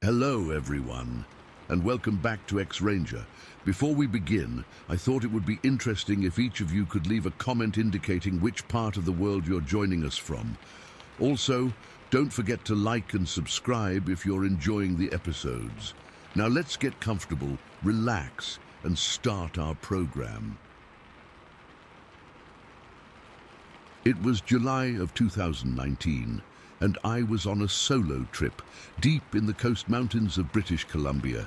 Hello everyone, and welcome back to X-Ranger. Before we begin, I thought it would be interesting if each of you could leave a comment indicating which part of the world you're joining us from. Also, don't forget to like and subscribe if you're enjoying the episodes. Now let's get comfortable, relax, and start our program. It was July of 2019. And I was on a solo trip, deep in the coast mountains of British Columbia.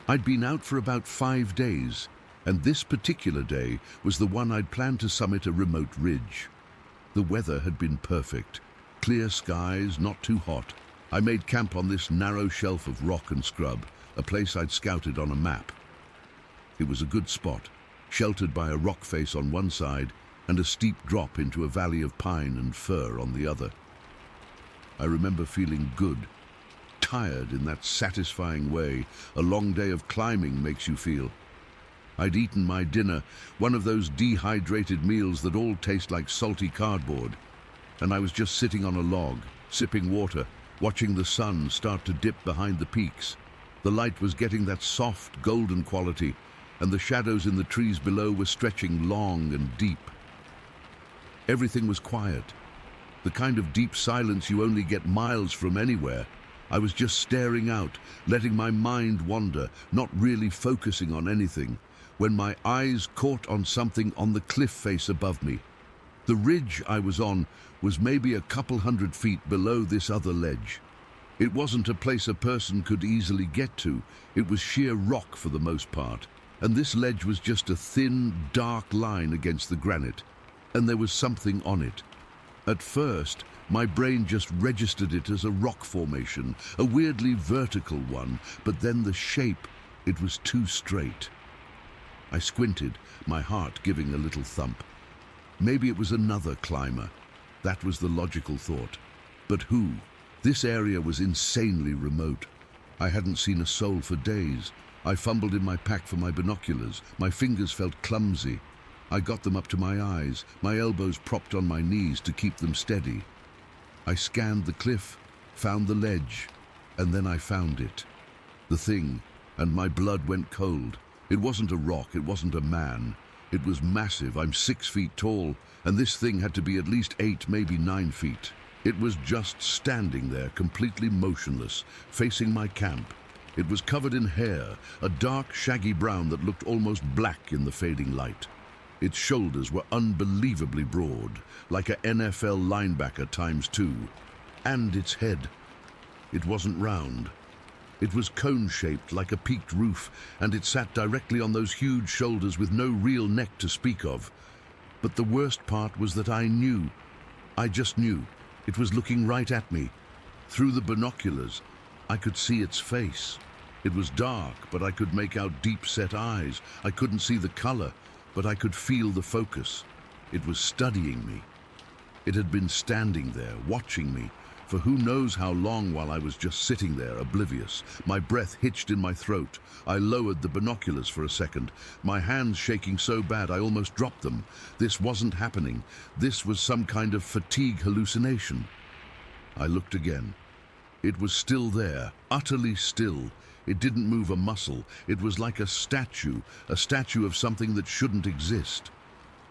I'd been out for about 5 days, and this particular day was the one I'd planned to summit a remote ridge. The weather had been perfect. Clear skies, not too hot. I made camp on this narrow shelf of rock and scrub, a place I'd scouted on a map. It was a good spot, sheltered by a rock face on one side and a steep drop into a valley of pine and fir on the other. I remember feeling good, tired in that satisfying way a long day of climbing makes you feel. I'd eaten my dinner, one of those dehydrated meals that all taste like salty cardboard, and I was just sitting on a log, sipping water, watching the sun start to dip behind the peaks. The light was getting that soft, golden quality, and the shadows in the trees below were stretching long and deep. Everything was quiet. The kind of deep silence you only get miles from anywhere. I was just staring out, letting my mind wander, not really focusing on anything, when my eyes caught on something on the cliff face above me. The ridge I was on was maybe a couple 100 feet below this other ledge. It wasn't a place a person could easily get to. It was sheer rock for the most part, and this ledge was just a thin, dark line against the granite, and there was something on it. At first, my brain just registered it as a rock formation, a weirdly vertical one, but then the shape, it was too straight. I squinted, my heart giving a little thump. Maybe it was another climber. That was the logical thought. But who? This area was insanely remote. I hadn't seen a soul for days. I fumbled in my pack for my binoculars. My fingers felt clumsy. I got them up to my eyes, my elbows propped on my knees to keep them steady. I scanned the cliff, found the ledge, and then I found it. The thing, and my blood went cold. It wasn't a rock, it wasn't a man. It was massive. I'm 6 feet tall, and this thing had to be at least 8, maybe 9 feet. It was just standing there, completely motionless, facing my camp. It was covered in hair, a dark, shaggy brown that looked almost black in the fading light. Its shoulders were unbelievably broad, like a NFL linebacker ×2. And its head. It wasn't round. It was cone-shaped, like a peaked roof, and it sat directly on those huge shoulders with no real neck to speak of. But the worst part was that I just knew. It was looking right at me. Through the binoculars, I could see its face. It was dark, but I could make out deep-set eyes. I couldn't see the color, but I could feel the focus. It was studying me. It had been standing there, watching me, for who knows how long while I was just sitting there, oblivious. My breath hitched in my throat. I lowered the binoculars for a second, my hands shaking so bad I almost dropped them. This wasn't happening. This was some kind of fatigue hallucination. I looked again. It was still there, utterly still. It didn't move a muscle. It was like a statue of something that shouldn't exist.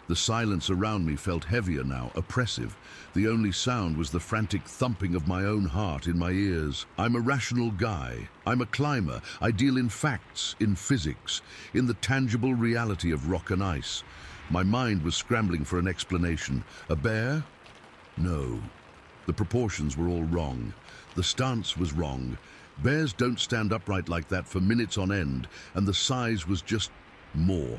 The silence around me felt heavier now, oppressive. The only sound was the frantic thumping of my own heart in my ears. I'm a rational guy. I'm a climber. I deal in facts, in physics, in the tangible reality of rock and ice. My mind was scrambling for an explanation. A bear? No. The proportions were all wrong. The stance was wrong. Bears don't stand upright like that for minutes on end, and the size was just more.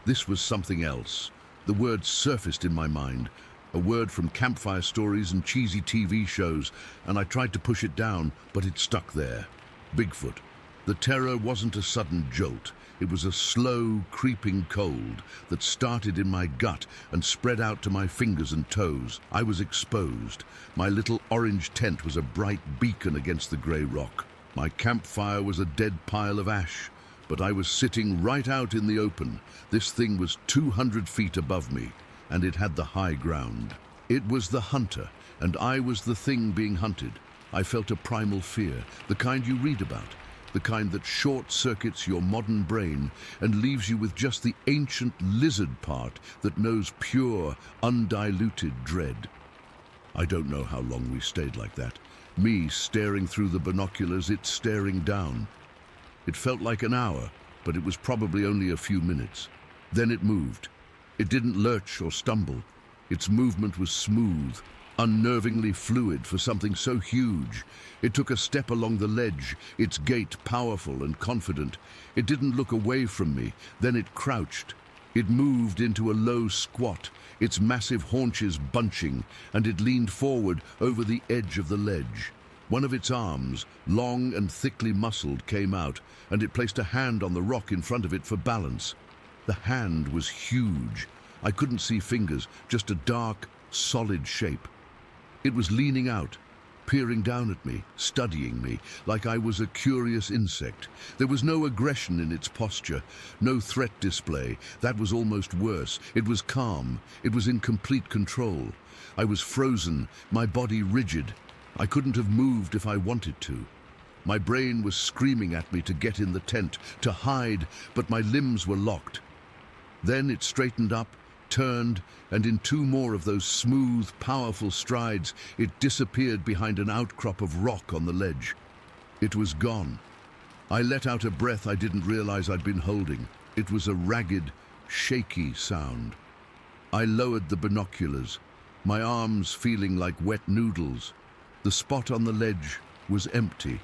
This was something else. The word surfaced in my mind, a word from campfire stories and cheesy TV shows, and I tried to push it down, but it stuck there. Bigfoot. The terror wasn't a sudden jolt. It was a slow, creeping cold that started in my gut and spread out to my fingers and toes. I was exposed. My little orange tent was a bright beacon against the grey rock. My campfire was a dead pile of ash, but I was sitting right out in the open. This thing was 200 feet above me, and it had the high ground. It was the hunter, and I was the thing being hunted. I felt a primal fear, the kind you read about, the kind that short-circuits your modern brain and leaves you with just the ancient lizard part that knows pure, undiluted dread. I don't know how long we stayed like that. Me staring through the binoculars, it staring down. It felt like an hour, but it was probably only a few minutes. Then it moved. It didn't lurch or stumble. Its movement was smooth, unnervingly fluid for something so huge. It took a step along the ledge, its gait powerful and confident. It didn't look away from me, then it crouched. It moved into a low squat, its massive haunches bunching, and it leaned forward over the edge of the ledge. One of its arms, long and thickly muscled, came out, and it placed a hand on the rock in front of it for balance. The hand was huge. I couldn't see fingers, just a dark, solid shape. It was leaning out, peering down at me, studying me, like I was a curious insect. There was no aggression in its posture, no threat display. That was almost worse. It was calm. It was in complete control. I was frozen, my body rigid. I couldn't have moved if I wanted to. My brain was screaming at me to get in the tent, to hide, but my limbs were locked. Then it straightened up, turned, and in two more of those smooth, powerful strides, it disappeared behind an outcrop of rock on the ledge. It was gone. I let out a breath I didn't realize I'd been holding. It was a ragged, shaky sound. I lowered the binoculars, my arms feeling like wet noodles. The spot on the ledge was empty.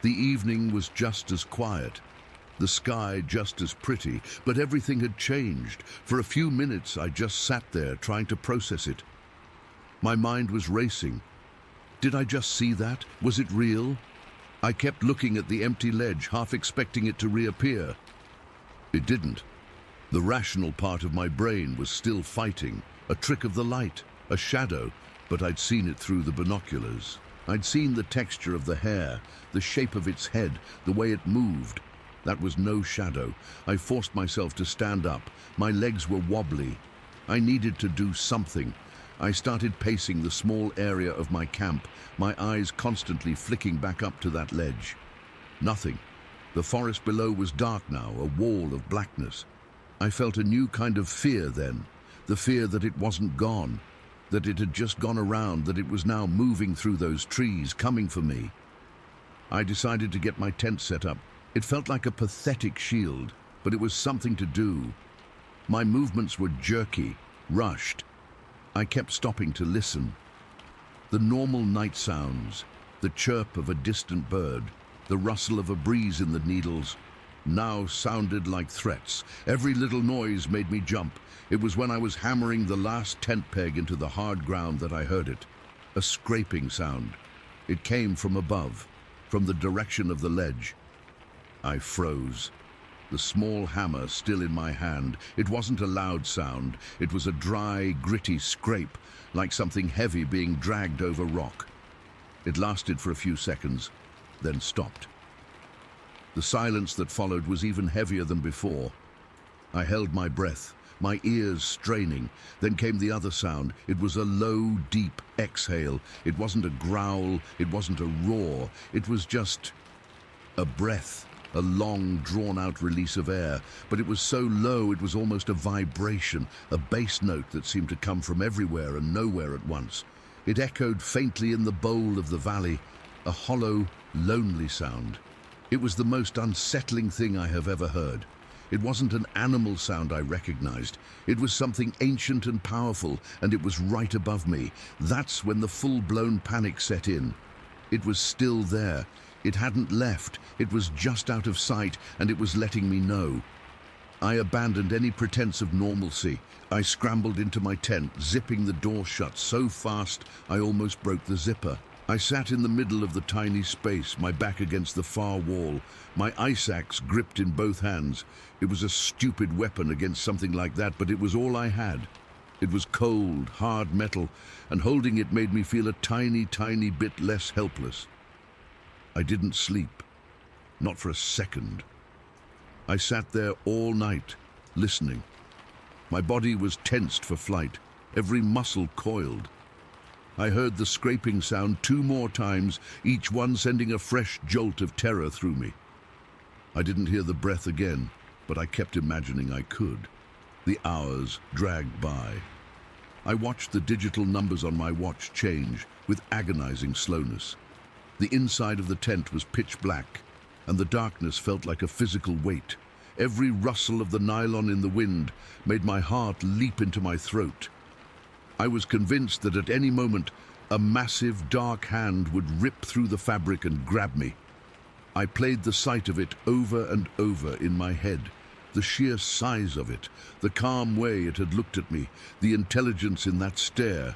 The evening was just as quiet. The sky just as pretty, but everything had changed. For a few minutes, I just sat there trying to process it. My mind was racing. Did I just see that? Was it real? I kept looking at the empty ledge, half expecting it to reappear. It didn't. The rational part of my brain was still fighting. A trick of the light, a shadow, but I'd seen it through the binoculars. I'd seen the texture of the hair, the shape of its head, the way it moved. That was no shadow. I forced myself to stand up. My legs were wobbly. I needed to do something. I started pacing the small area of my camp, my eyes constantly flicking back up to that ledge. Nothing. The forest below was dark now, a wall of blackness. I felt a new kind of fear then, the fear that it wasn't gone, that it had just gone around, that it was now moving through those trees, coming for me. I decided to get my tent set up. It felt like a pathetic shield, but it was something to do. My movements were jerky, rushed. I kept stopping to listen. The normal night sounds, the chirp of a distant bird, the rustle of a breeze in the needles, now sounded like threats. Every little noise made me jump. It was when I was hammering the last tent peg into the hard ground that I heard it. A scraping sound. It came from above, from the direction of the ledge. I froze. The small hammer still in my hand. It wasn't a loud sound. It was a dry, gritty scrape, like something heavy being dragged over rock. It lasted for a few seconds, then stopped. The silence that followed was even heavier than before. I held my breath, my ears straining. Then came the other sound. It was a low, deep exhale. It wasn't a growl, it wasn't a roar. It was just a breath. A long, drawn-out release of air, but it was so low it was almost a vibration, a bass note that seemed to come from everywhere and nowhere at once. It echoed faintly in the bowl of the valley, a hollow, lonely sound. It was the most unsettling thing I have ever heard. It wasn't an animal sound I recognized. It was something ancient and powerful, and it was right above me. That's when the full-blown panic set in. It was still there. It hadn't left. It was just out of sight, and it was letting me know. I abandoned any pretense of normalcy. I scrambled into my tent, zipping the door shut so fast I almost broke the zipper. I sat in the middle of the tiny space, my back against the far wall, my ice axe gripped in both hands. It was a stupid weapon against something like that, but it was all I had. It was cold, hard metal, and holding it made me feel a tiny, tiny bit less helpless. I didn't sleep, not for a second. I sat there all night, listening. My body was tensed for flight, every muscle coiled. I heard the scraping sound 2 more times, each one sending a fresh jolt of terror through me. I didn't hear the breath again, but I kept imagining I could. The hours dragged by. I watched the digital numbers on my watch change with agonizing slowness. The inside of the tent was pitch black, and the darkness felt like a physical weight. Every rustle of the nylon in the wind made my heart leap into my throat. I was convinced that at any moment, a massive, dark hand would rip through the fabric and grab me. I played the sight of it over and over in my head. The sheer size of it, the calm way it had looked at me, the intelligence in that stare.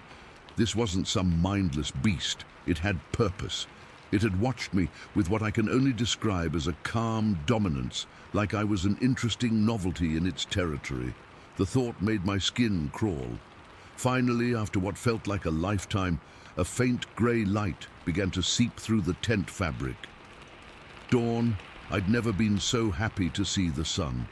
This wasn't some mindless beast. It had purpose. It had watched me with what I can only describe as a calm dominance, like I was an interesting novelty in its territory. The thought made my skin crawl. Finally, after what felt like a lifetime, a faint grey light began to seep through the tent fabric. Dawn. I'd never been so happy to see the sun.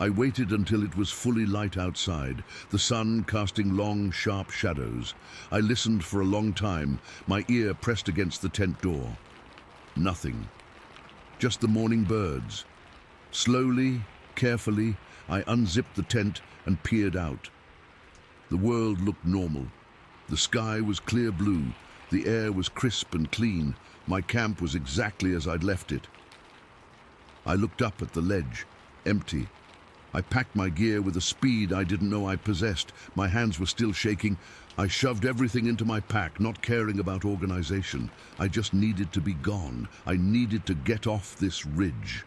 I waited until it was fully light outside, the sun casting long, sharp shadows. I listened for a long time, my ear pressed against the tent door. Nothing. Just the morning birds. Slowly, carefully, I unzipped the tent and peered out. The world looked normal. The sky was clear blue, the air was crisp and clean. My camp was exactly as I'd left it. I looked up at the ledge, empty. I packed my gear with a speed I didn't know I possessed. My hands were still shaking. I shoved everything into my pack, not caring about organization. I just needed to be gone. I needed to get off this ridge.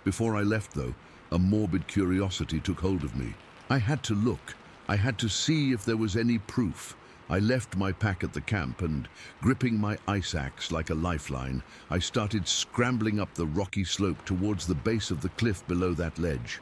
Before I left, though, a morbid curiosity took hold of me. I had to look. I had to see if there was any proof. I left my pack at the camp and, gripping my ice axe like a lifeline, I started scrambling up the rocky slope towards the base of the cliff below that ledge.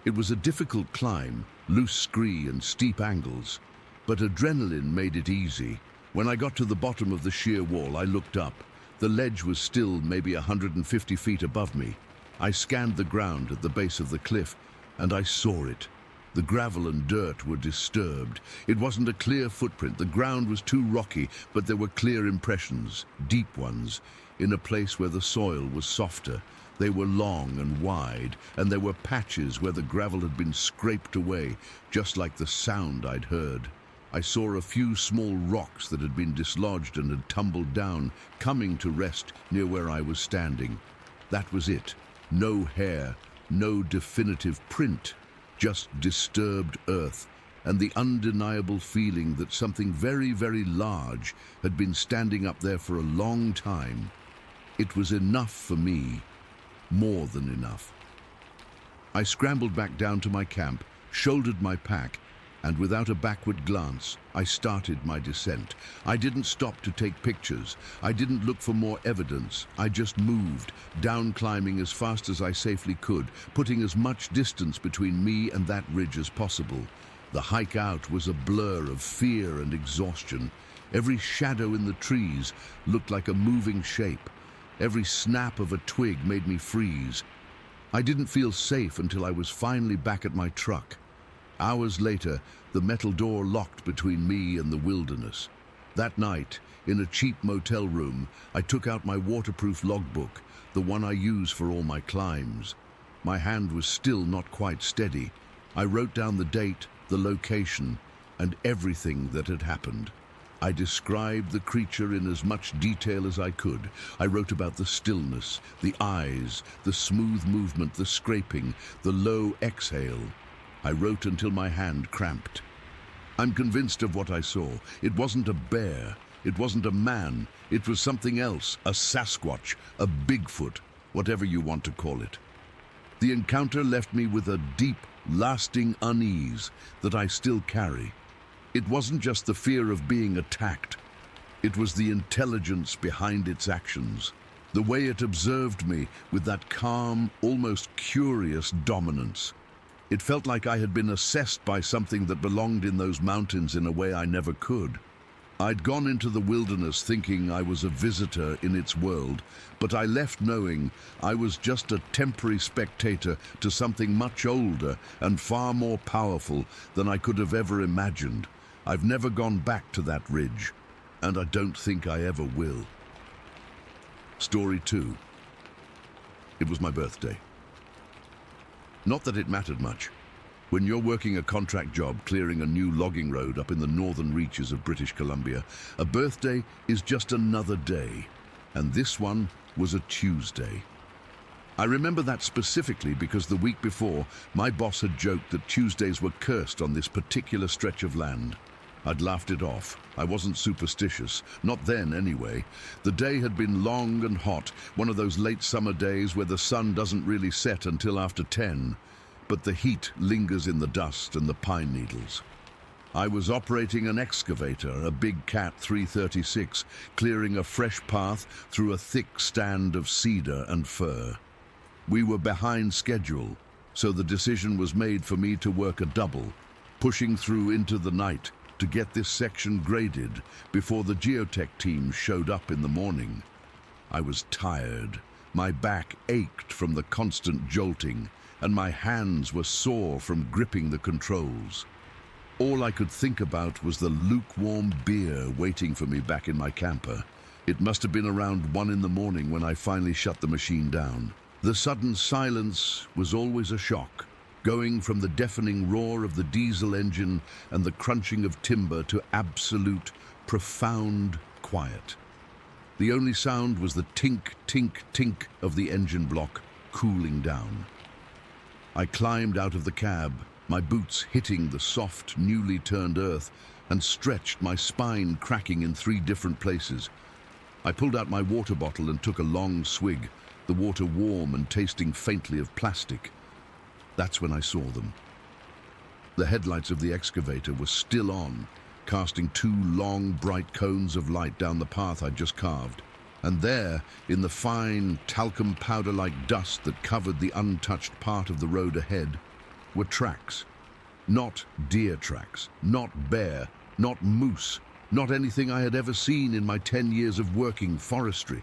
It was a difficult climb, loose scree and steep angles, but adrenaline made it easy. When I got to the bottom of the sheer wall, I looked up. The ledge was still maybe 150 feet above me. I scanned the ground at the base of the cliff, and I saw it. The gravel and dirt were disturbed. It wasn't a clear footprint. The ground was too rocky, but there were clear impressions, deep ones, in a place where the soil was softer. They were long and wide, and there were patches where the gravel had been scraped away, just like the sound I'd heard. I saw a few small rocks that had been dislodged and had tumbled down, coming to rest near where I was standing. That was it. No hair, no definitive print. Just disturbed earth, and the undeniable feeling that something very, very large had been standing up there for a long time. It was enough for me, more than enough. I scrambled back down to my camp, shouldered my pack, and without a backward glance, I started my descent. I didn't stop to take pictures. I didn't look for more evidence. I just moved, down climbing as fast as I safely could, putting as much distance between me and that ridge as possible. The hike out was a blur of fear and exhaustion. Every shadow in the trees looked like a moving shape. Every snap of a twig made me freeze. I didn't feel safe until I was finally back at my truck. Hours later, the metal door locked between me and the wilderness. That night, in a cheap motel room, I took out my waterproof logbook, the one I use for all my climbs. My hand was still not quite steady. I wrote down the date, the location, and everything that had happened. I described the creature in as much detail as I could. I wrote about the stillness, the eyes, the smooth movement, the scraping, the low exhale. I wrote until my hand cramped. I'm convinced of what I saw. It wasn't a bear. It wasn't a man. It was something else, a Sasquatch, a Bigfoot, whatever you want to call it. The encounter left me with a deep, lasting unease that I still carry. It wasn't just the fear of being attacked. It was the intelligence behind its actions. The way it observed me with that calm, almost curious dominance. It felt like I had been assessed by something that belonged in those mountains in a way I never could. I'd gone into the wilderness thinking I was a visitor in its world, but I left knowing I was just a temporary spectator to something much older and far more powerful than I could have ever imagined. I've never gone back to that ridge, and I don't think I ever will. Story 2. It was my birthday. Not that it mattered much. When you're working a contract job clearing a new logging road up in the northern reaches of British Columbia, a birthday is just another day, and this one was a Tuesday. I remember that specifically because the week before, my boss had joked that Tuesdays were cursed on this particular stretch of land. I'd laughed it off. I wasn't superstitious, not then anyway. The day had been long and hot, one of those late summer days where the sun doesn't really set until after 10, but the heat lingers in the dust and the pine needles. I was operating an excavator, a big Cat 336, clearing a fresh path through a thick stand of cedar and fir. We were behind schedule, so the decision was made for me to work a double, pushing through into the night to get this section graded before the geotech team showed up in the morning. I was tired. My back ached from the constant jolting, and my hands were sore from gripping the controls. All I could think about was the lukewarm beer waiting for me back in my camper. It must have been around 1 in the morning when I finally shut the machine down. The sudden silence was always a shock, going from the deafening roar of the diesel engine and the crunching of timber to absolute, profound quiet. The only sound was the tink, tink, tink of the engine block cooling down. I climbed out of the cab, my boots hitting the soft, newly turned earth, and stretched, my spine cracking in 3 different places. I pulled out my water bottle and took a long swig, the water warm and tasting faintly of plastic. That's when I saw them. The headlights of the excavator were still on, casting 2 long, bright cones of light down the path I'd just carved. And there, in the fine, talcum powder-like dust that covered the untouched part of the road ahead, were tracks. Not deer tracks, not bear, not moose, not anything I had ever seen in my 10 years of working forestry.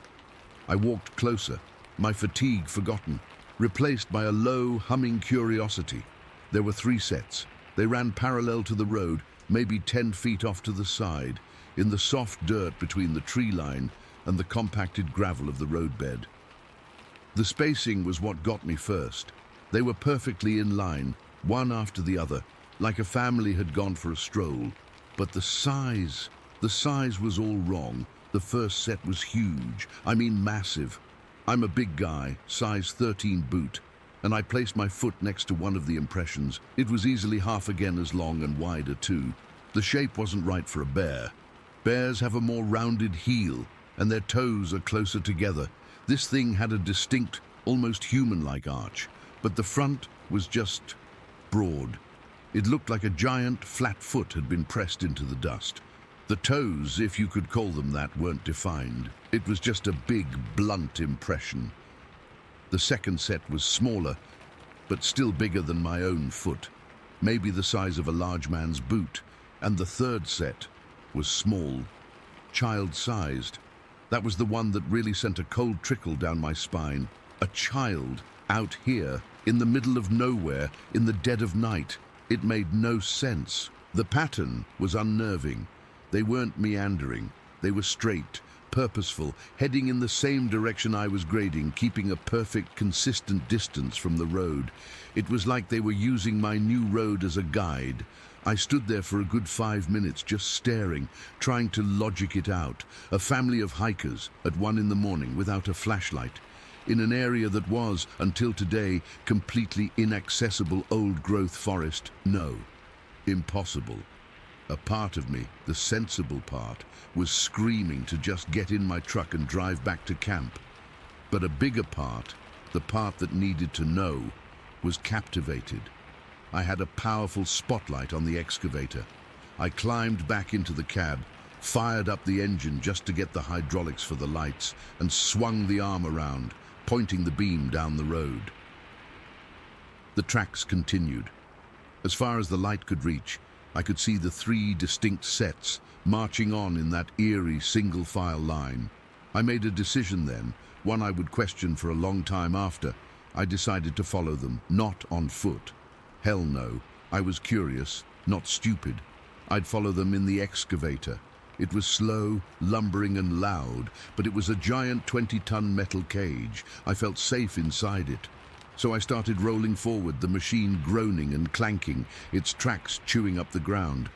I walked closer, my fatigue forgotten, replaced by a low, humming curiosity. There were 3 sets. They ran parallel to the road, maybe 10 feet off to the side, in the soft dirt between the tree line and the compacted gravel of the roadbed. The spacing was what got me first. They were perfectly in line, one after the other, like a family had gone for a stroll. But the size was all wrong. The first set was huge, I mean massive. I'm a big guy, size 13 boot, and I placed my foot next to one of the impressions. It was easily half again as long and wider too. The shape wasn't right for a bear. Bears have a more rounded heel, and their toes are closer together. This thing had a distinct, almost human-like arch, but the front was just broad. It looked like a giant, flat foot had been pressed into the dust. The toes, if you could call them that, weren't defined. It was just a big, blunt impression. The second set was smaller, but still bigger than my own foot, maybe the size of a large man's boot. And the third set was small, child-sized. That was the one that really sent a cold trickle down my spine. A child out here, in the middle of nowhere, in the dead of night. It made no sense. The pattern was unnerving. They weren't meandering. They were straight, purposeful, heading in the same direction I was grading, keeping a perfect, consistent distance from the road. It was like they were using my new road as a guide. I stood there for a good 5 minutes, just staring, trying to logic it out. A family of hikers at 1 in the morning without a flashlight, in an area that was, until today, completely inaccessible old-growth forest. No, impossible. A part of me, the sensible part, was screaming to just get in my truck and drive back to camp. But a bigger part, the part that needed to know, was captivated. I had a powerful spotlight on the excavator. I climbed back into the cab, fired up the engine just to get the hydraulics for the lights, and swung the arm around, pointing the beam down the road. The tracks continued. As far as the light could reach, I could see the 3 distinct sets marching on in that eerie single-file line. I made a decision then, one I would question for a long time after. I decided to follow them, not on foot. Hell no, I was curious, not stupid. I'd follow them in the excavator. It was slow, lumbering and loud, but it was a giant 20-ton metal cage. I felt safe inside it. So I started rolling forward, the machine groaning and clanking, its tracks chewing up the ground.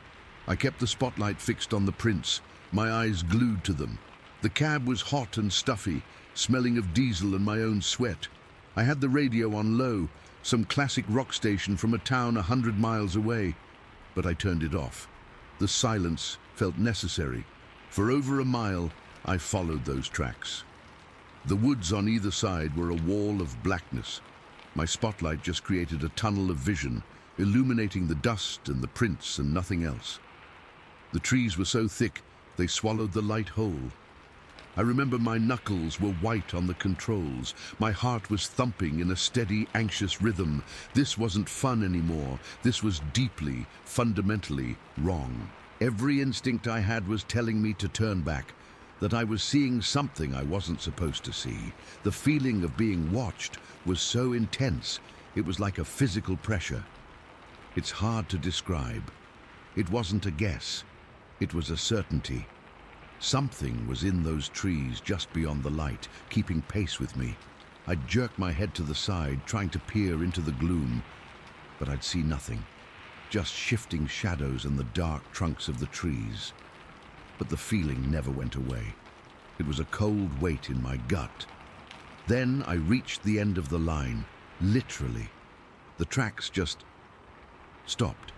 I kept the spotlight fixed on the prints, my eyes glued to them. The cab was hot and stuffy, smelling of diesel and my own sweat. I had the radio on low, some classic rock station from a town 100 miles away, but I turned it off. The silence felt necessary. For over a mile, I followed those tracks. The woods on either side were a wall of blackness. My spotlight just created a tunnel of vision, illuminating the dust and the prints and nothing else. The trees were so thick, they swallowed the light whole. I remember my knuckles were white on the controls. My heart was thumping in a steady, anxious rhythm. This wasn't fun anymore. This was deeply, fundamentally wrong. Every instinct I had was telling me to turn back, that I was seeing something I wasn't supposed to see. The feeling of being watched was so intense, it was like a physical pressure. It's hard to describe. It wasn't a guess. It was a certainty. Something was in those trees just beyond the light, keeping pace with me. I'd jerk my head to the side, trying to peer into the gloom, but I'd see nothing. Just shifting shadows and the dark trunks of the trees. But the feeling never went away. It was a cold weight in my gut. Then I reached the end of the line, literally. The tracks just stopped.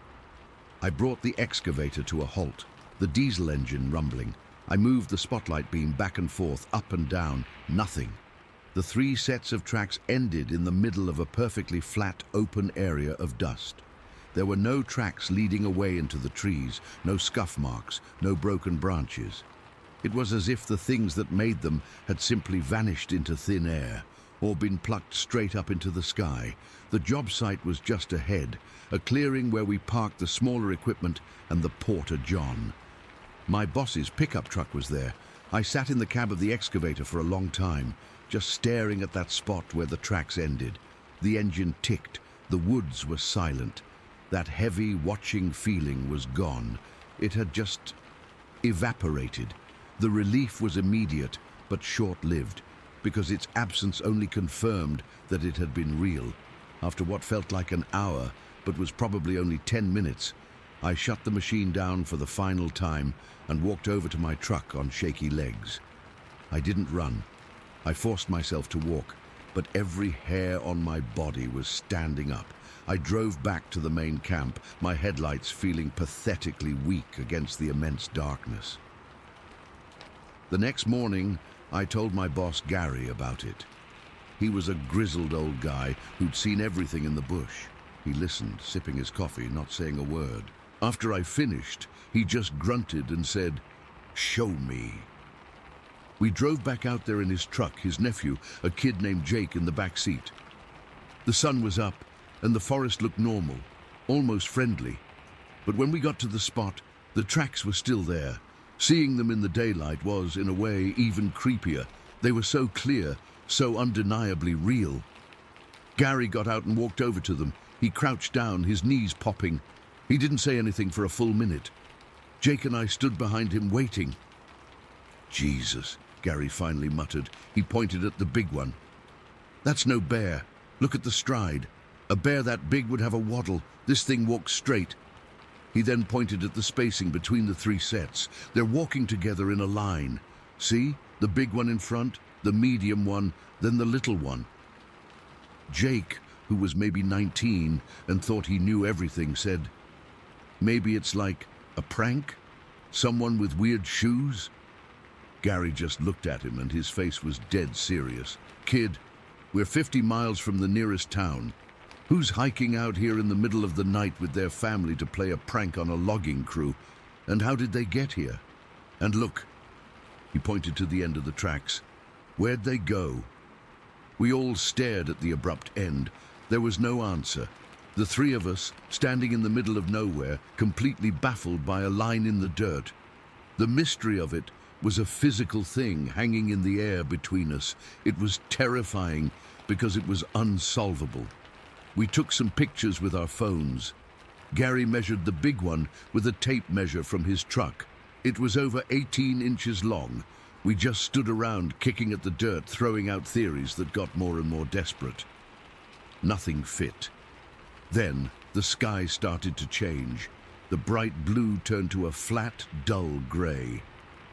I brought the excavator to a halt, the diesel engine rumbling. I moved the spotlight beam back and forth, up and down. Nothing. The 3 sets of tracks ended in the middle of a perfectly flat, open area of dust. There were no tracks leading away into the trees, no scuff marks, no broken branches. It was as if the things that made them had simply vanished into thin air, or been plucked straight up into the sky. The job site was just ahead, a clearing where we parked the smaller equipment and the Porter John. My boss's pickup truck was there. I sat in the cab of the excavator for a long time, just staring at that spot where the tracks ended. The engine ticked. The woods were silent. That heavy, watching feeling was gone. It had just evaporated. The relief was immediate, but short-lived, because its absence only confirmed that it had been real. After what felt like an hour, but was probably only 10 minutes, I shut the machine down for the final time and walked over to my truck on shaky legs. I didn't run. I forced myself to walk, but every hair on my body was standing up. I drove back to the main camp, my headlights feeling pathetically weak against the immense darkness. The next morning, I told my boss Gary about it. He was a grizzled old guy who'd seen everything in the bush. He listened, sipping his coffee, not saying a word. After I finished, he just grunted and said, "Show me." We drove back out there in his truck, his nephew, a kid named Jake, in the back seat. The sun was up, and the forest looked normal, almost friendly. But when we got to the spot, the tracks were still there. Seeing them in the daylight was, in a way, even creepier. They were so clear, so undeniably real. Gary got out and walked over to them. He crouched down, his knees popping. He didn't say anything for a full minute. Jake and I stood behind him, waiting. "Jesus," Gary finally muttered. He pointed at the big one. "That's no bear. Look at the stride. A bear that big would have a waddle. This thing walks straight." He then pointed at the spacing between the 3 sets. They're walking together in a line. See? The big one in front, the medium one, then the little one. Jake, who was maybe 19 and thought he knew everything, said, "Maybe it's like a prank? Someone with weird shoes?" Gary just looked at him and his face was dead serious. "Kid, we're 50 miles from the nearest town. Who's hiking out here in the middle of the night with their family to play a prank on a logging crew? And how did they get here? And look," he pointed to the end of the tracks. "Where'd they go?" We all stared at the abrupt end. There was no answer. The 3 of us, standing in the middle of nowhere, completely baffled by a line in the dirt. The mystery of it was a physical thing hanging in the air between us. It was terrifying because it was unsolvable. We took some pictures with our phones. Gary measured the big one with a tape measure from his truck. It was over 18 inches long. We just stood around kicking at the dirt, throwing out theories that got more and more desperate. Nothing fit. Then the sky started to change. The bright blue turned to a flat, dull grey.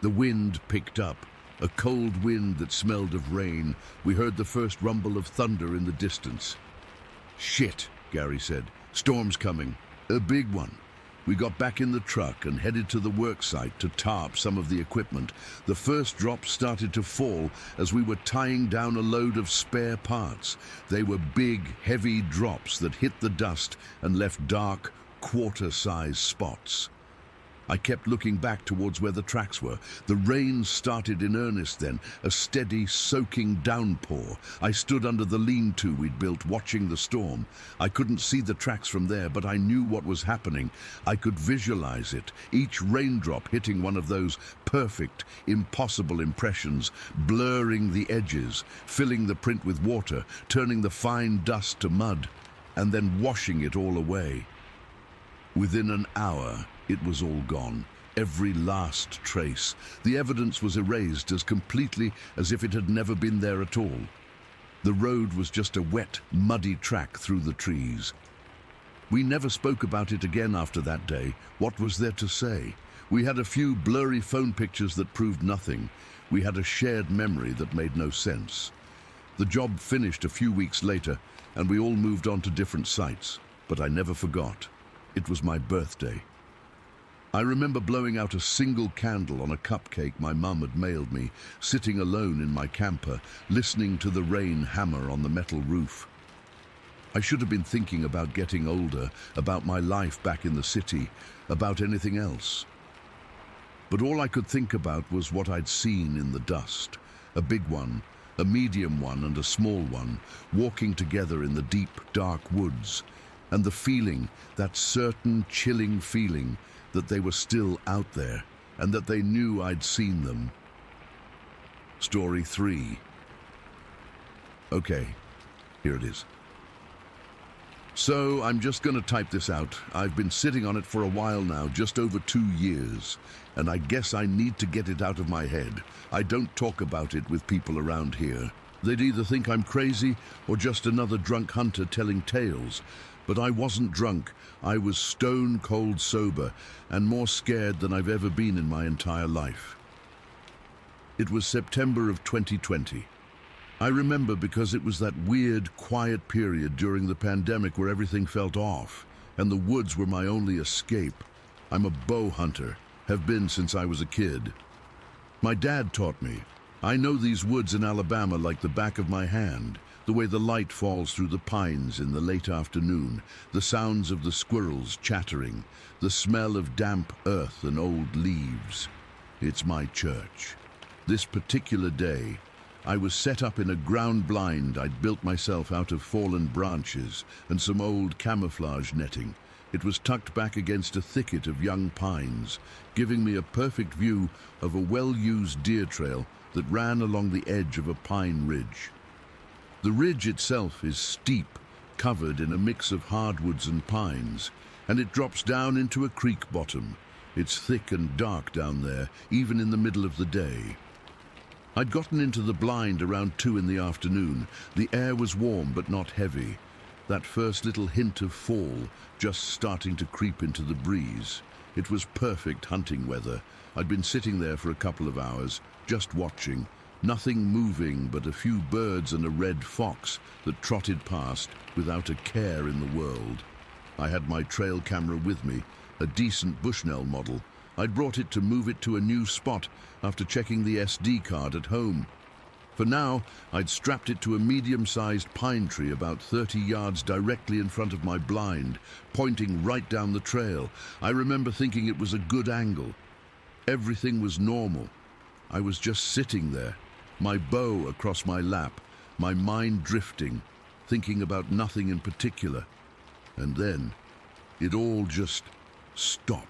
The wind picked up, a cold wind that smelled of rain. We heard the first rumble of thunder in the distance. "Shit," Gary said. "Storm's coming. A big one." We got back in the truck and headed to the work site to tarp some of the equipment. The first drops started to fall as we were tying down a load of spare parts. They were big, heavy drops that hit the dust and left dark, quarter-size spots. I kept looking back towards where the tracks were. The rain started in earnest then, a steady, soaking downpour. I stood under the lean-to we'd built, watching the storm. I couldn't see the tracks from there, but I knew what was happening. I could visualize it, each raindrop hitting one of those perfect, impossible impressions, blurring the edges, filling the print with water, turning the fine dust to mud, and then washing it all away. Within an hour, it was all gone, every last trace. The evidence was erased as completely as if it had never been there at all. The road was just a wet, muddy track through the trees. We never spoke about it again after that day. What was there to say? We had a few blurry phone pictures that proved nothing. We had a shared memory that made no sense. The job finished a few weeks later, and we all moved on to different sites. But I never forgot. It was my birthday. I remember blowing out a single candle on a cupcake my mum had mailed me, sitting alone in my camper, listening to the rain hammer on the metal roof. I should have been thinking about getting older, about my life back in the city, about anything else. But all I could think about was what I'd seen in the dust. A big one, a medium one and a small one, walking together in the deep, dark woods. And the feeling, that certain chilling feeling, that they were still out there, and that they knew I'd seen them. Story 3. Okay, here it is. So I'm just going to type this out. I've been sitting on it for a while now, just over 2 years, and I guess I need to get it out of my head. I don't talk about it with people around here. They'd either think I'm crazy or just another drunk hunter telling tales. But I wasn't drunk. I was stone cold sober and more scared than I've ever been in my entire life. It was September of 2020. I remember because it was that weird, quiet period during the pandemic where everything felt off, and the woods were my only escape. I'm a bow hunter, have been since I was a kid. My dad taught me. I know these woods in Alabama like the back of my hand. The way the light falls through the pines in the late afternoon, the sounds of the squirrels chattering, the smell of damp earth and old leaves. It's my church. This particular day, I was set up in a ground blind I'd built myself out of fallen branches and some old camouflage netting. It was tucked back against a thicket of young pines, giving me a perfect view of a well-used deer trail that ran along the edge of a pine ridge. The ridge itself is steep, covered in a mix of hardwoods and pines, and it drops down into a creek bottom. It's thick and dark down there, even in the middle of the day. I'd gotten into the blind around 2 in the afternoon. The air was warm but not heavy. That first little hint of fall just starting to creep into the breeze. It was perfect hunting weather. I'd been sitting there for a couple of hours, just watching. Nothing moving but a few birds and a red fox that trotted past without a care in the world. I had my trail camera with me, a decent Bushnell model. I'd brought it to move it to a new spot after checking the SD card at home. For now, I'd strapped it to a medium-sized pine tree about 30 yards directly in front of my blind, pointing right down the trail. I remember thinking it was a good angle. Everything was normal. I was just sitting there, my bow across my lap, my mind drifting, thinking about nothing in particular. And then, it all just stopped.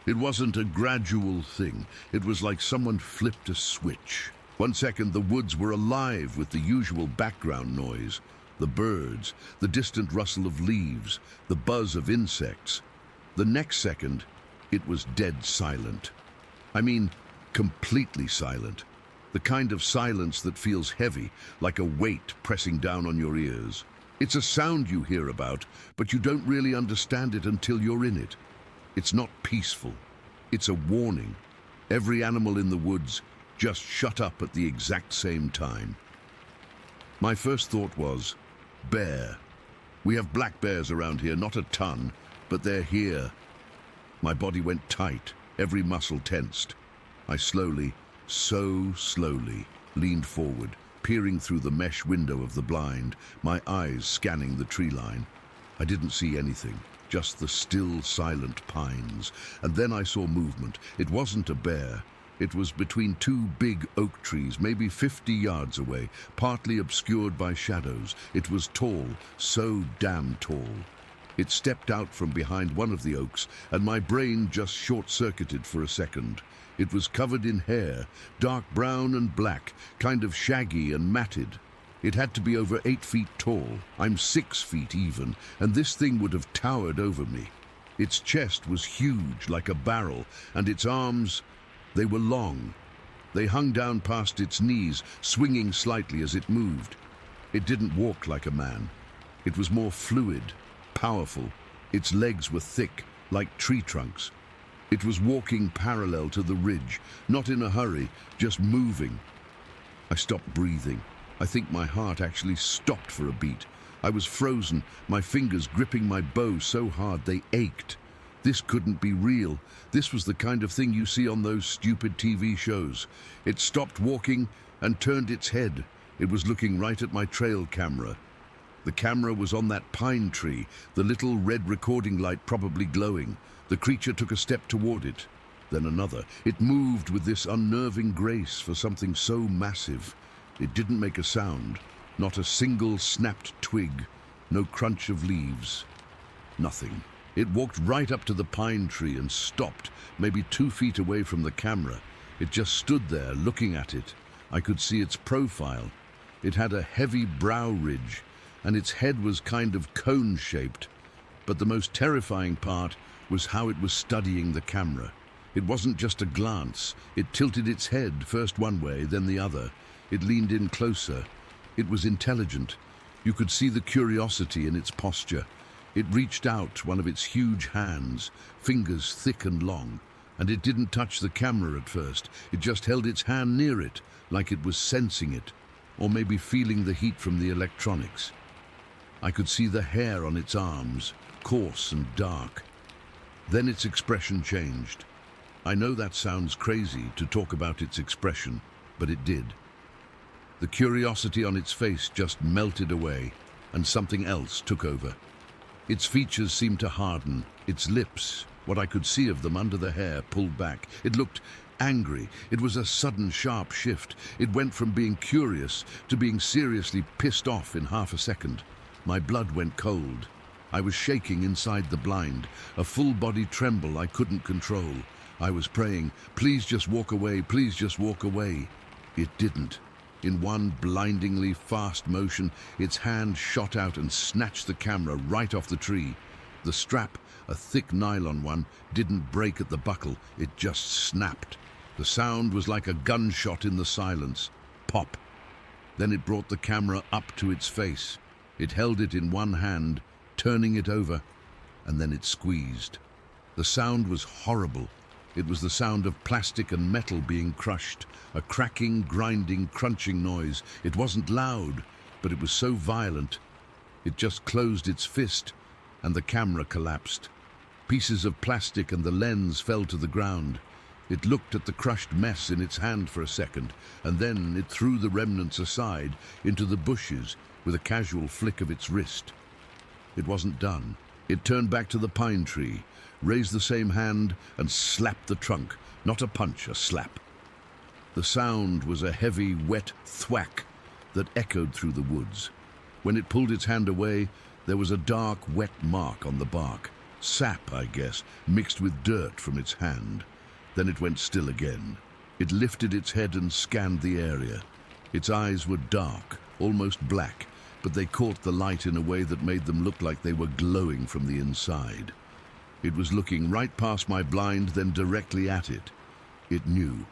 It wasn't a gradual thing. It was like someone flipped a switch. 1 second, the woods were alive with the usual background noise, the birds, the distant rustle of leaves, the buzz of insects. The next second, it was dead silent. I mean, completely silent. The kind of silence that feels heavy, like a weight pressing down on your ears. It's a sound you hear about, but you don't really understand it until you're in it. It's not peaceful. It's a warning. Every animal in the woods just shut up at the exact same time. My first thought was, bear. We have black bears around here, not a ton, but they're here. My body went tight, every muscle tensed. I slowly, so slowly, leaned forward, peering through the mesh window of the blind, my eyes scanning the tree line. I didn't see anything, just the still, silent pines. And then I saw movement. It wasn't a bear. It was between two big oak trees, maybe 50 yards away, partly obscured by shadows. It was tall, so damn tall. It stepped out from behind one of the oaks, and my brain just short-circuited for a second. It was covered in hair, dark brown and black, kind of shaggy and matted. It had to be over 8 feet tall. I'm 6 feet even, and this thing would have towered over me. Its chest was huge, like a barrel, and its arms, they were long. They hung down past its knees, swinging slightly as it moved. It didn't walk like a man. It was more fluid, powerful. Its legs were thick, like tree trunks. It was walking parallel to the ridge, not in a hurry, just moving. I stopped breathing. I think my heart actually stopped for a beat. I was frozen, my fingers gripping my bow so hard they ached. This couldn't be real. This was the kind of thing you see on those stupid TV shows. It stopped walking and turned its head. It was looking right at my trail camera. The camera was on that pine tree, the little red recording light probably glowing. The creature took a step toward it, then another. It moved with this unnerving grace for something so massive. It didn't make a sound, not a single snapped twig, no crunch of leaves, nothing. It walked right up to the pine tree and stopped, maybe 2 feet away from the camera. It just stood there looking at it. I could see its profile. It had a heavy brow ridge, and its head was kind of cone-shaped. But the most terrifying part was how it was studying the camera. It wasn't just a glance. It tilted its head, first one way, then the other. It leaned in closer. It was intelligent. You could see the curiosity in its posture. It reached out one of its huge hands, fingers thick and long, and it didn't touch the camera at first. It just held its hand near it, like it was sensing it, or maybe feeling the heat from the electronics. I could see the hair on its arms, coarse and dark. Then its expression changed. I know that sounds crazy to talk about its expression, but it did. The curiosity on its face just melted away, and something else took over. Its features seemed to harden. Its lips, what I could see of them under the hair, pulled back. It looked angry. It was a sudden, sharp shift. It went from being curious to being seriously pissed off in half a second. My blood went cold. I was shaking inside the blind, a full-body tremble I couldn't control. I was praying, please just walk away, please just walk away. It didn't. In one blindingly fast motion, its hand shot out and snatched the camera right off the tree. The strap, a thick nylon one, didn't break at the buckle, it just snapped. The sound was like a gunshot in the silence. Pop. Then it brought the camera up to its face. It held it in one hand, turning it over, and then it squeezed. The sound was horrible. It was the sound of plastic and metal being crushed, a cracking, grinding, crunching noise. It wasn't loud, but it was so violent. It just closed its fist, and the camera collapsed. Pieces of plastic and the lens fell to the ground. It looked at the crushed mess in its hand for a second, and then it threw the remnants aside into the bushes with a casual flick of its wrist. It wasn't done. It turned back to the pine tree, raised the same hand, and slapped the trunk. Not a punch, a slap. The sound was a heavy, wet thwack that echoed through the woods. When it pulled its hand away, there was a dark, wet mark on the bark. Sap, I guess, mixed with dirt from its hand. Then it went still again. It lifted its head and scanned the area. Its eyes were dark, almost black, but they caught the light in a way that made them look like they were glowing from the inside. It was looking right past my blind, then directly at it. It knew.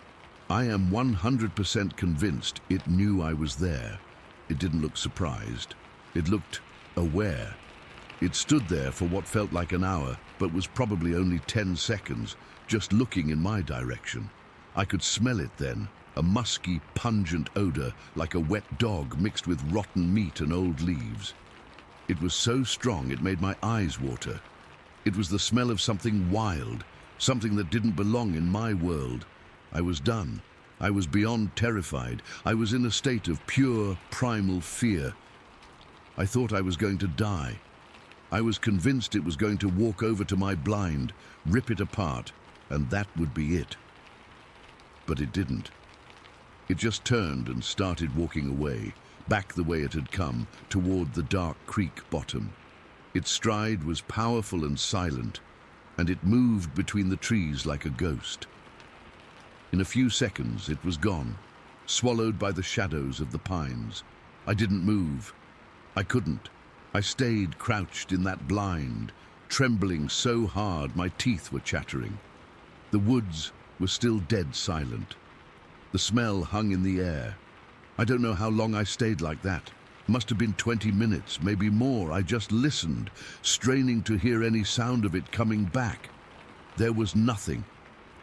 I am 100% convinced it knew I was there. It didn't look surprised. It looked aware. It stood there for what felt like an hour, but was probably only 10 seconds, just looking in my direction. I could smell it then, a musky, pungent odor like a wet dog mixed with rotten meat and old leaves. It was so strong it made my eyes water. It was the smell of something wild, something that didn't belong in my world. I was done. I was beyond terrified. I was in a state of pure, primal fear. I thought I was going to die. I was convinced it was going to walk over to my blind, rip it apart, and that would be it. But it didn't. It just turned and started walking away, back the way it had come, toward the dark creek bottom. Its stride was powerful and silent, and it moved between the trees like a ghost. In a few seconds, it was gone, swallowed by the shadows of the pines. I didn't move. I couldn't. I stayed crouched in that blind, trembling so hard my teeth were chattering. The woods were still dead silent. The smell hung in the air. I don't know how long I stayed like that. Must have been 20 minutes, maybe more. I just listened, straining to hear any sound of it coming back. There was nothing.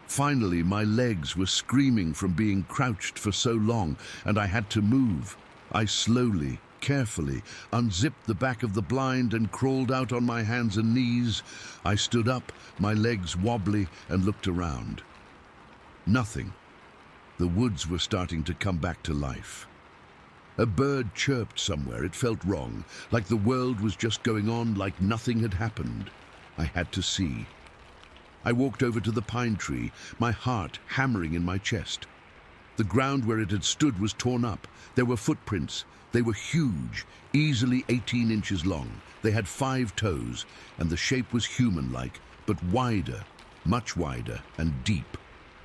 Finally, my legs were screaming from being crouched for so long, and I had to move. I slowly, carefully, unzipped the back of the blind and crawled out on my hands and knees. I stood up, my legs wobbly, and looked around. Nothing. The woods were starting to come back to life. A bird chirped somewhere. It felt wrong, like the world was just going on like nothing had happened. I had to see. I walked over to the pine tree, my heart hammering in my chest. The ground where it had stood was torn up. There were footprints. They were huge, easily 18 inches long. They had 5 toes, and the shape was human-like, but wider, much wider and deep.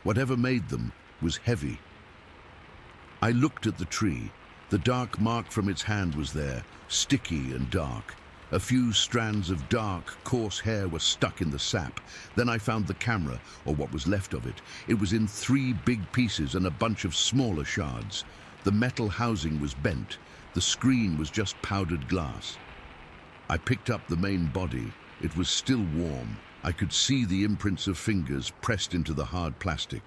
Whatever made them was heavy. I looked at the tree. The dark mark from its hand was there, sticky and dark. A few strands of dark, coarse hair were stuck in the sap. Then I found the camera, or what was left of it. It was in 3 big pieces and a bunch of smaller shards. The metal housing was bent. The screen was just powdered glass. I picked up the main body. It was still warm. I could see the imprints of fingers pressed into the hard plastic.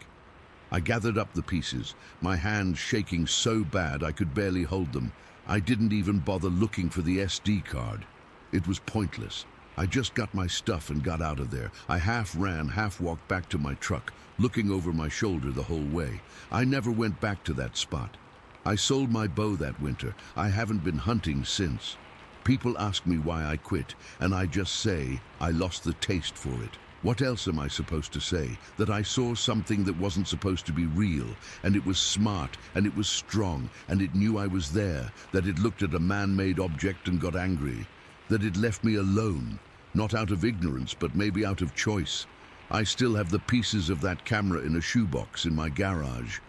I gathered up the pieces, my hands shaking so bad I could barely hold them. I didn't even bother looking for the SD card. It was pointless. I just got my stuff and got out of there. I half ran, half walked back to my truck, looking over my shoulder the whole way. I never went back to that spot. I sold my bow that winter. I haven't been hunting since. People ask me why I quit, and I just say I lost the taste for it. What else am I supposed to say? That I saw something that wasn't supposed to be real, and it was smart, and it was strong, and it knew I was there, that it looked at a man-made object and got angry, that it left me alone, not out of ignorance, but maybe out of choice. I still have the pieces of that camera in a shoebox in my garage.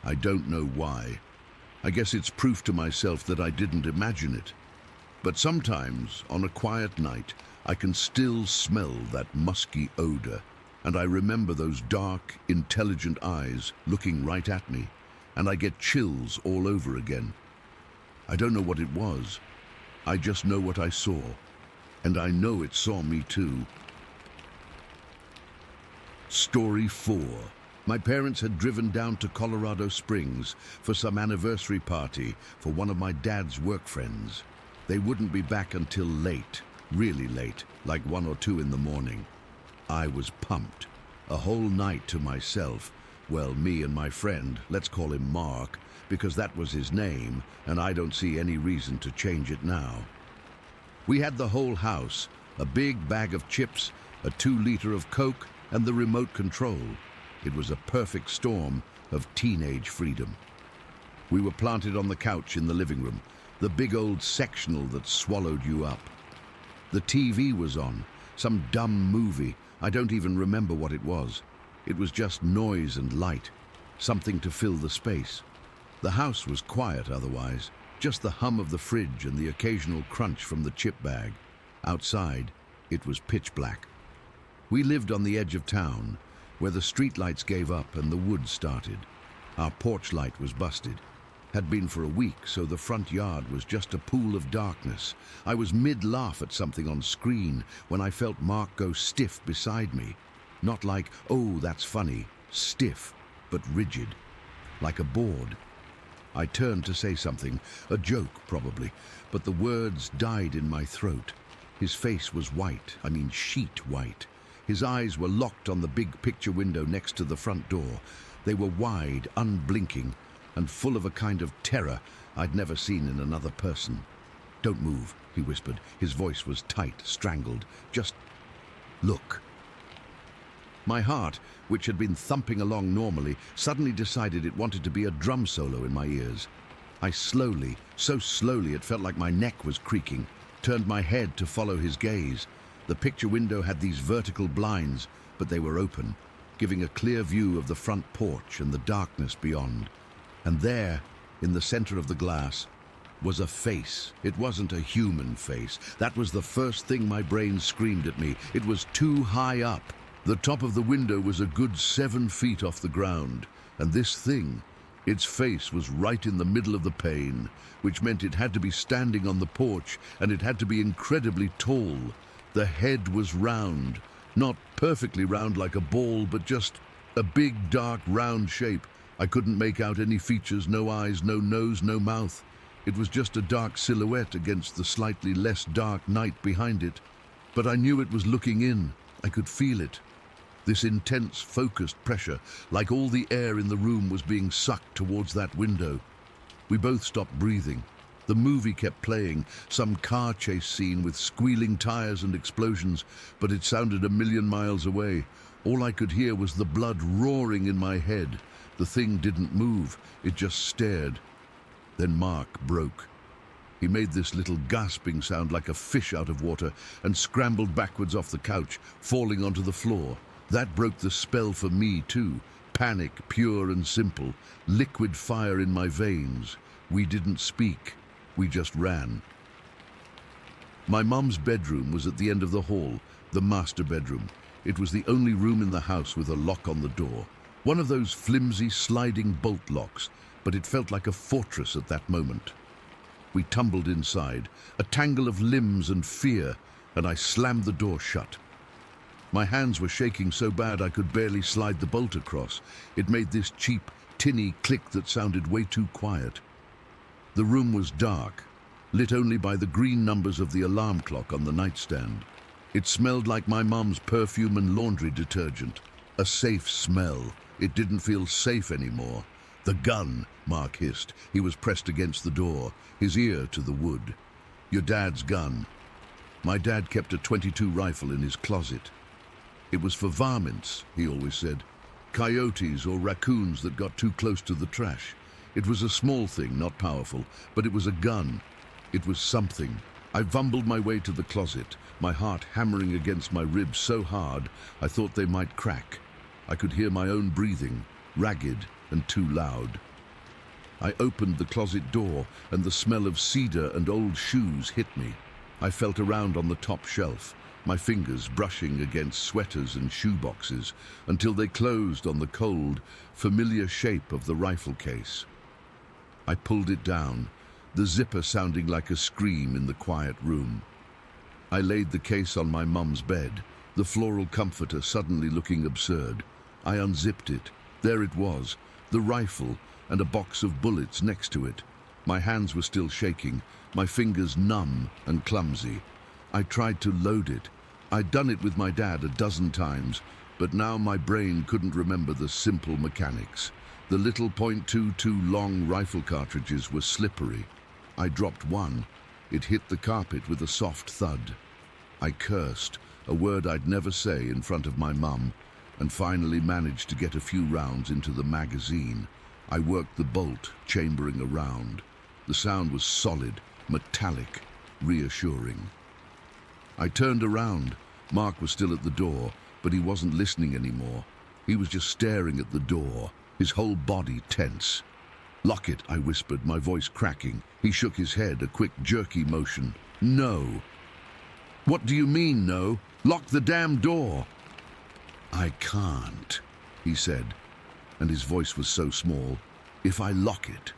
I don't know why. I guess it's proof to myself that I didn't imagine it. But sometimes, on a quiet night, I can still smell that musky odor, and I remember those dark, intelligent eyes looking right at me, and I get chills all over again. I don't know what it was. I just know what I saw, and I know it saw me too. Story 4. My parents had driven down to Colorado Springs for some anniversary party for one of my dad's work friends. They wouldn't be back until late, really late, like 1 or 2 in the morning. I was pumped. A whole night to myself. Well, me and my friend, let's call him Mark, because that was his name, and I don't see any reason to change it now. We had the whole house, a big bag of chips, a 2-liter of Coke, and the remote control. It was a perfect storm of teenage freedom. We were planted on the couch in the living room, the big old sectional that swallowed you up. The TV was on, some dumb movie. I don't even remember what it was. It was just noise and light, something to fill the space. The house was quiet otherwise, just the hum of the fridge and the occasional crunch from the chip bag. Outside, it was pitch black. We lived on the edge of town, where the streetlights gave up and the woods started. Our porch light was busted. Had been for a week, so the front yard was just a pool of darkness. I was mid-laugh at something on screen when I felt Mark go stiff beside me. Not like, oh, that's funny, stiff, but rigid, like a board. I turned to say something, a joke probably, but the words died in my throat. His face was white, sheet white. His eyes were locked on the big picture window next to the front door. They were wide, unblinking, and full of a kind of terror I'd never seen in another person. "Don't move," he whispered. His voice was tight, strangled. "Just look." My heart, which had been thumping along normally, suddenly decided it wanted to be a drum solo in my ears. I slowly, so slowly it felt like my neck was creaking, turned my head to follow his gaze. The picture window had these vertical blinds, but they were open, giving a clear view of the front porch and the darkness beyond. And there, in the center of the glass, was a face. It wasn't a human face. That was the first thing my brain screamed at me. It was too high up. The top of the window was a good 7 feet off the ground, and this thing, its face was right in the middle of the pane, which meant it had to be standing on the porch, and it had to be incredibly tall. The head was round, not perfectly round like a ball, but just a big, dark, round shape. I couldn't make out any features, no eyes, no nose, no mouth. It was just a dark silhouette against the slightly less dark night behind it. But I knew it was looking in. I could feel it. This intense, focused pressure, like all the air in the room was being sucked towards that window. We both stopped breathing. The movie kept playing, some car chase scene with squealing tires and explosions, but it sounded a million miles away. All I could hear was the blood roaring in my head. The thing didn't move, it just stared. Then Mark broke. He made this little gasping sound like a fish out of water and scrambled backwards off the couch, falling onto the floor. That broke the spell for me too. Panic, pure and simple. Liquid fire in my veins. We didn't speak. We just ran. My mum's bedroom was at the end of the hall, the master bedroom. It was the only room in the house with a lock on the door. One of those flimsy sliding bolt locks, but it felt like a fortress at that moment. We tumbled inside, a tangle of limbs and fear, and I slammed the door shut. My hands were shaking so bad I could barely slide the bolt across. It made this cheap, tinny click that sounded way too quiet. The room was dark, lit only by the green numbers of the alarm clock on the nightstand. It smelled like my mum's perfume and laundry detergent. A safe smell. It didn't feel safe anymore. "The gun," Mark hissed. He was pressed against the door, his ear to the wood. "Your dad's gun." My dad kept a .22 rifle in his closet. It was for varmints, he always said. Coyotes or raccoons that got too close to the trash. It was a small thing, not powerful, but it was a gun. It was something. I fumbled my way to the closet, my heart hammering against my ribs so hard I thought they might crack. I could hear my own breathing, ragged and too loud. I opened the closet door and the smell of cedar and old shoes hit me. I felt around on the top shelf, my fingers brushing against sweaters and shoe boxes until they closed on the cold, familiar shape of the rifle case. I pulled it down, the zipper sounding like a scream in the quiet room. I laid the case on my mum's bed, the floral comforter suddenly looking absurd. I unzipped it. There it was, the rifle and a box of bullets next to it. My hands were still shaking, my fingers numb and clumsy. I tried to load it. I'd done it with my dad a dozen times, but now my brain couldn't remember the simple mechanics. The little .22 long rifle cartridges were slippery. I dropped one. It hit the carpet with a soft thud. I cursed, a word I'd never say in front of my mum, and finally managed to get a few rounds into the magazine. I worked the bolt, chambering around. The sound was solid, metallic, reassuring. I turned around. Mark was still at the door, but he wasn't listening anymore. He was just staring at the door, his whole body tense. "Lock it," I whispered, my voice cracking. He shook his head, a quick, jerky motion. "No." "What do you mean, no? Lock the damn door." "I can't," he said, and his voice was so small. "If I lock it,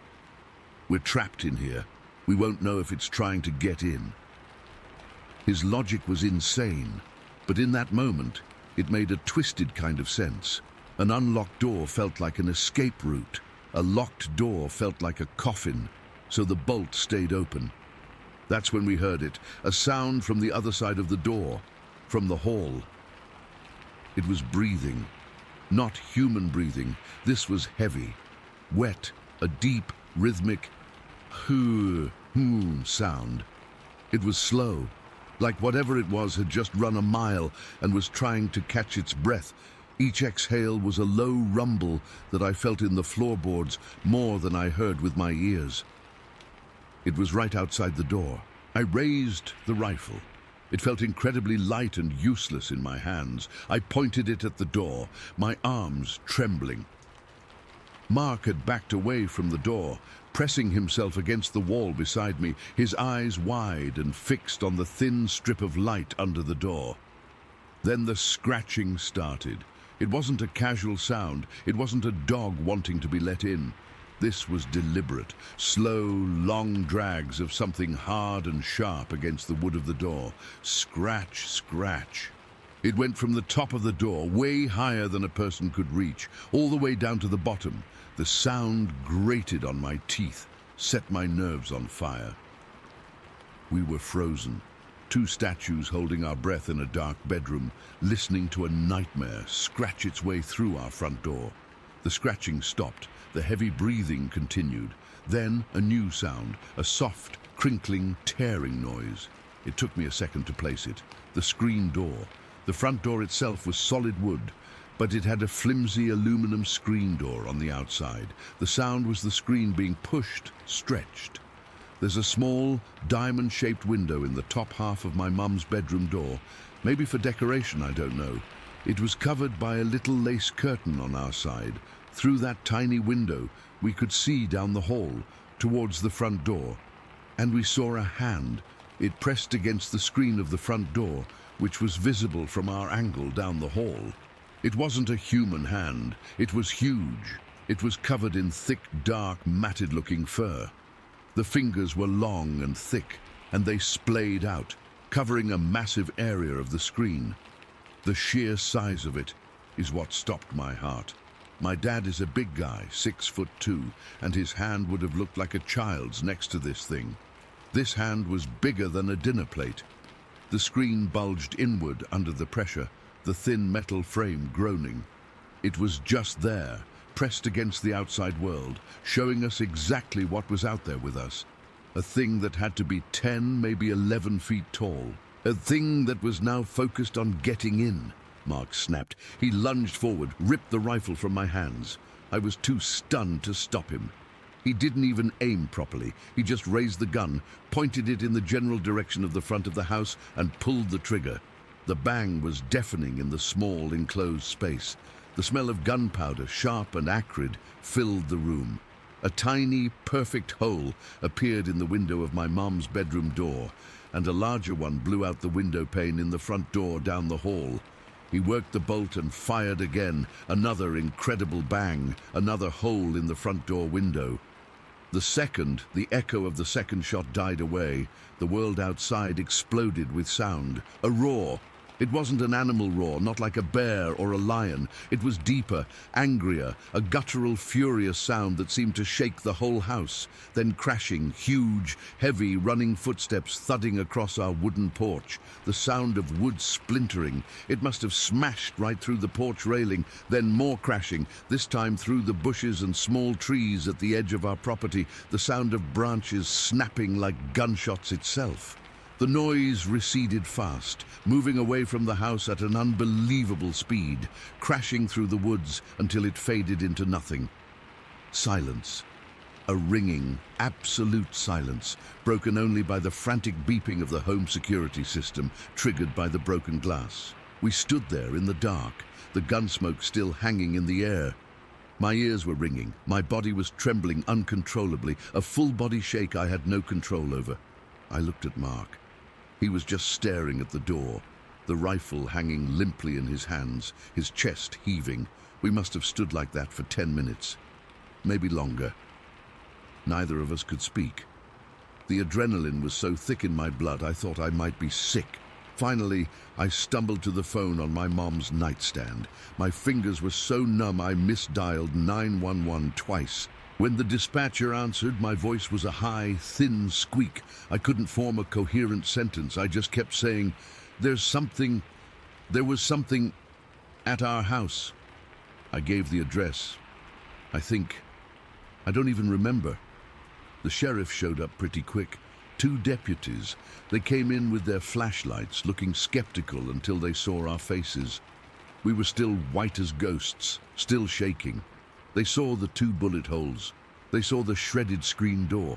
we're trapped in here. We won't know if it's trying to get in." His logic was insane, but in that moment, it made a twisted kind of sense. An unlocked door felt like an escape route. A locked door felt like a coffin, so the bolt stayed open. That's when we heard it, a sound from the other side of the door, from the hall. It was breathing, not human breathing. This was heavy, wet, a deep, rhythmic sound. It was slow, like whatever it was had just run a mile and was trying to catch its breath. Each exhale was a low rumble that I felt in the floorboards more than I heard with my ears. It was right outside the door. I raised the rifle. It felt incredibly light and useless in my hands. I pointed it at the door, my arms trembling. Mark had backed away from the door, pressing himself against the wall beside me, his eyes wide and fixed on the thin strip of light under the door. Then the scratching started. It wasn't a casual sound. It wasn't a dog wanting to be let in. This was deliberate, slow, long drags of something hard and sharp against the wood of the door. Scratch, scratch. It went from the top of the door, way higher than a person could reach, all the way down to the bottom. The sound grated on my teeth, set my nerves on fire. We were frozen, two statues holding our breath in a dark bedroom, listening to a nightmare scratch its way through our front door. The scratching stopped. The heavy breathing continued. Then a new sound, a soft, crinkling, tearing noise. It took me a second to place it. The screen door. The front door itself was solid wood, but it had a flimsy aluminum screen door on the outside. The sound was the screen being pushed, stretched. There's a small, diamond-shaped window in the top half of my mum's bedroom door. Maybe for decoration, I don't know. It was covered by a little lace curtain on our side. Through that tiny window, we could see down the hall, towards the front door. And we saw a hand. It pressed against the screen of the front door, which was visible from our angle down the hall. It wasn't a human hand. It was huge. It was covered in thick, dark, matted-looking fur. The fingers were long and thick, and they splayed out, covering a massive area of the screen. The sheer size of it is what stopped my heart. My dad is a big guy, 6'2", and his hand would have looked like a child's next to this thing. This hand was bigger than a dinner plate. The screen bulged inward under the pressure, the thin metal frame groaning. It was just there, pressed against the outside world, showing us exactly what was out there with us. A thing that had to be 10, maybe 11 feet tall. A thing that was now focused on getting in. Mark snapped. He lunged forward, ripped the rifle from my hands. I was too stunned to stop him. He didn't even aim properly. He just raised the gun, pointed it in the general direction of the front of the house, and pulled the trigger. The bang was deafening in the small, enclosed space. The smell of gunpowder, sharp and acrid, filled the room. A tiny, perfect hole appeared in the window of my mom's bedroom door, and a larger one blew out the window pane in the front door down the hall. He worked the bolt and fired again. Another incredible bang, another hole in the front door window. The echo of the second shot died away. The world outside exploded with sound. A roar. It wasn't an animal roar, not like a bear or a lion. It was deeper, angrier, a guttural, furious sound that seemed to shake the whole house. Then crashing, huge, heavy, running footsteps thudding across our wooden porch. The sound of wood splintering. It must have smashed right through the porch railing. Then more crashing, this time through the bushes and small trees at the edge of our property. The sound of branches snapping like gunshots itself. The noise receded fast, moving away from the house at an unbelievable speed, crashing through the woods until it faded into nothing. Silence. A ringing, absolute silence, broken only by the frantic beeping of the home security system, triggered by the broken glass. We stood there in the dark, the gun smoke still hanging in the air. My ears were ringing, my body was trembling uncontrollably, a full-body shake I had no control over. I looked at Mark. He was just staring at the door. the rifle hanging limply in his hands, his chest heaving. We must have stood like that for 10 minutes, maybe longer. Neither of us could speak. The adrenaline was so thick in my blood I thought I might be sick. Finally, I stumbled to the phone on my mom's nightstand. My fingers were so numb I misdialed 911 twice. When the dispatcher answered, my voice was a high, thin squeak. I couldn't form a coherent sentence. I just kept saying, there was something at our house. I gave the address. I don't even remember. The sheriff showed up pretty quick. 2 deputies. They came in with their flashlights, looking skeptical until they saw our faces. We were still white as ghosts, still shaking. They saw the 2 bullet holes. They saw the shredded screen door.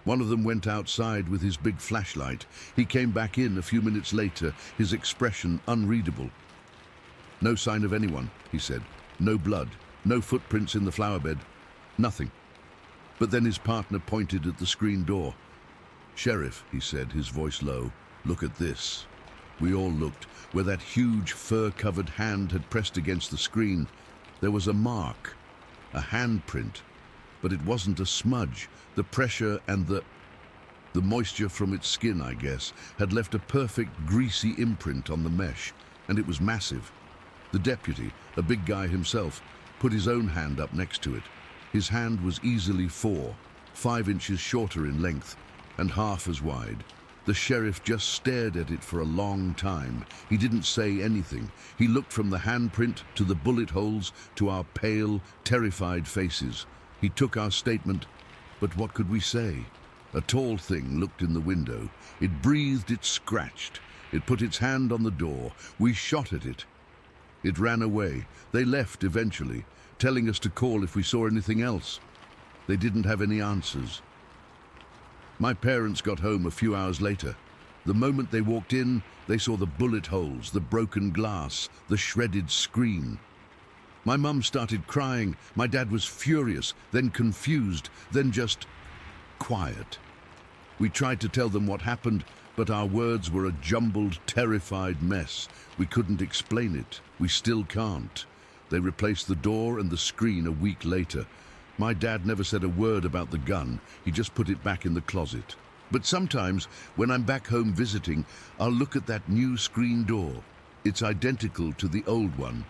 One of them went outside with his big flashlight. He came back in a few minutes later, his expression unreadable. No sign of anyone, he said. No blood, no footprints in the flower bed, nothing. But then his partner pointed at the screen door. Sheriff, he said, his voice low, look at this. We all looked. Where that huge fur-covered hand had pressed against the screen, there was a mark, a handprint. But it wasn't a smudge. The pressure and the moisture from its skin, I guess, had left a perfect greasy imprint on the mesh, and it was massive. The deputy, a big guy himself, put his own hand up next to it. His hand was easily 5 inches shorter in length, and half as wide. The sheriff just stared at it for a long time. He didn't say anything. He looked from the handprint to the bullet holes to our pale, terrified faces. He took our statement, but what could we say? A tall thing looked in the window. It breathed, it scratched. It put its hand on the door. We shot at it. It ran away. They left eventually, telling us to call if we saw anything else. They didn't have any answers. My parents got home a few hours later. The moment they walked in, they saw the bullet holes, the broken glass, the shredded screen. My mum started crying. My dad was furious, then confused, then just quiet. We tried to tell them what happened, but our words were a jumbled, terrified mess. We couldn't explain it. We still can't. They replaced the door and the screen a week later. My dad never said a word about the gun. He just put it back in the closet. But sometimes, when I'm back home visiting, I'll look at that new screen door. It's identical to the old one.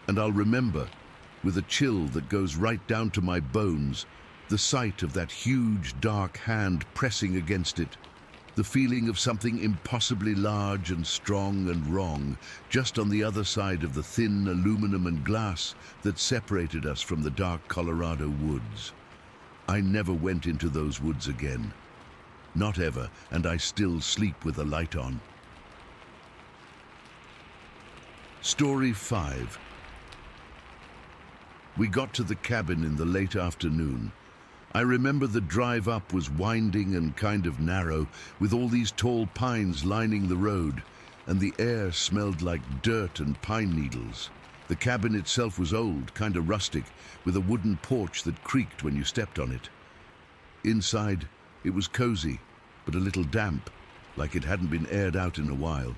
And I'll remember, with a chill that goes right down to my bones, the sight of that huge, dark hand pressing against it. The feeling of something impossibly large and strong and wrong, just on the other side of the thin aluminum and glass that separated us from the dark Colorado woods. I never went into those woods again. Not ever, and I still sleep with the light on. Story 5. We got to the cabin in the late afternoon. I remember the drive up was winding and kind of narrow, with all these tall pines lining the road, and the air smelled like dirt and pine needles. The cabin itself was old, kind of rustic, with a wooden porch that creaked when you stepped on it. Inside, it was cozy, but a little damp, like it hadn't been aired out in a while.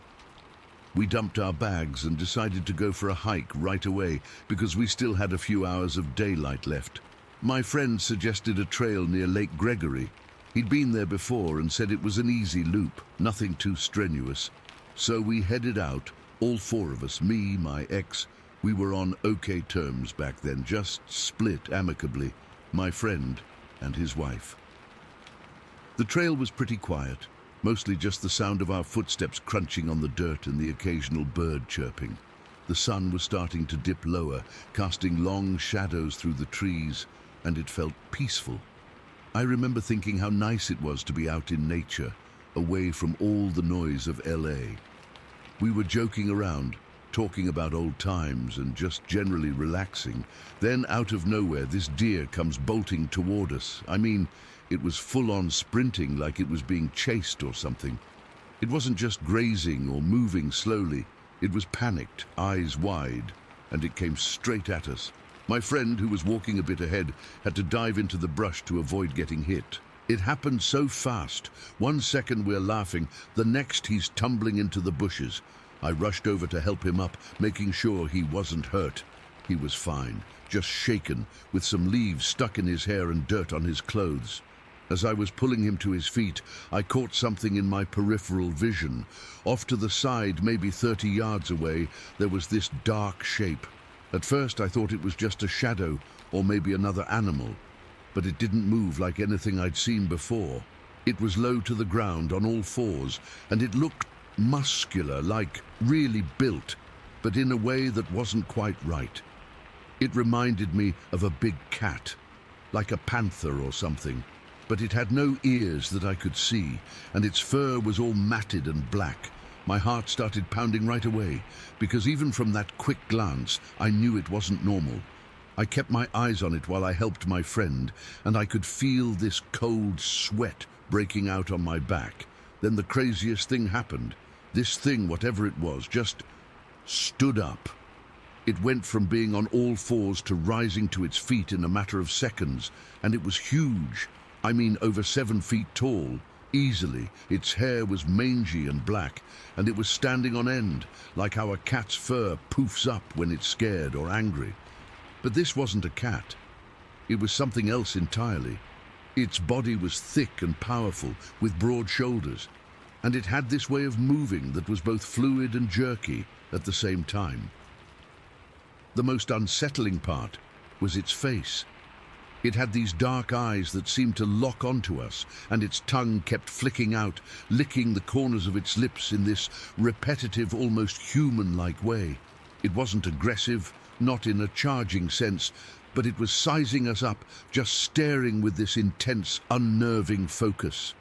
We dumped our bags and decided to go for a hike right away, because we still had a few hours of daylight left. My friend suggested a trail near Lake Gregory. He'd been there before and said it was an easy loop, nothing too strenuous. So we headed out, all 4 of us, me, my ex. We were on okay terms back then, just split amicably, my friend and his wife. The trail was pretty quiet, mostly just the sound of our footsteps crunching on the dirt and the occasional bird chirping. The sun was starting to dip lower, casting long shadows through the trees, and it felt peaceful. I remember thinking how nice it was to be out in nature, away from all the noise of LA. We were joking around, talking about old times and just generally relaxing. Then out of nowhere, this deer comes bolting toward us. I mean, it was full-on sprinting like it was being chased or something. It wasn't just grazing or moving slowly. It was panicked, eyes wide, and it came straight at us. My friend, who was walking a bit ahead, had to dive into the brush to avoid getting hit. It happened so fast. 1 second we're laughing, the next he's tumbling into the bushes. I rushed over to help him up, making sure he wasn't hurt. He was fine, just shaken, with some leaves stuck in his hair and dirt on his clothes. As I was pulling him to his feet, I caught something in my peripheral vision. Off to the side, maybe 30 yards away, there was this dark shape. At first I thought it was just a shadow, or maybe another animal. But it didn't move like anything I'd seen before. It was low to the ground on all fours, and it looked muscular, like really built, but in a way that wasn't quite right. It reminded me of a big cat, like a panther or something, but it had no ears that I could see, and its fur was all matted and black. My heart started pounding right away, because even from that quick glance, I knew it wasn't normal. I kept my eyes on it while I helped my friend, and I could feel this cold sweat breaking out on my back. Then the craziest thing happened. This thing, whatever it was, just stood up. It went from being on all fours to rising to its feet in a matter of seconds, and it was huge. I mean, over 7 feet tall, easily. Its hair was mangy and black, and it was standing on end, like how a cat's fur poofs up when it's scared or angry. But this wasn't a cat. It was something else entirely. Its body was thick and powerful, with broad shoulders, and it had this way of moving that was both fluid and jerky at the same time. The most unsettling part was its face. It had these dark eyes that seemed to lock onto us, and its tongue kept flicking out, licking the corners of its lips in this repetitive, almost human-like way. It wasn't aggressive, not in a charging sense, but it was sizing us up, just staring with this intense, unnerving focus.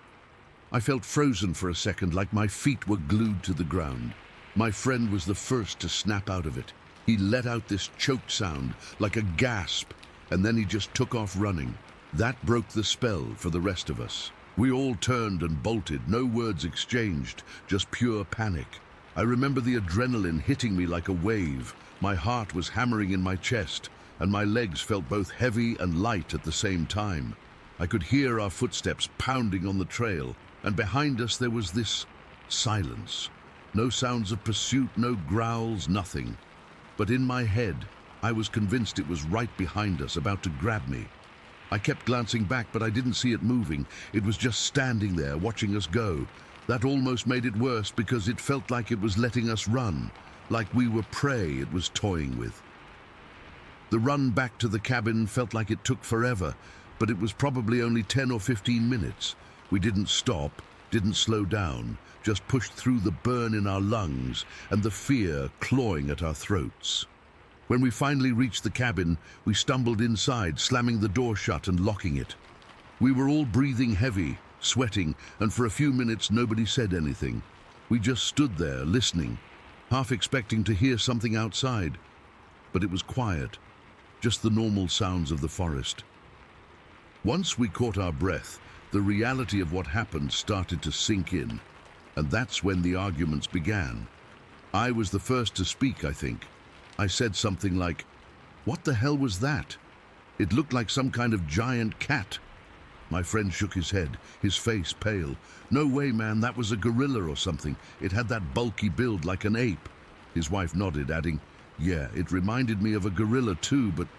I felt frozen for a second, like my feet were glued to the ground. My friend was the first to snap out of it. He let out this choked sound, like a gasp, and then he just took off running. That broke the spell for the rest of us. We all turned and bolted, no words exchanged, just pure panic. I remember the adrenaline hitting me like a wave. My heart was hammering in my chest, and my legs felt both heavy and light at the same time. I could hear our footsteps pounding on the trail, and behind us there was this silence. No sounds of pursuit, no growls, nothing. But in my head, I was convinced it was right behind us, about to grab me. I kept glancing back, but I didn't see it moving. It was just standing there, watching us go. That almost made it worse, because it felt like it was letting us run, like we were prey it was toying with. The run back to the cabin felt like it took forever, but it was probably only 10 or 15 minutes. We didn't stop, didn't slow down, just pushed through the burn in our lungs and the fear clawing at our throats. When we finally reached the cabin, we stumbled inside, slamming the door shut and locking it. We were all breathing heavy, sweating, and for a few minutes nobody said anything. We just stood there, listening, half expecting to hear something outside. But it was quiet, just the normal sounds of the forest. Once we caught our breath, the reality of what happened started to sink in, and that's when the arguments began. I was the first to speak, I think. I said something like, "What the hell was that? It looked like some kind of giant cat." My friend shook his head, his face pale. "No way, man, that was a gorilla or something. It had that bulky build like an ape." His wife nodded, adding, "Yeah, it reminded me of a gorilla too, but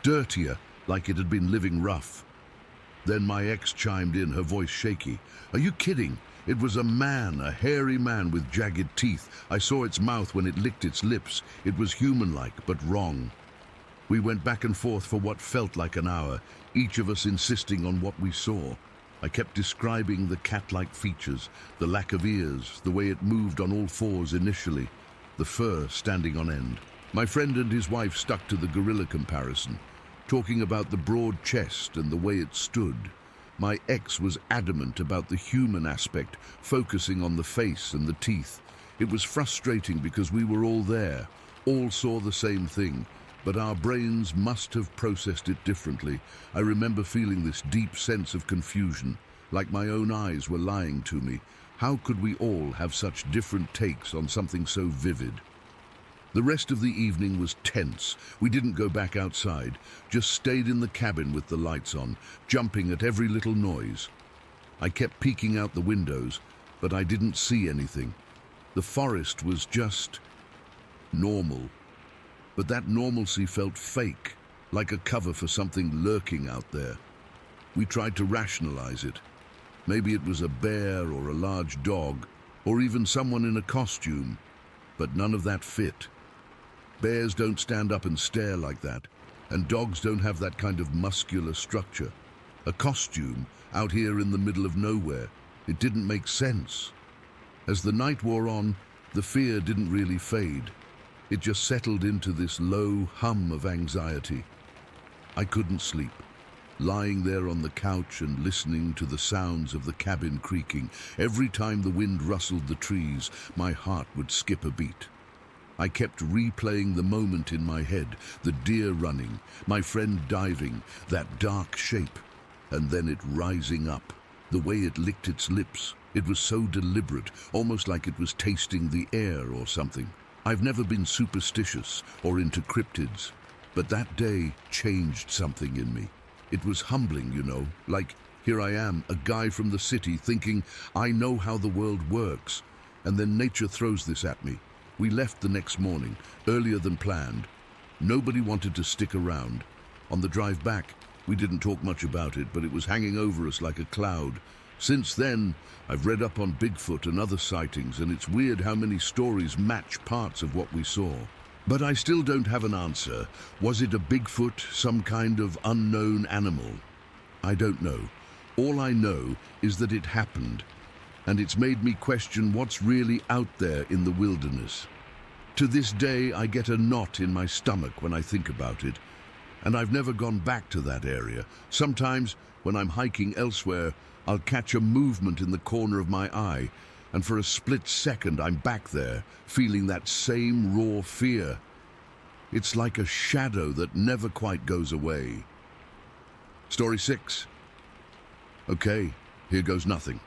dirtier, like it had been living rough." Then my ex chimed in, her voice shaky. "Are you kidding? It was a man, a hairy man with jagged teeth. I saw its mouth when it licked its lips. It was human-like, but wrong." We went back and forth for what felt like an hour, each of us insisting on what we saw. I kept describing the cat-like features, the lack of ears, the way it moved on all fours initially, the fur standing on end. My friend and his wife stuck to the gorilla comparison, talking about the broad chest and the way it stood. My ex was adamant about the human aspect, focusing on the face and the teeth. It was frustrating because we were all there, all saw the same thing, but our brains must have processed it differently. I remember feeling this deep sense of confusion, like my own eyes were lying to me. How could we all have such different takes on something so vivid? The rest of the evening was tense. We didn't go back outside, just stayed in the cabin with the lights on, jumping at every little noise. I kept peeking out the windows, but I didn't see anything. The forest was just normal, but that normalcy felt fake, like a cover for something lurking out there. We tried to rationalize it. Maybe it was a bear or a large dog, or even someone in a costume, but none of that fit. Bears don't stand up and stare like that, and dogs don't have that kind of muscular structure. A costume out here in the middle of nowhere, it didn't make sense. As the night wore on, the fear didn't really fade. It just settled into this low hum of anxiety. I couldn't sleep, lying there on the couch and listening to the sounds of the cabin creaking. Every time the wind rustled the trees, my heart would skip a beat. I kept replaying the moment in my head, the deer running, my friend diving, that dark shape, and then it rising up. The way it licked its lips, it was so deliberate, almost like it was tasting the air or something. I've never been superstitious or into cryptids, but that day changed something in me. It was humbling, you know, like here I am, a guy from the city thinking I know how the world works, and then nature throws this at me. We left the next morning, earlier than planned. Nobody wanted to stick around. On the drive back, we didn't talk much about it, but it was hanging over us like a cloud. Since then, I've read up on Bigfoot and other sightings, and it's weird how many stories match parts of what we saw. But I still don't have an answer. Was it a Bigfoot, some kind of unknown animal? I don't know. All I know is that it happened, and it's made me question what's really out there in the wilderness. To this day, I get a knot in my stomach when I think about it, and I've never gone back to that area. Sometimes, when I'm hiking elsewhere, I'll catch a movement in the corner of my eye, and for a split second I'm back there, feeling that same raw fear. It's like a shadow that never quite goes away. Story 6. Okay, here goes nothing.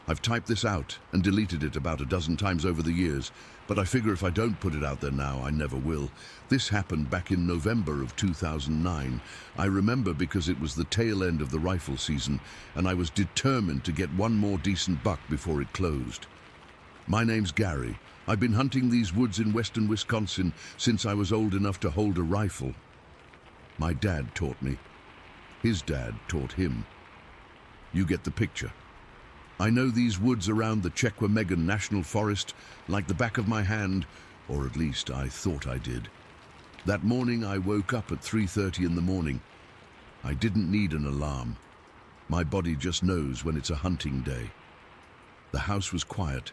I've typed this out and deleted it about a dozen times over the years, but I figure if I don't put it out there now, I never will. This happened back in November of 2009. I remember because it was the tail end of the rifle season, and I was determined to get one more decent buck before it closed. My name's Gary. I've been hunting these woods in western Wisconsin since I was old enough to hold a rifle. My dad taught me. His dad taught him. You get the picture. I know these woods around the Chequamegon National Forest like the back of my hand, or at least I thought I did. That morning I woke up at 3:30 in the morning. I didn't need an alarm. My body just knows when it's a hunting day. The house was quiet.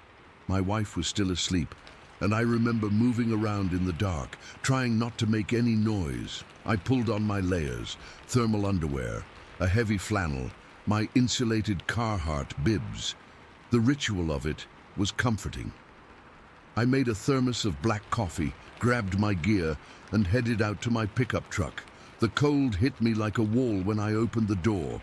My wife was still asleep, and I remember moving around in the dark, trying not to make any noise. I pulled on my layers, thermal underwear, a heavy flannel, my insulated Carhartt bibs. The ritual of it was comforting. I made a thermos of black coffee, grabbed my gear, and headed out to my pickup truck. The cold hit me like a wall when I opened the door.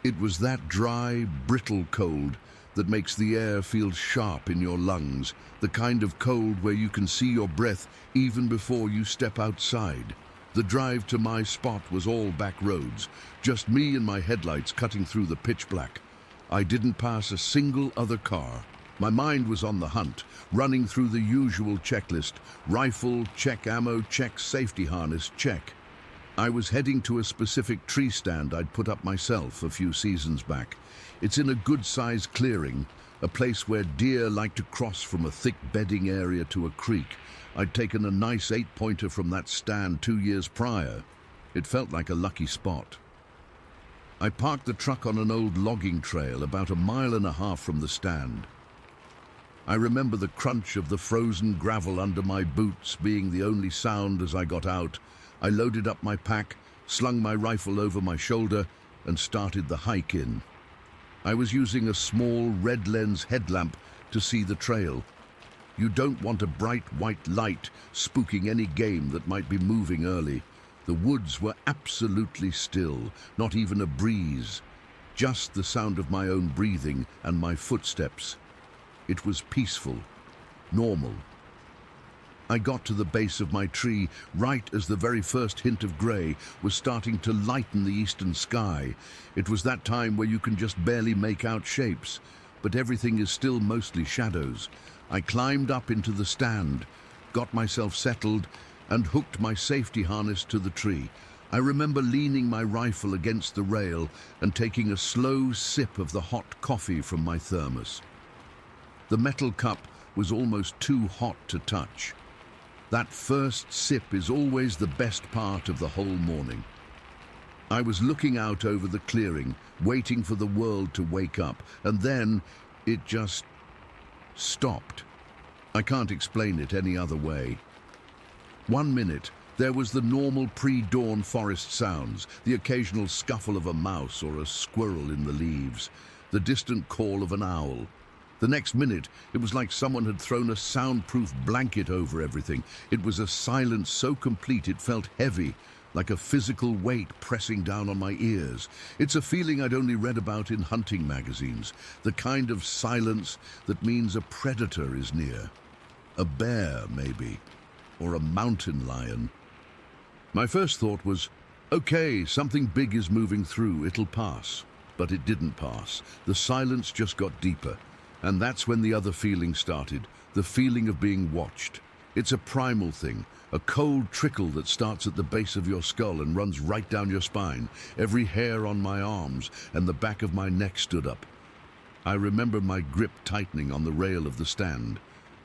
It was that dry, brittle cold that makes the air feel sharp in your lungs, the kind of cold where you can see your breath even before you step outside. The drive to my spot was all back roads, just me and my headlights cutting through the pitch black. I didn't pass a single other car. My mind was on the hunt, running through the usual checklist. Rifle, check. Ammo, check. Safety harness, check. I was heading to a specific tree stand I'd put up myself a few seasons back. It's in a good-sized clearing, a place where deer like to cross from a thick bedding area to a creek. I'd taken a nice 8-pointer from that stand 2 years prior. It felt like a lucky spot. I parked the truck on an old logging trail about 1.5 miles from the stand. I remember the crunch of the frozen gravel under my boots being the only sound as I got out. I loaded up my pack, slung my rifle over my shoulder, and started the hike in. I was using a small red lens headlamp to see the trail. You don't want a bright white light spooking any game that might be moving early. The woods were absolutely still, not even a breeze, just the sound of my own breathing and my footsteps. It was peaceful, normal. I got to the base of my tree right as the very first hint of grey was starting to lighten the eastern sky. It was that time where you can just barely make out shapes. but everything is still mostly shadows. I climbed up into the stand, got myself settled, and hooked my safety harness to the tree. I remember leaning my rifle against the rail and taking a slow sip of the hot coffee from my thermos. The metal cup was almost too hot to touch. That first sip is always the best part of the whole morning. I was looking out over the clearing, waiting for the world to wake up, and then it just stopped. I can't explain it any other way. 1 minute, there was the normal pre-dawn forest sounds, the occasional scuffle of a mouse or a squirrel in the leaves, the distant call of an owl. The next minute, it was like someone had thrown a soundproof blanket over everything. It was a silence so complete it felt heavy, like a physical weight pressing down on my ears. It's a feeling I'd only read about in hunting magazines, the kind of silence that means a predator is near. A bear, maybe, or a mountain lion. My first thought was, okay, something big is moving through, it'll pass. But it didn't pass. The silence just got deeper. And that's when the other feeling started, the feeling of being watched. It's a primal thing, a cold trickle that starts at the base of your skull and runs right down your spine. Every hair on my arms and the back of my neck stood up. I remember my grip tightening on the rail of the stand.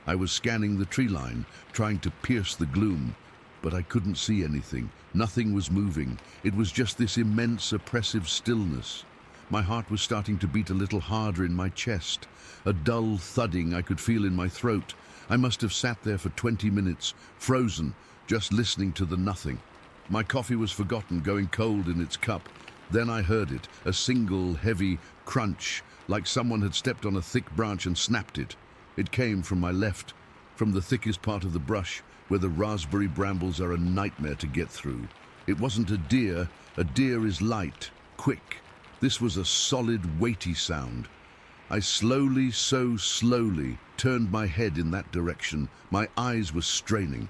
I was scanning the tree line, trying to pierce the gloom, but I couldn't see anything. Nothing was moving. It was just this immense, oppressive stillness. My heart was starting to beat a little harder in my chest. A dull thudding I could feel in my throat. I must have sat there for 20 minutes, frozen, just listening to the nothing. My coffee was forgotten, going cold in its cup. Then I heard it, a single, heavy crunch, like someone had stepped on a thick branch and snapped it. It came from my left, from the thickest part of the brush, where the raspberry brambles are a nightmare to get through. It wasn't a deer. A deer is light, quick. This was a solid, weighty sound. I slowly, so slowly, turned my head in that direction. My eyes were straining.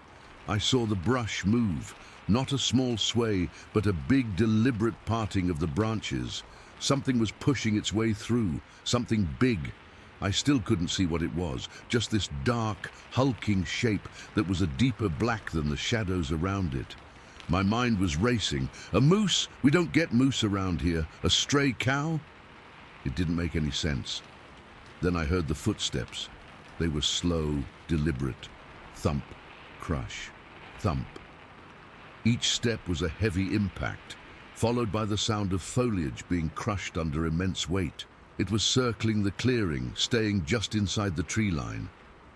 I saw the brush move, not a small sway, but a big, deliberate parting of the branches. Something was pushing its way through, something big. I still couldn't see what it was, just this dark, hulking shape that was a deeper black than the shadows around it. My mind was racing. A moose? We don't get moose around here. A stray cow? It didn't make any sense. Then I heard the footsteps. They were slow, deliberate. Thump, crush, thump. Each step was a heavy impact, followed by the sound of foliage being crushed under immense weight. It was circling the clearing, staying just inside the tree line.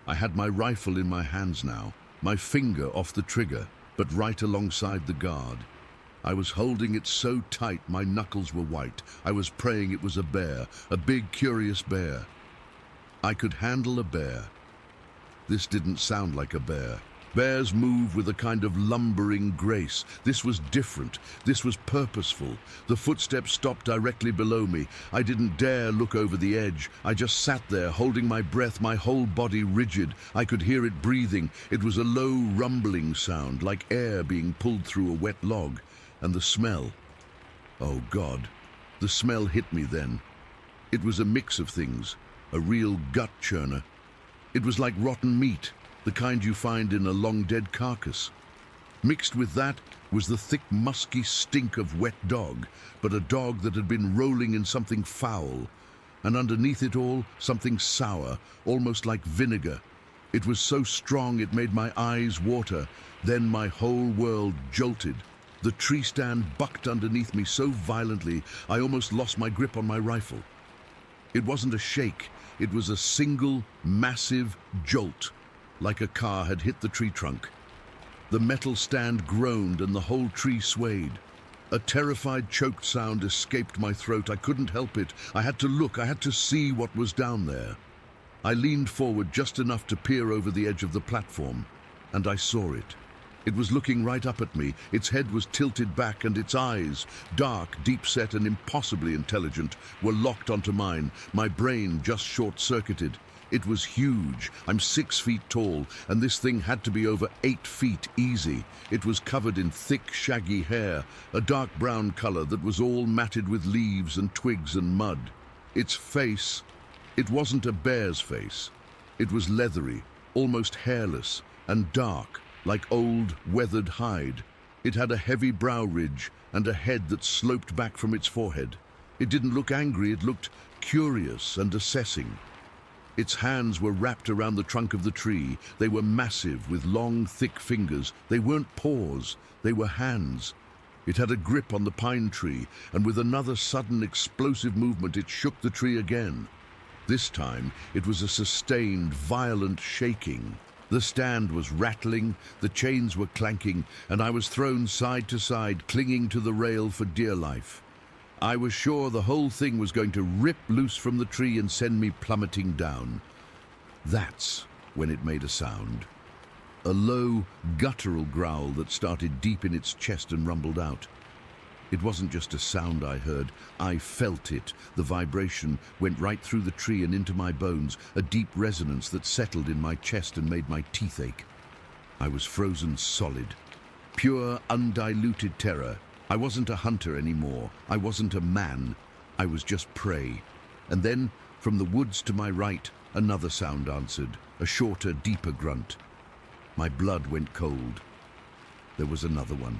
I had my rifle in my hands now, my finger off the trigger, but right alongside the guard. I was holding it so tight my knuckles were white. I was praying it was a bear, a big, curious bear. I could handle a bear. This didn't sound like a bear. Bears move with a kind of lumbering grace. This was different. This was purposeful. The footsteps stopped directly below me. I didn't dare look over the edge. I just sat there, holding my breath, my whole body rigid. I could hear it breathing. It was a low, rumbling sound, like air being pulled through a wet log. And the smell. Oh, God. The smell hit me then. It was a mix of things. A real gut churner. It was like rotten meat, the kind you find in a long-dead carcass. Mixed with that was the thick, musky stink of wet dog, but a dog that had been rolling in something foul. And underneath it all, something sour, almost like vinegar. It was so strong it made my eyes water. Then my whole world jolted. The tree stand bucked underneath me so violently, I almost lost my grip on my rifle. It wasn't a shake. It was a single, massive jolt, like a car had hit the tree trunk. The metal stand groaned and the whole tree swayed. A terrified, choked sound escaped my throat. I couldn't help it. I had to look. I had to see what was down there. I leaned forward just enough to peer over the edge of the platform, and I saw it. It was looking right up at me. Its head was tilted back, and its eyes, dark, deep-set, and impossibly intelligent, were locked onto mine, my brain just short-circuited. It was huge. I'm 6 feet tall, and this thing had to be over 8 feet easy. It was covered in thick, shaggy hair, a dark brown color that was all matted with leaves and twigs and mud. Its face, It wasn't a bear's face. It was leathery, almost hairless, and dark, like old, weathered hide. It had a heavy brow ridge and a head that sloped back from its forehead. It didn't look angry, it looked curious and assessing. Its hands were wrapped around the trunk of the tree. They were massive, with long, thick fingers. They weren't paws, they were hands. It had a grip on the pine tree, and with another sudden explosive movement, it shook the tree again. This time, it was a sustained, violent shaking. The stand was rattling, the chains were clanking, and I was thrown side to side, clinging to the rail for dear life. I was sure the whole thing was going to rip loose from the tree and send me plummeting down. That's when it made a sound. A low, guttural growl that started deep in its chest and rumbled out. It wasn't just a sound I heard, I felt it. The vibration went right through the tree and into my bones, a deep resonance that settled in my chest and made my teeth ache. I was frozen solid. Pure, undiluted terror. I wasn't a hunter anymore. I wasn't a man. I was just prey. And then, from the woods to my right, another sound answered, a shorter, deeper grunt. My blood went cold. There was another one.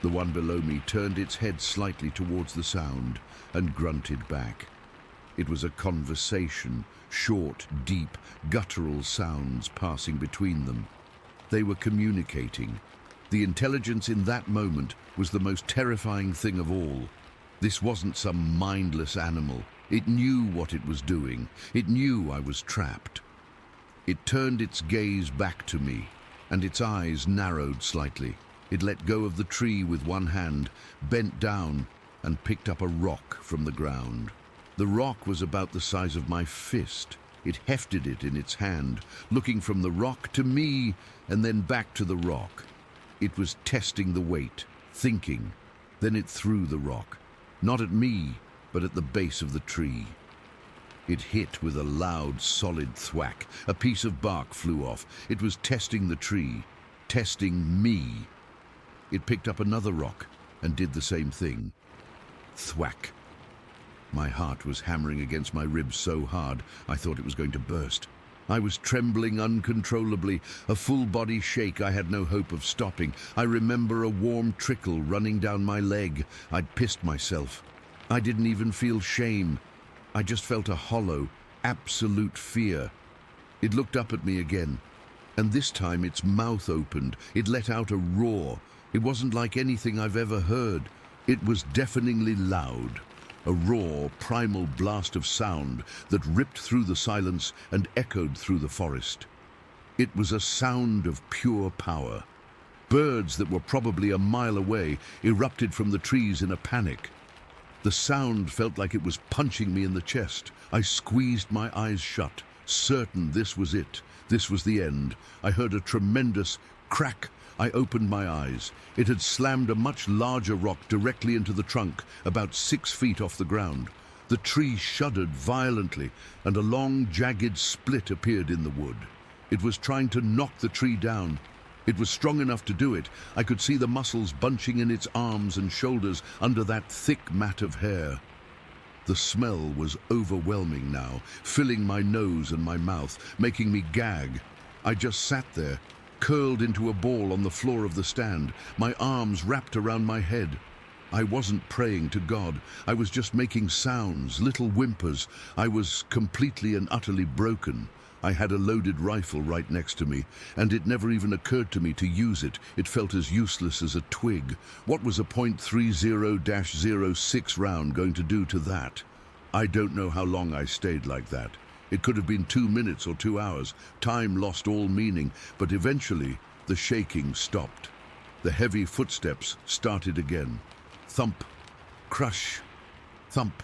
The one below me turned its head slightly towards the sound and grunted back. It was a conversation, short, deep, guttural sounds passing between them. They were communicating. The intelligence in that moment was the most terrifying thing of all. This wasn't some mindless animal. It knew what it was doing. It knew I was trapped. It turned its gaze back to me, and its eyes narrowed slightly. It let go of the tree with one hand, bent down, and picked up a rock from the ground. The rock was about the size of my fist. It hefted it in its hand, looking from the rock to me and then back to the rock. It was testing the weight, thinking. Then it threw the rock, not at me, but at the base of the tree. It hit with a loud, solid thwack. A piece of bark flew off. It was testing the tree, testing me. It picked up another rock and did the same thing. Thwack. My heart was hammering against my ribs so hard I thought it was going to burst. I was trembling uncontrollably, a full-body shake I had no hope of stopping. I remember a warm trickle running down my leg. I'd pissed myself. I didn't even feel shame. I just felt a hollow, absolute fear. It looked up at me again, and this time its mouth opened. It let out a roar. It wasn't like anything I've ever heard. It was deafeningly loud. A raw, primal blast of sound that ripped through the silence and echoed through the forest. It was a sound of pure power. Birds that were probably a mile away erupted from the trees in a panic. The sound felt like it was punching me in the chest. I squeezed my eyes shut, certain this was it. This was the end. I heard a tremendous crack. I opened my eyes. It had slammed a much larger rock directly into the trunk, about 6 feet off the ground. The tree shuddered violently, and a long, jagged split appeared in the wood. It was trying to knock the tree down. It was strong enough to do it. I could see the muscles bunching in its arms and shoulders under that thick mat of hair. The smell was overwhelming now, filling my nose and my mouth, making me gag. I just sat there, curled into a ball on the floor of the stand, my arms wrapped around my head. I wasn't praying to God. I was just making sounds, little whimpers. I was completely and utterly broken. I had a loaded rifle right next to me, and it never even occurred to me to use it. It felt as useless as a twig. What was a .30-06 round going to do to that? I don't know how long I stayed like that. It could have been 2 minutes or 2 hours. Time lost all meaning, but eventually the shaking stopped. The heavy footsteps started again. Thump, crush, thump.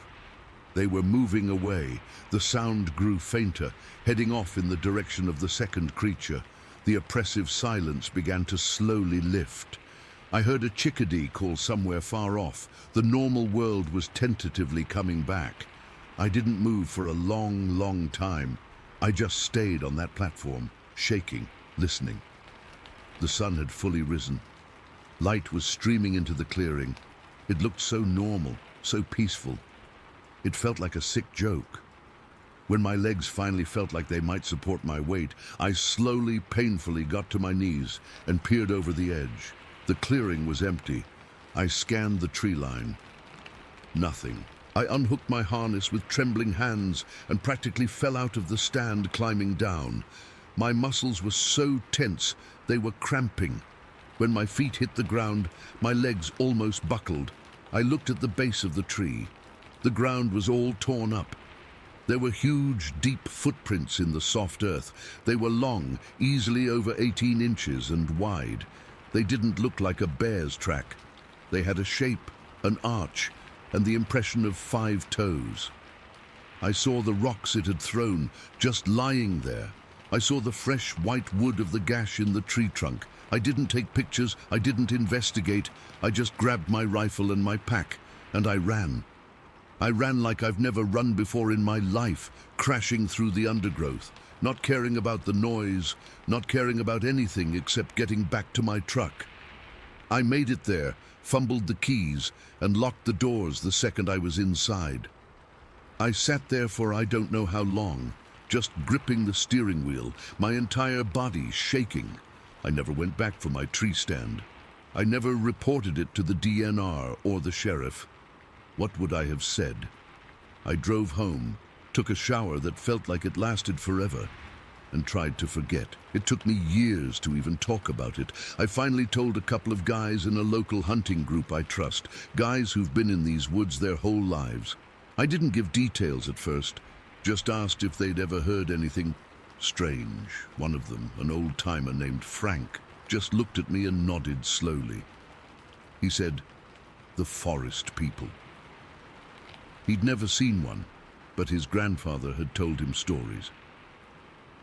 They were moving away. The sound grew fainter, heading off in the direction of the second creature. The oppressive silence began to slowly lift. I heard a chickadee call somewhere far off. The normal world was tentatively coming back. I didn't move for a long, long time. I just stayed on that platform, shaking, listening. The sun had fully risen. Light was streaming into the clearing. It looked so normal, so peaceful. It felt like a sick joke. When my legs finally felt like they might support my weight, I slowly, painfully got to my knees and peered over the edge. The clearing was empty. I scanned the tree line. Nothing. I unhooked my harness with trembling hands and practically fell out of the stand climbing down. My muscles were so tense, they were cramping. When my feet hit the ground, my legs almost buckled. I looked at the base of the tree. The ground was all torn up. There were huge, deep footprints in the soft earth. They were long, easily over 18 inches and wide. They didn't look like a bear's track. They had a shape, an arch, and the impression of 5 toes. I saw the rocks it had thrown, just lying there. I saw the fresh white wood of the gash in the tree trunk. I didn't take pictures, I didn't investigate. I just grabbed my rifle and my pack, and I ran. I ran like I've never run before in my life, crashing through the undergrowth, not caring about the noise, not caring about anything except getting back to my truck. I made it there, fumbled the keys, and locked the doors the second I was inside. I sat there for I don't know how long, just gripping the steering wheel, my entire body shaking. I never went back for my tree stand. I never reported it to the DNR or the sheriff. What would I have said? I drove home, took a shower that felt like it lasted forever, and tried to forget. It took me years to even talk about it. I finally told a couple of guys in a local hunting group I trust, guys who've been in these woods their whole lives. I didn't give details at first, just asked if they'd ever heard anything strange. One of them, an old-timer named Frank, just looked at me and nodded slowly. He said, "The forest people." He'd never seen one, but his grandfather had told him stories.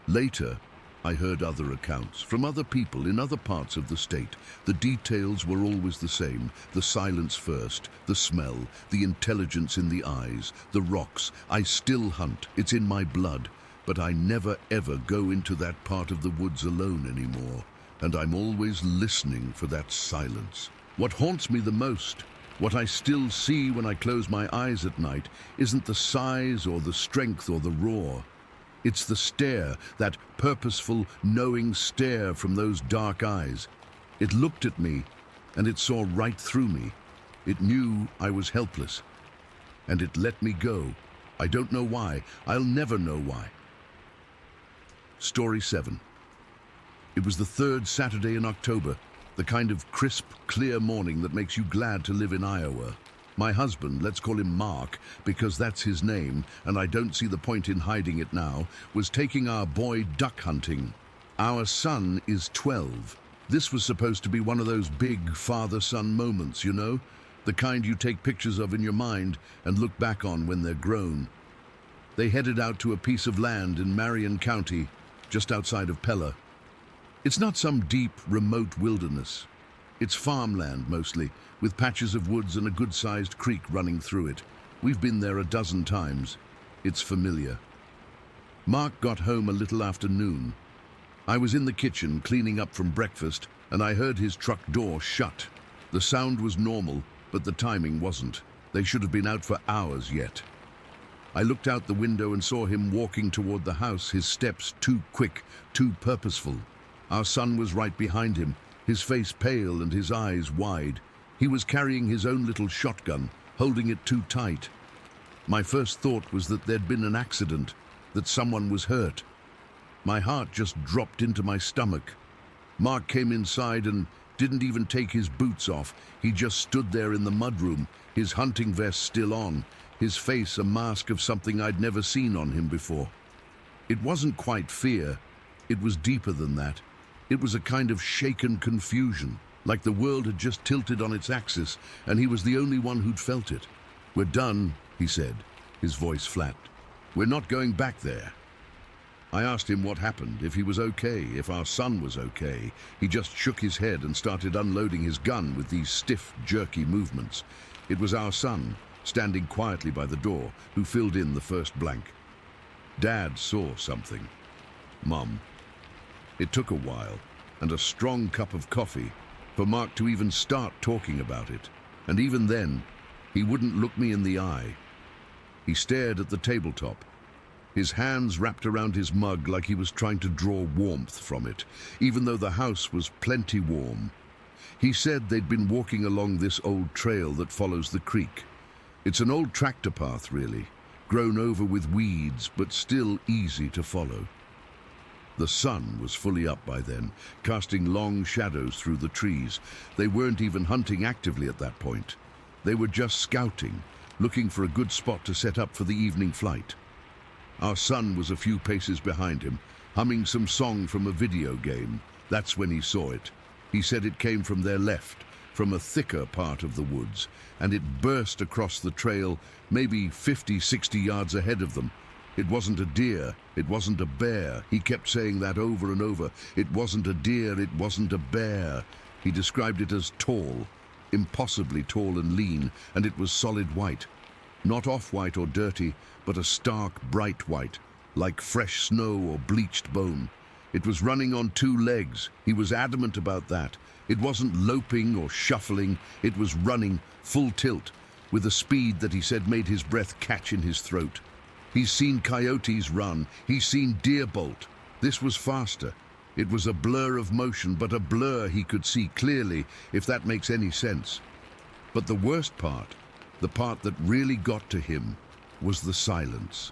Later, I heard other accounts from other people in other parts of the state. The details were always the same. The silence first, the smell, the intelligence in the eyes, the rocks. I still hunt. It's in my blood. But I never ever go into that part of the woods alone anymore. And I'm always listening for that silence. What haunts me the most, what I still see when I close my eyes at night, isn't the size or the strength or the roar. It's the stare, that purposeful, knowing stare from those dark eyes. It looked at me, and it saw right through me. It knew I was helpless, and it let me go. I don't know why. I'll never know why. Story 7. It was the 3rd Saturday in October, the kind of crisp, clear morning that makes you glad to live in Iowa. My husband, let's call him Mark, because that's his name, and I don't see the point in hiding it now, was taking our boy duck hunting. Our son is 12. This was supposed to be one of those big father-son moments, you know? The kind you take pictures of in your mind and look back on when they're grown. They headed out to a piece of land in Marion County, just outside of Pella. It's not some deep, remote wilderness. It's farmland, mostly, with patches of woods and a good-sized creek running through it. We've been there a dozen times. It's familiar. Mark got home a little after noon. I was in the kitchen cleaning up from breakfast, and I heard his truck door shut. The sound was normal, but the timing wasn't. They should have been out for hours yet. I looked out the window and saw him walking toward the house, his steps too quick, too purposeful. Our son was right behind him, his face pale and his eyes wide. He was carrying his own little shotgun, holding it too tight. My first thought was that there'd been an accident, that someone was hurt. My heart just dropped into my stomach. Mark came inside and didn't even take his boots off. He just stood there in the mudroom, his hunting vest still on, his face a mask of something I'd never seen on him before. It wasn't quite fear. It was deeper than that. It was a kind of shaken confusion, like the world had just tilted on its axis, and he was the only one who'd felt it. "We're done," he said, his voice flat. "We're not going back there." I asked him what happened, if he was okay, if our son was okay. He just shook his head and started unloading his gun with these stiff, jerky movements. It was our son, standing quietly by the door, who filled in the first blank. Dad saw something. Mom. It took a while, and a strong cup of coffee, for Mark to even start talking about it. And even then, he wouldn't look me in the eye. He stared at the tabletop. his hands wrapped around his mug like he was trying to draw warmth from it, even though the house was plenty warm. He said they'd been walking along this old trail that follows the creek. It's an old tractor path, really, grown over with weeds, but still easy to follow. The sun was fully up by then, casting long shadows through the trees. They weren't even hunting actively at that point. They were just scouting, looking for a good spot to set up for the evening flight. Our son was a few paces behind him, humming some song from a video game. That's when he saw it. He said it came from their left, from a thicker part of the woods, and it burst across the trail, maybe 50, 60 yards ahead of them. It wasn't a deer, it wasn't a bear. He kept saying that over and over. It wasn't a deer, it wasn't a bear. He described it as tall, impossibly tall and lean, and it was solid white. Not off-white or dirty, but a stark, bright white, like fresh snow or bleached bone. It was running on two legs. He was adamant about that. It wasn't loping or shuffling. It was running, full tilt, with a speed that he said made his breath catch in his throat. He's seen coyotes run. He's seen deer bolt. This was faster. It was a blur of motion, but a blur he could see clearly, if that makes any sense. But the worst part, the part that really got to him, was the silence.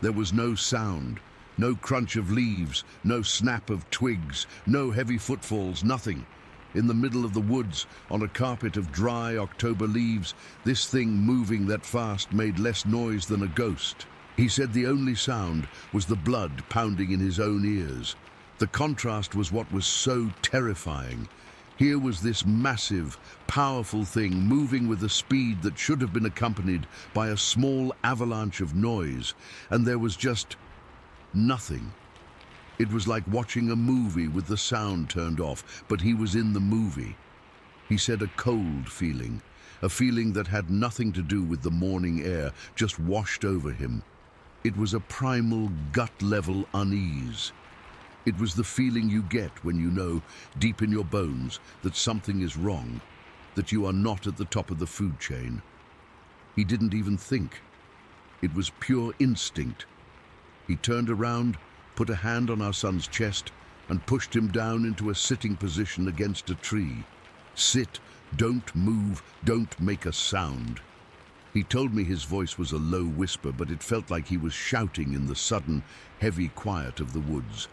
There was no sound, no crunch of leaves, no snap of twigs, no heavy footfalls, nothing. In the middle of the woods, on a carpet of dry October leaves, this thing moving that fast made less noise than a ghost. He said the only sound was the blood pounding in his own ears. The contrast was what was so terrifying. Here was this massive, powerful thing moving with a speed that should have been accompanied by a small avalanche of noise, and there was just nothing. It was like watching a movie with the sound turned off, but he was in the movie. He said a cold feeling, a feeling that had nothing to do with the morning air, just washed over him. It was a primal, gut-level unease. It was the feeling you get when you know, deep in your bones, that something is wrong, that you are not at the top of the food chain. He didn't even think. It was pure instinct. He turned around, put a hand on our son's chest, and pushed him down into a sitting position against a tree. Sit, don't move, don't make a sound. He told me his voice was a low whisper, but it felt like he was shouting in the sudden, heavy quiet of the woods.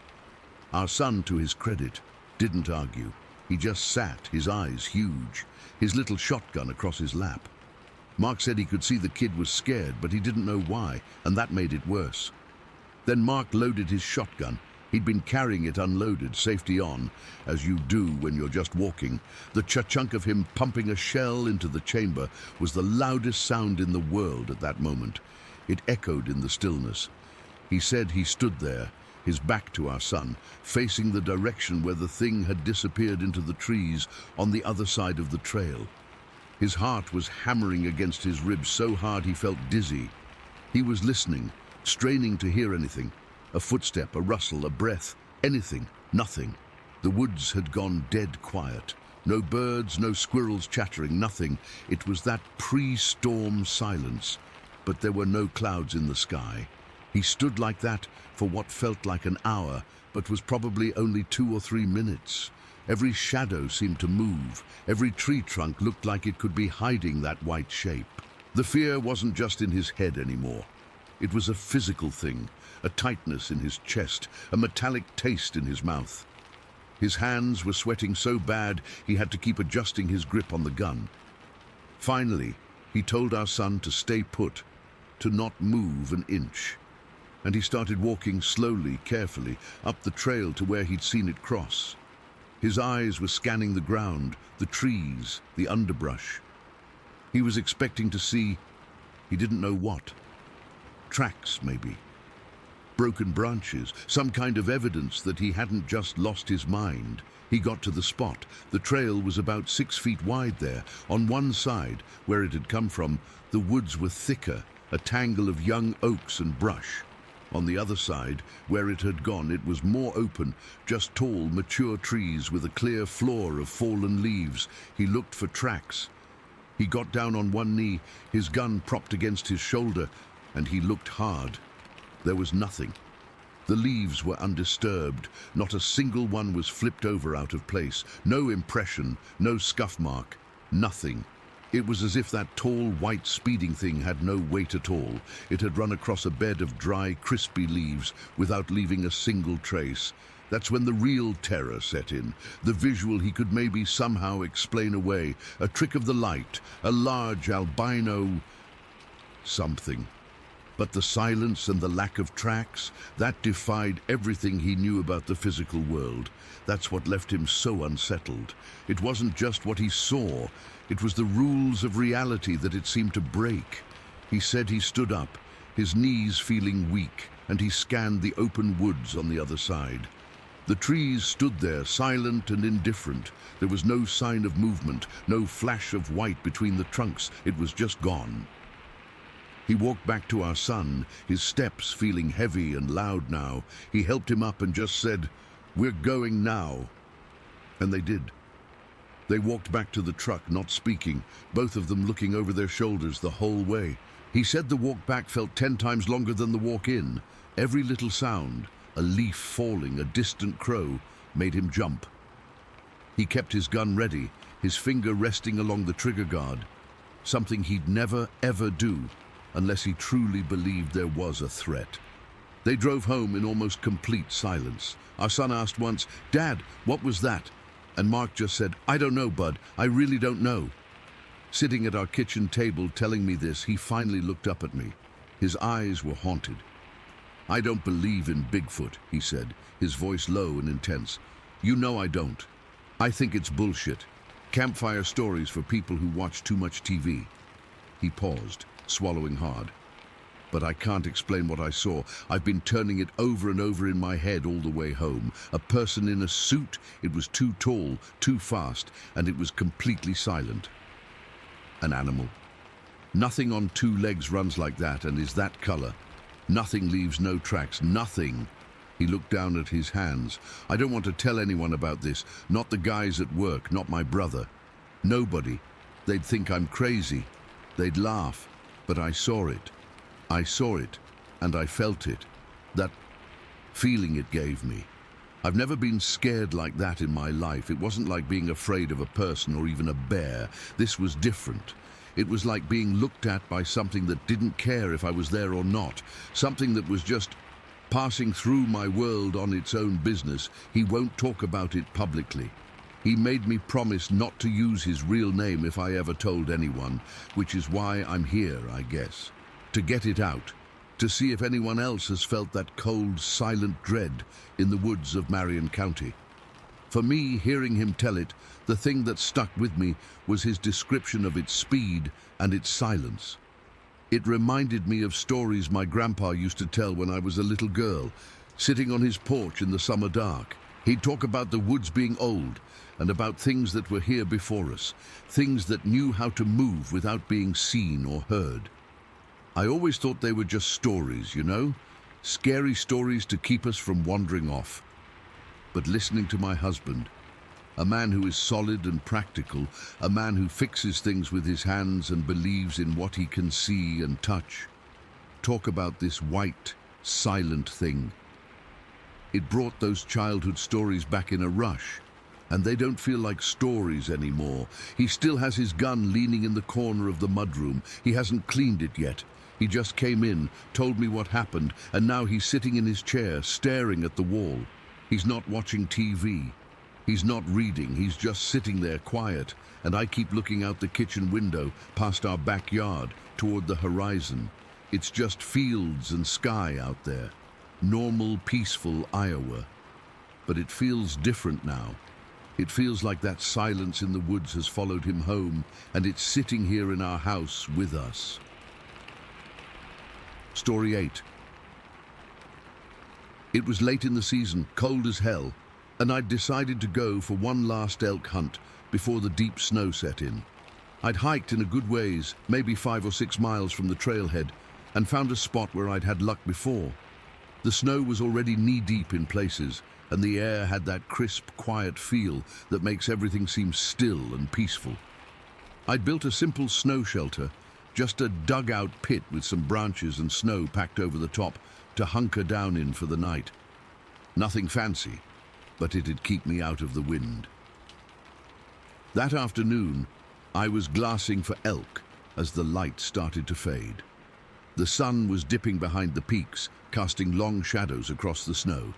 Our son, to his credit, didn't argue. He just sat, his eyes huge, his little shotgun across his lap. Mark said he could see the kid was scared, but he didn't know why, and that made it worse. Then Mark loaded his shotgun. He'd been carrying it unloaded, safety on, as you do when you're just walking. The cha-chunk of him pumping a shell into the chamber was the loudest sound in the world at that moment. It echoed in the stillness. He said he stood there, his back to our son, facing the direction where the thing had disappeared into the trees on the other side of the trail. His heart was hammering against his ribs so hard he felt dizzy. He was listening, straining to hear anything. A footstep, a rustle, a breath, anything, nothing. The woods had gone dead quiet. No birds, no squirrels chattering, nothing. It was that pre-storm silence, but there were no clouds in the sky. He stood like that for what felt like an hour, but was probably only 2 or 3 minutes. Every shadow seemed to move. Every tree trunk looked like it could be hiding that white shape. The fear wasn't just in his head anymore. It was a physical thing, a tightness in his chest, a metallic taste in his mouth. His hands were sweating so bad he had to keep adjusting his grip on the gun. Finally, he told our son to stay put, to not move an inch. And he started walking slowly, carefully, up the trail to where he'd seen it cross. His eyes were scanning the ground, the trees, the underbrush. He was expecting to see, he didn't know what. Tracks, maybe. Broken branches, some kind of evidence that he hadn't just lost his mind. He got to the spot. The trail was about 6 feet wide there. On one side, where it had come from, the woods were thicker, a tangle of young oaks and brush. On the other side, where it had gone, it was more open, just tall, mature trees with a clear floor of fallen leaves. He looked for tracks. He got down on one knee, his gun propped against his shoulder, and he looked hard. There was nothing. The leaves were undisturbed. Not a single one was flipped over out of place. No impression, no scuff mark, nothing. It was as if that tall, white speeding thing had no weight at all. It had run across a bed of dry, crispy leaves without leaving a single trace. That's when the real terror set in. The visual he could maybe somehow explain away. A trick of the light, a large albino something. But the silence and the lack of tracks, that defied everything he knew about the physical world. That's what left him so unsettled. It wasn't just what he saw. It was the rules of reality that it seemed to break. He said he stood up, his knees feeling weak, and he scanned the open woods on the other side. The trees stood there, silent and indifferent. There was no sign of movement, no flash of white between the trunks. It was just gone. He walked back to our son, his steps feeling heavy and loud now. He helped him up and just said, "We're going now." And they did. They walked back to the truck, not speaking, both of them looking over their shoulders the whole way. He said the walk back felt 10 times longer than the walk in. Every little sound, a leaf falling, a distant crow, made him jump. He kept his gun ready, his finger resting along the trigger guard, something he'd never, ever do unless he truly believed there was a threat. They drove home in almost complete silence. Our son asked once, "Dad, what was that?" And Mark just said, "I don't know, Bud. I really don't know." Sitting at our kitchen table telling me this, he finally looked up at me. His eyes were haunted. "I don't believe in Bigfoot," he said, his voice low and intense. "You know I don't. I think it's bullshit. Campfire stories for people who watch too much TV." He paused, swallowing hard. "But I can't explain what I saw. I've been turning it over and over in my head all the way home. A person in a suit. It was too tall, too fast, and it was completely silent. An animal. Nothing on 2 legs runs like that and is that color. Nothing leaves no tracks. Nothing." He looked down at his hands. "I don't want to tell anyone about this. Not the guys at work, not my brother. Nobody. They'd think I'm crazy. They'd laugh. But I saw it. I saw it, and I felt it. That feeling it gave me. I've never been scared like that in my life. It wasn't like being afraid of a person or even a bear. This was different. It was like being looked at by something that didn't care if I was there or not. Something that was just passing through my world on its own business. He won't talk about it publicly. He made me promise not to use his real name if I ever told anyone, which is why I'm here, I guess. To get it out, to see if anyone else has felt that cold, silent dread in the woods of Marion County. For me, hearing him tell it, the thing that stuck with me was his description of its speed and its silence. It reminded me of stories my grandpa used to tell when I was a little girl, sitting on his porch in the summer dark. He'd talk about the woods being old and about things that were here before us, things that knew how to move without being seen or heard. I always thought they were just stories, you know? Scary stories to keep us from wandering off. But listening to my husband, a man who is solid and practical, a man who fixes things with his hands and believes in what he can see and touch, talk about this white, silent thing. It brought those childhood stories back in a rush, and they don't feel like stories anymore. He still has his gun leaning in the corner of the mudroom. He hasn't cleaned it yet. He just came in, told me what happened, and now he's sitting in his chair, staring at the wall. He's not watching TV. He's not reading. He's just sitting there quiet, and I keep looking out the kitchen window, past our backyard, toward the horizon. It's just fields and sky out there. Normal, peaceful Iowa. But it feels different now. It feels like that silence in the woods has followed him home, and it's sitting here in our house with us. Story 8. It was late in the season, cold as hell, and I'd decided to go for one last elk hunt before the deep snow set in. I'd hiked in a good ways, maybe 5 or 6 miles from the trailhead, and found a spot where I'd had luck before. The snow was already knee-deep in places, and the air had that crisp, quiet feel that makes everything seem still and peaceful. I'd built a simple snow shelter, just a dugout pit with some branches and snow packed over the top, to hunker down in for the night. Nothing fancy, but it'd keep me out of the wind. That afternoon, I was glassing for elk as the light started to fade. The sun was dipping behind the peaks, casting long shadows across the snow,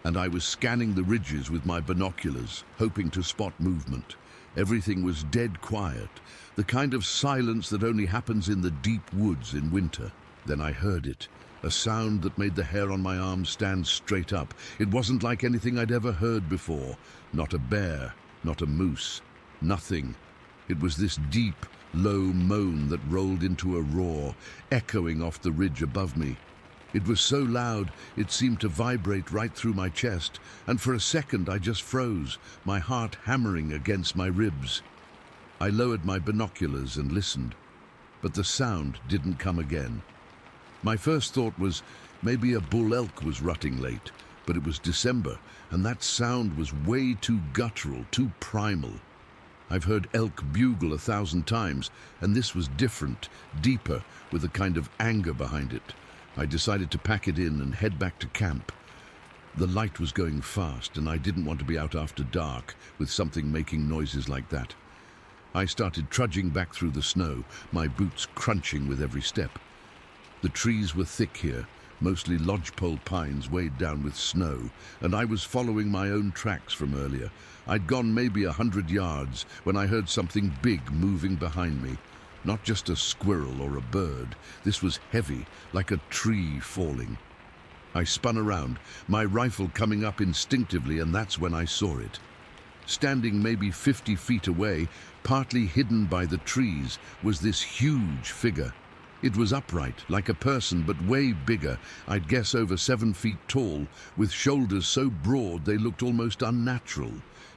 and I was scanning the ridges with my binoculars, hoping to spot movement. Everything was dead quiet, the kind of silence that only happens in the deep woods in winter. Then I heard it, a sound that made the hair on my arm stand straight up. It wasn't like anything I'd ever heard before. Not a bear, not a moose, nothing. It was this deep, low moan that rolled into a roar, echoing off the ridge above me. It was so loud, it seemed to vibrate right through my chest, and for a second I just froze, my heart hammering against my ribs. I lowered my binoculars and listened, but the sound didn't come again. My first thought was maybe a bull elk was rutting late, but it was December, and that sound was way too guttural, too primal. I've heard elk bugle 1,000 times, and this was different, deeper, with a kind of anger behind it. I decided to pack it in and head back to camp. The light was going fast, and I didn't want to be out after dark with something making noises like that. I started trudging back through the snow, my boots crunching with every step. The trees were thick here, mostly lodgepole pines weighed down with snow, and I was following my own tracks from earlier. I'd gone maybe 100 yards when I heard something big moving behind me. Not just a squirrel or a bird. This was heavy, like a tree falling. I spun around, my rifle coming up instinctively, and that's when I saw it. Standing maybe 50 feet away, partly hidden by the trees, was this huge figure. It was upright, like a person, but way bigger, I'd guess over 7 feet tall, with shoulders so broad they looked almost unnatural.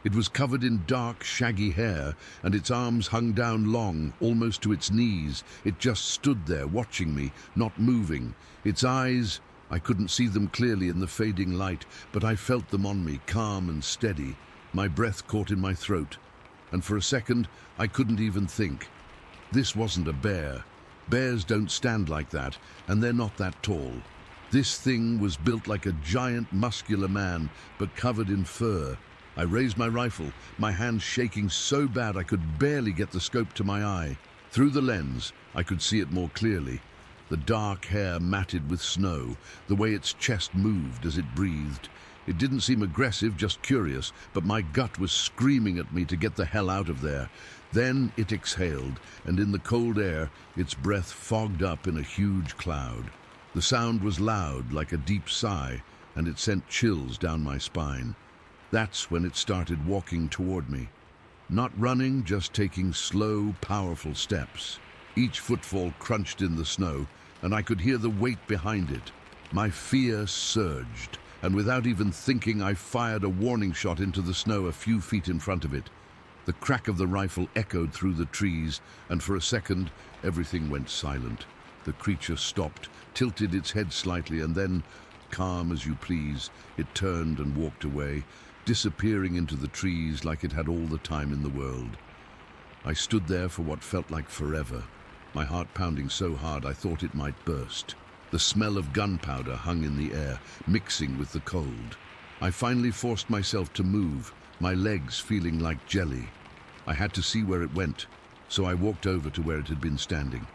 It was covered in dark, shaggy hair, and its arms hung down long, almost to its knees. It just stood there, watching me, not moving. Its eyes, I couldn't see them clearly in the fading light, but I felt them on me, calm and steady. My breath caught in my throat, and for a second, I couldn't even think. This wasn't a bear. Bears don't stand like that, and they're not that tall. This thing was built like a giant, muscular man, but covered in fur. I raised my rifle, my hands shaking so bad I could barely get the scope to my eye. Through the lens, I could see it more clearly. The dark hair matted with snow, the way its chest moved as it breathed. It didn't seem aggressive, just curious, but my gut was screaming at me to get the hell out of there. Then it exhaled, and in the cold air, its breath fogged up in a huge cloud. The sound was loud, like a deep sigh, and it sent chills down my spine. That's when it started walking toward me. Not running, just taking slow, powerful steps. Each footfall crunched in the snow, and I could hear the weight behind it. My fear surged, and without even thinking, I fired a warning shot into the snow a few feet in front of it. The crack of the rifle echoed through the trees, and for a second, everything went silent. The creature stopped, tilted its head slightly, and then, calm as you please, it turned and walked away, disappearing into the trees like it had all the time in the world. I stood there for what felt like forever, my heart pounding so hard I thought it might burst. The smell of gunpowder hung in the air, mixing with the cold. I finally forced myself to move, my legs feeling like jelly. I had to see where it went, so I walked over to where it had been standing.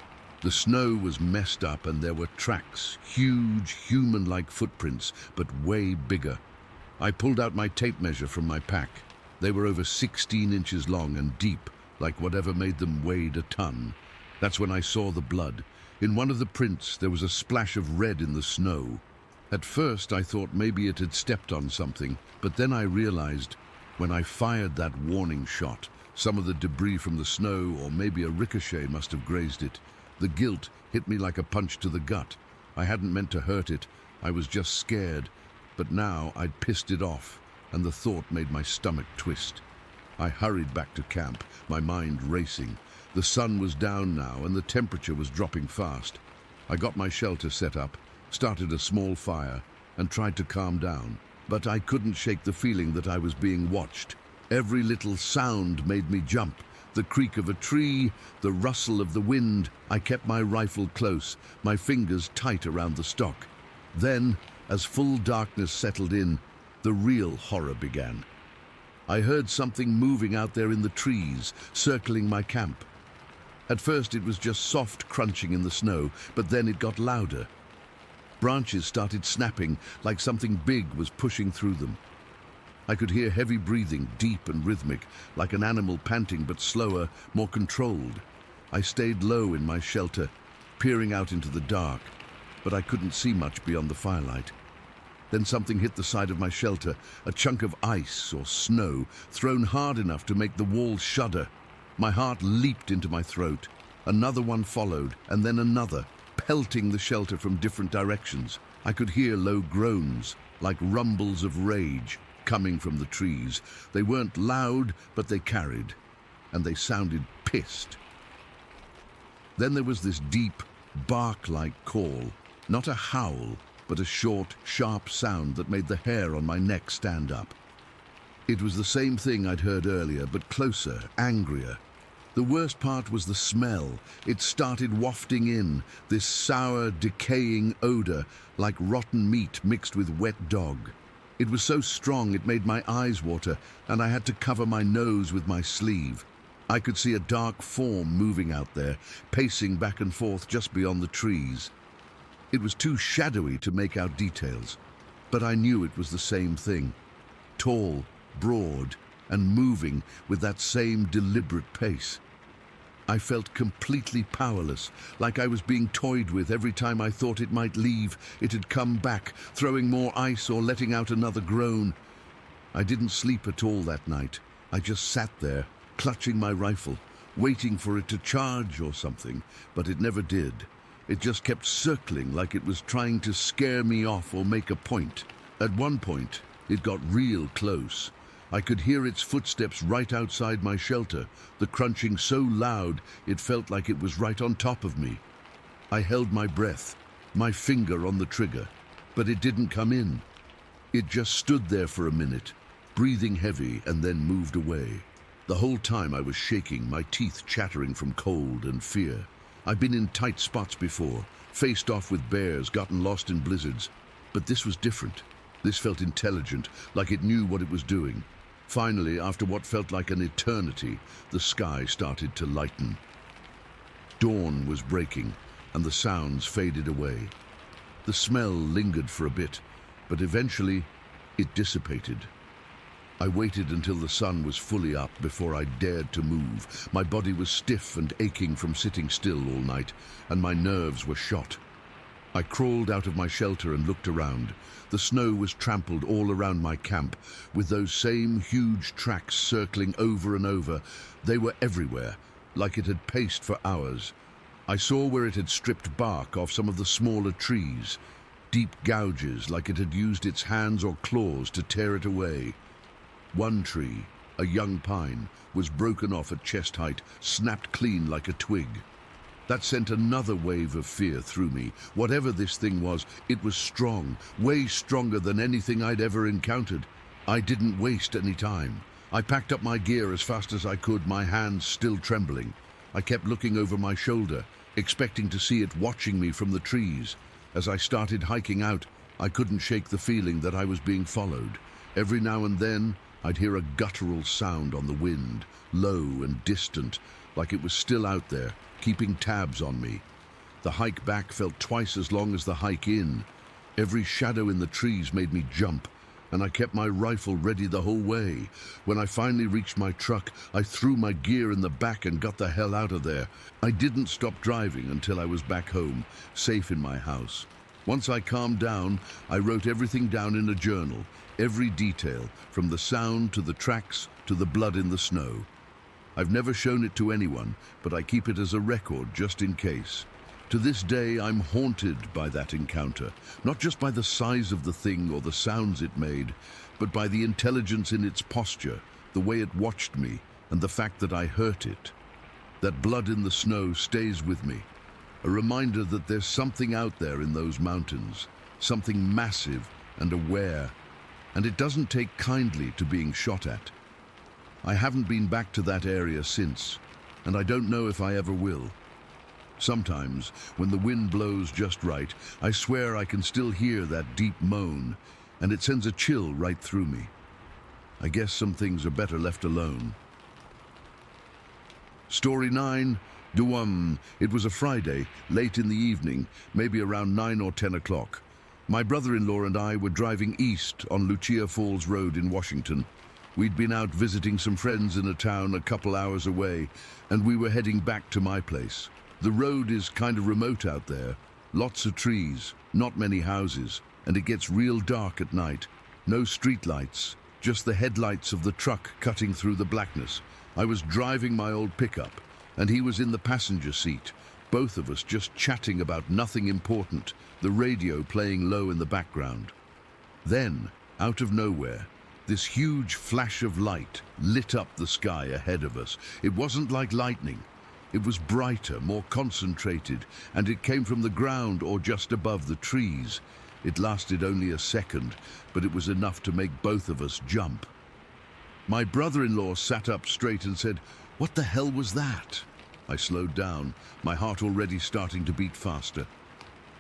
The snow was messed up and there were tracks, huge, human-like footprints, but way bigger. I pulled out my tape measure from my pack. They were over 16 inches long and deep, like whatever made them weighed a ton. That's when I saw the blood. In one of the prints, there was a splash of red in the snow. At first, I thought maybe it had stepped on something, but then I realized when I fired that warning shot, some of the debris from the snow or maybe a ricochet must have grazed it. The guilt hit me like a punch to the gut. I hadn't meant to hurt it. I was just scared. But now I'd pissed it off, and the thought made my stomach twist. I hurried back to camp, my mind racing. The sun was down now, and the temperature was dropping fast. I got my shelter set up, started a small fire, and tried to calm down. But I couldn't shake the feeling that I was being watched. Every little sound made me jump. The creak of a tree, the rustle of the wind. I kept my rifle close, my fingers tight around the stock. Then, as full darkness settled in, the real horror began. I heard something moving out there in the trees, circling my camp. At first it was just soft crunching in the snow, but then it got louder. Branches started snapping like something big was pushing through them. I could hear heavy breathing, deep and rhythmic, like an animal panting but slower, more controlled. I stayed low in my shelter, peering out into the dark, but I couldn't see much beyond the firelight. Then something hit the side of my shelter, a chunk of ice or snow, thrown hard enough to make the walls shudder. My heart leaped into my throat. Another one followed, and then another, pelting the shelter from different directions. I could hear low groans, like rumbles of rage, coming from the trees. They weren't loud, but they carried, and they sounded pissed. Then there was this deep, bark-like call, not a howl, but a short, sharp sound that made the hair on my neck stand up. It was the same thing I'd heard earlier, but closer, angrier. The worst part was the smell. It started wafting in, this sour, decaying odor, like rotten meat mixed with wet dog. It was so strong it made my eyes water, and I had to cover my nose with my sleeve. I could see a dark form moving out there, pacing back and forth just beyond the trees. It was too shadowy to make out details, but I knew it was the same thing. Tall, broad, and moving with that same deliberate pace. I felt completely powerless, like I was being toyed with. Every time I thought it might leave, it had come back, throwing more ice or letting out another groan. I didn't sleep at all that night. I just sat there, clutching my rifle, waiting for it to charge or something, but it never did. It just kept circling like it was trying to scare me off or make a point. At one point, it got real close. I could hear its footsteps right outside my shelter, the crunching so loud it felt like it was right on top of me. I held my breath, my finger on the trigger, but it didn't come in. It just stood there for a minute, breathing heavy, and then moved away. The whole time I was shaking, my teeth chattering from cold and fear. I've been in tight spots before, faced off with bears, gotten lost in blizzards, but this was different. This felt intelligent, like it knew what it was doing. Finally, after what felt like an eternity, the sky started to lighten. Dawn was breaking, and the sounds faded away. The smell lingered for a bit, but eventually it dissipated. I waited until the sun was fully up before I dared to move. My body was stiff and aching from sitting still all night, and my nerves were shot. I crawled out of my shelter and looked around. The snow was trampled all around my camp, with those same huge tracks circling over and over. They were everywhere, like it had paced for hours. I saw where it had stripped bark off some of the smaller trees, deep gouges like it had used its hands or claws to tear it away. One tree, a young pine, was broken off at chest height, snapped clean like a twig. That sent another wave of fear through me. Whatever this thing was, it was strong, way stronger than anything I'd ever encountered. I didn't waste any time. I packed up my gear as fast as I could, my hands still trembling. I kept looking over my shoulder, expecting to see it watching me from the trees. As I started hiking out, I couldn't shake the feeling that I was being followed. Every now and then, I'd hear a guttural sound on the wind, low and distant, like it was still out there, keeping tabs on me. The hike back felt twice as long as the hike in. Every shadow in the trees made me jump, and I kept my rifle ready the whole way. When I finally reached my truck, I threw my gear in the back and got the hell out of there. I didn't stop driving until I was back home, safe in my house. Once I calmed down, I wrote everything down in a journal, every detail, from the sound to the tracks to the blood in the snow. I've never shown it to anyone, but I keep it as a record just in case. To this day, I'm haunted by that encounter, not just by the size of the thing or the sounds it made, but by the intelligence in its posture, the way it watched me, and the fact that I hurt it. That blood in the snow stays with me, a reminder that there's something out there in those mountains, something massive and aware, and it doesn't take kindly to being shot at. I haven't been back to that area since, and I don't know if I ever will. Sometimes, when the wind blows just right, I swear I can still hear that deep moan, and it sends a chill right through me. I guess some things are better left alone. Story 9. It was a Friday, late in the evening, maybe around 9 or 10 o'clock. My brother-in-law and I were driving east on Lucia Falls Road in Washington. We'd been out visiting some friends in a town a couple hours away, and we were heading back to my place. The road is kind of remote out there. Lots of trees, not many houses, and it gets real dark at night. No streetlights, just the headlights of the truck cutting through the blackness. I was driving my old pickup, and he was in the passenger seat, both of us just chatting about nothing important, the radio playing low in the background. Then, out of nowhere, this huge flash of light lit up the sky ahead of us. It wasn't like lightning. It was brighter, more concentrated, and it came from the ground or just above the trees. It lasted only a second, but it was enough to make both of us jump. My brother-in-law sat up straight and said, "What the hell was that?" I slowed down, my heart already starting to beat faster.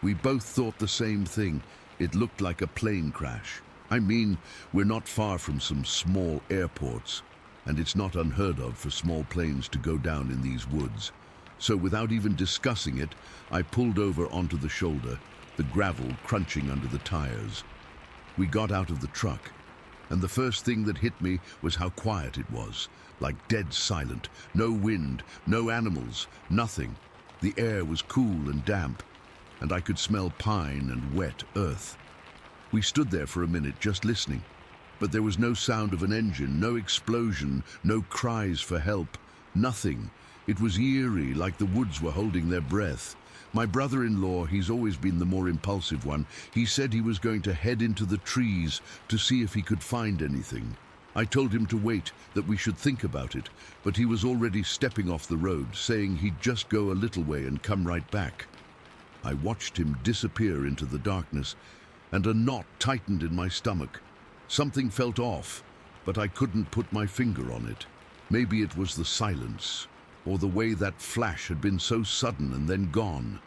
We both thought the same thing. It looked like a plane crash. I mean, we're not far from some small airports, and it's not unheard of for small planes to go down in these woods. So without even discussing it, I pulled over onto the shoulder, the gravel crunching under the tires. We got out of the truck, and the first thing that hit me was how quiet it was, like dead silent. No wind, no animals, nothing. The air was cool and damp, and I could smell pine and wet earth. We stood there for a minute just listening, but there was no sound of an engine, no explosion, no cries for help, nothing. It was eerie, like the woods were holding their breath. My brother-in-law, he's always been the more impulsive one, he said he was going to head into the trees to see if he could find anything. I told him to wait, that we should think about it, but he was already stepping off the road, saying he'd just go a little way and come right back. I watched him disappear into the darkness, and a knot tightened in my stomach. Something felt off, but I couldn't put my finger on it. Maybe it was the silence, or the way that flash had been so sudden and then gone.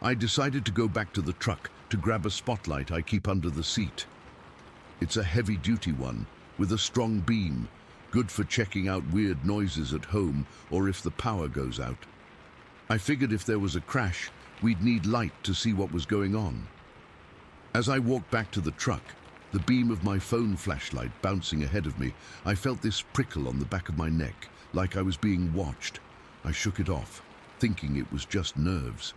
I decided to go back to the truck to grab a spotlight I keep under the seat. It's a heavy-duty one, with a strong beam, good for checking out weird noises at home or if the power goes out. I figured if there was a crash, we'd need light to see what was going on. As I walked back to the truck, the beam of my phone flashlight bouncing ahead of me, I felt this prickle on the back of my neck, like I was being watched. I shook it off, thinking it was just nerves.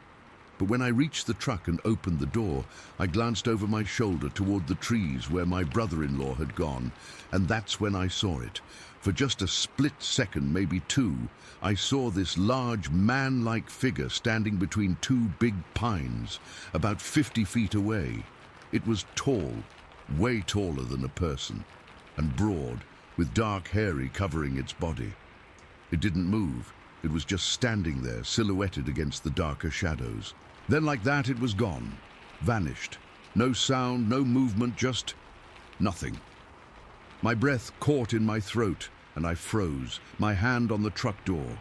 But when I reached the truck and opened the door, I glanced over my shoulder toward the trees where my brother-in-law had gone, and that's when I saw it. For just a split second, maybe two, I saw this large man-like figure standing between two big pines, about 50 feet away. It was tall, way taller than a person, and broad, with dark hairy covering its body. It didn't move. It was just standing there, silhouetted against the darker shadows. Then like that, it was gone, vanished. No sound, no movement, just nothing. My breath caught in my throat, and I froze, my hand on the truck door.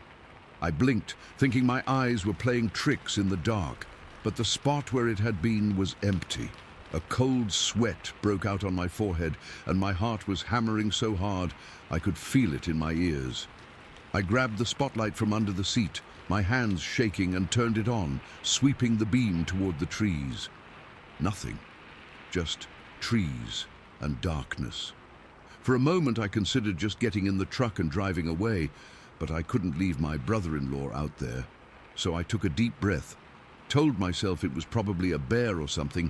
I blinked, thinking my eyes were playing tricks in the dark, but the spot where it had been was empty. A cold sweat broke out on my forehead, and my heart was hammering so hard I could feel it in my ears. I grabbed the spotlight from under the seat, my hands shaking, and turned it on, sweeping the beam toward the trees. Nothing, just trees and darkness. For a moment I considered just getting in the truck and driving away, but I couldn't leave my brother-in-law out there. So I took a deep breath, told myself it was probably a bear or something,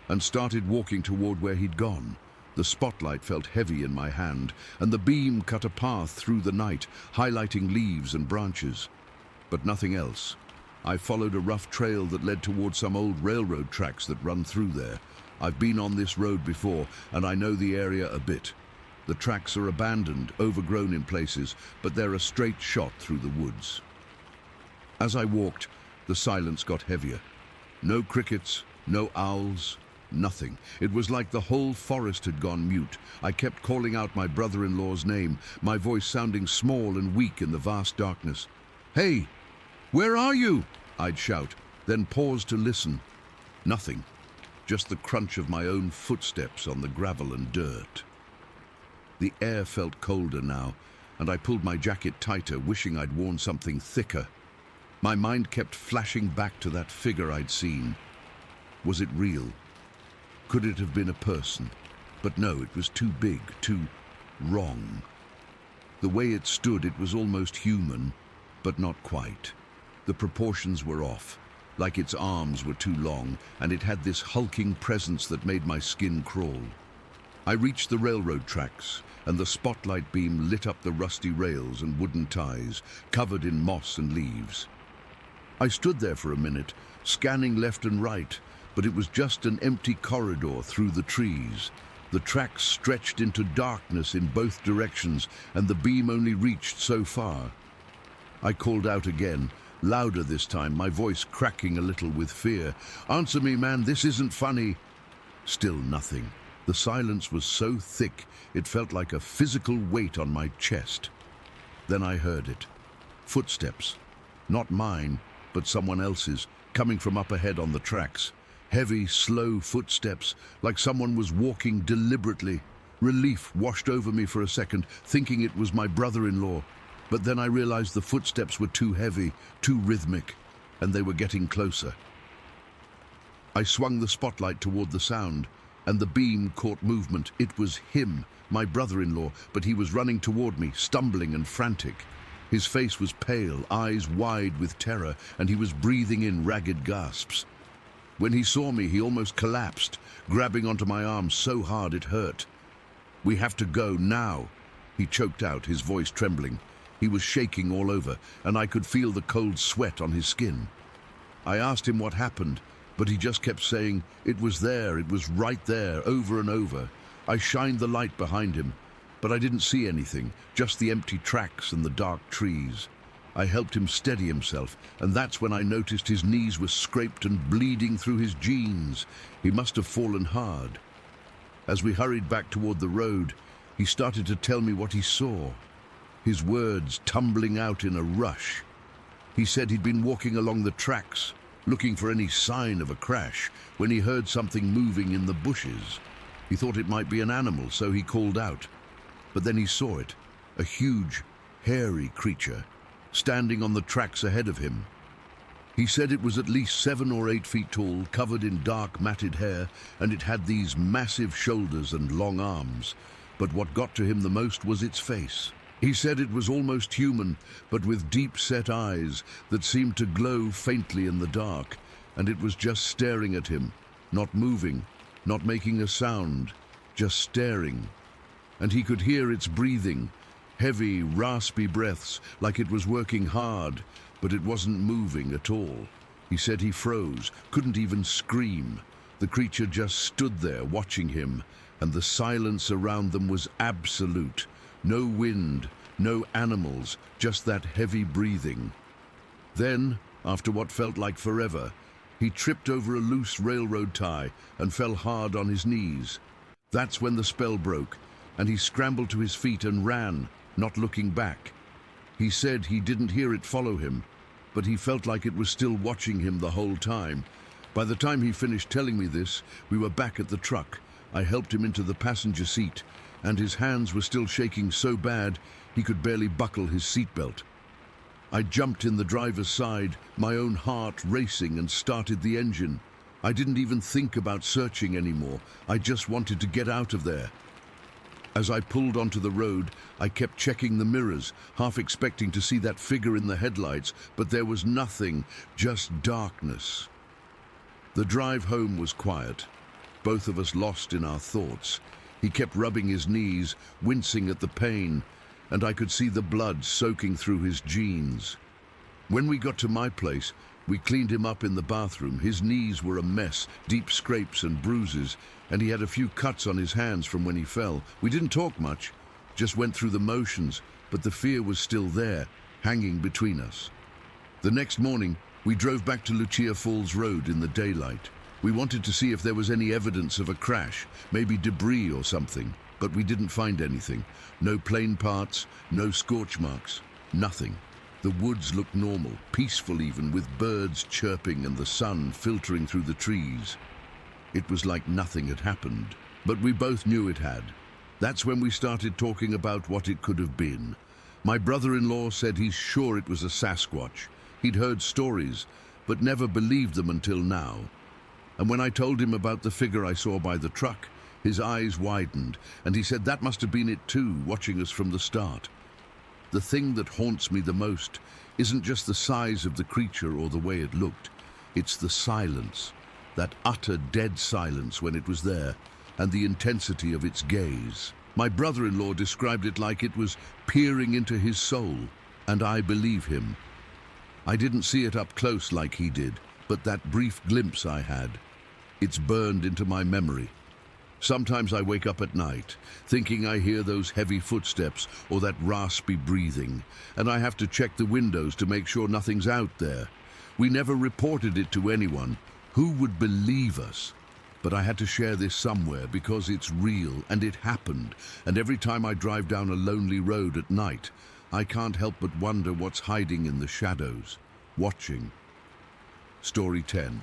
and started walking toward where he'd gone. The spotlight felt heavy in my hand, and the beam cut a path through the night, highlighting leaves and branches. But nothing else. I followed a rough trail that led toward some old railroad tracks that run through there. I've been on this road before, and I know the area a bit. The tracks are abandoned, overgrown in places, but they're a straight shot through the woods. As I walked, the silence got heavier. No crickets, no owls, nothing. It was like the whole forest had gone mute. I kept calling out my brother-in-law's name, my voice sounding small and weak in the vast darkness. "Hey, where are you?" I'd shout, then pause to listen. Nothing, just the crunch of my own footsteps on the gravel and dirt. The air felt colder now, and I pulled my jacket tighter, wishing I'd worn something thicker. My mind kept flashing back to that figure I'd seen. Was it real? Could it have been a person? But no, it was too big, too wrong. The way it stood, it was almost human, but not quite. The proportions were off, like its arms were too long, and it had this hulking presence that made my skin crawl. I reached the railroad tracks, and the spotlight beam lit up the rusty rails and wooden ties, covered in moss and leaves. I stood there for a minute, scanning left and right, but it was just an empty corridor through the trees. The tracks stretched into darkness in both directions, and the beam only reached so far. I called out again, louder this time, my voice cracking a little with fear. "Answer me, man, this isn't funny." Still nothing. The silence was so thick, it felt like a physical weight on my chest. Then I heard it. Footsteps. Not mine, but someone else's, coming from up ahead on the tracks. Heavy, slow footsteps, like someone was walking deliberately. Relief washed over me for a second, thinking it was my brother-in-law. But then I realized the footsteps were too heavy, too rhythmic, and they were getting closer. I swung the spotlight toward the sound, and the beam caught movement. It was him, my brother-in-law, but he was running toward me, stumbling and frantic. His face was pale, eyes wide with terror, and he was breathing in ragged gasps. When he saw me, he almost collapsed, grabbing onto my arm so hard it hurt. "We have to go now," he choked out, his voice trembling. He was shaking all over, and I could feel the cold sweat on his skin. I asked him what happened, but he just kept saying, "It was there, it was right there," over and over. I shined the light behind him, but I didn't see anything, just the empty tracks and the dark trees. I helped him steady himself, and that's when I noticed his knees were scraped and bleeding through his jeans. He must have fallen hard. As we hurried back toward the road, he started to tell me what he saw, his words tumbling out in a rush. He said he'd been walking along the tracks, looking for any sign of a crash, when he heard something moving in the bushes. He thought it might be an animal, so he called out. But then he saw it, a huge, hairy creature, standing on the tracks ahead of him. He said it was at least 7 or 8 feet tall, covered in dark matted hair, and it had these massive shoulders and long arms. But what got to him the most was its face. He said it was almost human, but with deep-set eyes that seemed to glow faintly in the dark, and it was just staring at him, not moving, not making a sound, just staring. And he could hear its breathing, heavy, raspy breaths, like it was working hard, but it wasn't moving at all. He said he froze, couldn't even scream. The creature just stood there watching him, and the silence around them was absolute. No wind, no animals, just that heavy breathing. Then, after what felt like forever, he tripped over a loose railroad tie and fell hard on his knees. That's when the spell broke, and he scrambled to his feet and ran, not looking back. He said he didn't hear it follow him, but he felt like it was still watching him the whole time. By the time he finished telling me this, we were back at the truck. I helped him into the passenger seat, and his hands were still shaking so bad he could barely buckle his seatbelt. I jumped in the driver's side, my own heart racing, and started the engine. I didn't even think about searching anymore. I just wanted to get out of there. As I pulled onto the road, I kept checking the mirrors, half expecting to see that figure in the headlights, but there was nothing, just darkness. The drive home was quiet, both of us lost in our thoughts. He kept rubbing his knees, wincing at the pain, and I could see the blood soaking through his jeans. When we got to my place, we cleaned him up in the bathroom. His knees were a mess, deep scrapes and bruises, and he had a few cuts on his hands from when he fell. We didn't talk much, just went through the motions, but the fear was still there, hanging between us. The next morning, we drove back to Lucia Falls Road in the daylight. We wanted to see if there was any evidence of a crash, maybe debris or something, but we didn't find anything. No plane parts, no scorch marks, nothing. The woods looked normal, peaceful even, with birds chirping and the sun filtering through the trees. It was like nothing had happened, but we both knew it had. That's when we started talking about what it could have been. My brother-in-law said he's sure it was a Sasquatch. He'd heard stories, but never believed them until now. And when I told him about the figure I saw by the truck, his eyes widened, and he said that must have been it too, watching us from the start. The thing that haunts me the most isn't just the size of the creature or the way it looked. It's the silence, that utter dead silence when it was there, and the intensity of its gaze. My brother-in-law described it like it was peering into his soul, and I believe him. I didn't see it up close like he did, but that brief glimpse I had, it's burned into my memory. Sometimes I wake up at night, thinking I hear those heavy footsteps or that raspy breathing, and I have to check the windows to make sure nothing's out there. We never reported it to anyone. Who would believe us? But I had to share this somewhere because it's real and it happened, and every time I drive down a lonely road at night, I can't help but wonder what's hiding in the shadows, watching. Story 10.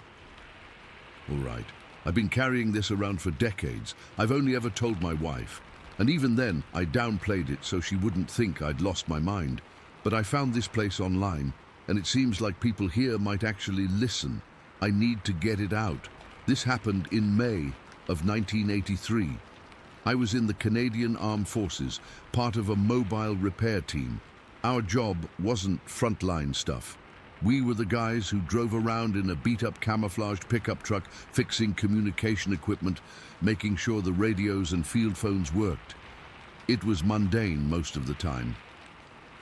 All right. I've been carrying this around for decades. I've only ever told my wife, and even then I downplayed it so she wouldn't think I'd lost my mind. But I found this place online, and it seems like people here might actually listen. I need to get it out. This happened in May of 1983. I was in the Canadian Armed Forces, part of a mobile repair team. Our job wasn't frontline stuff. We were the guys who drove around in a beat-up camouflaged pickup truck, fixing communication equipment, making sure the radios and field phones worked. It was mundane most of the time.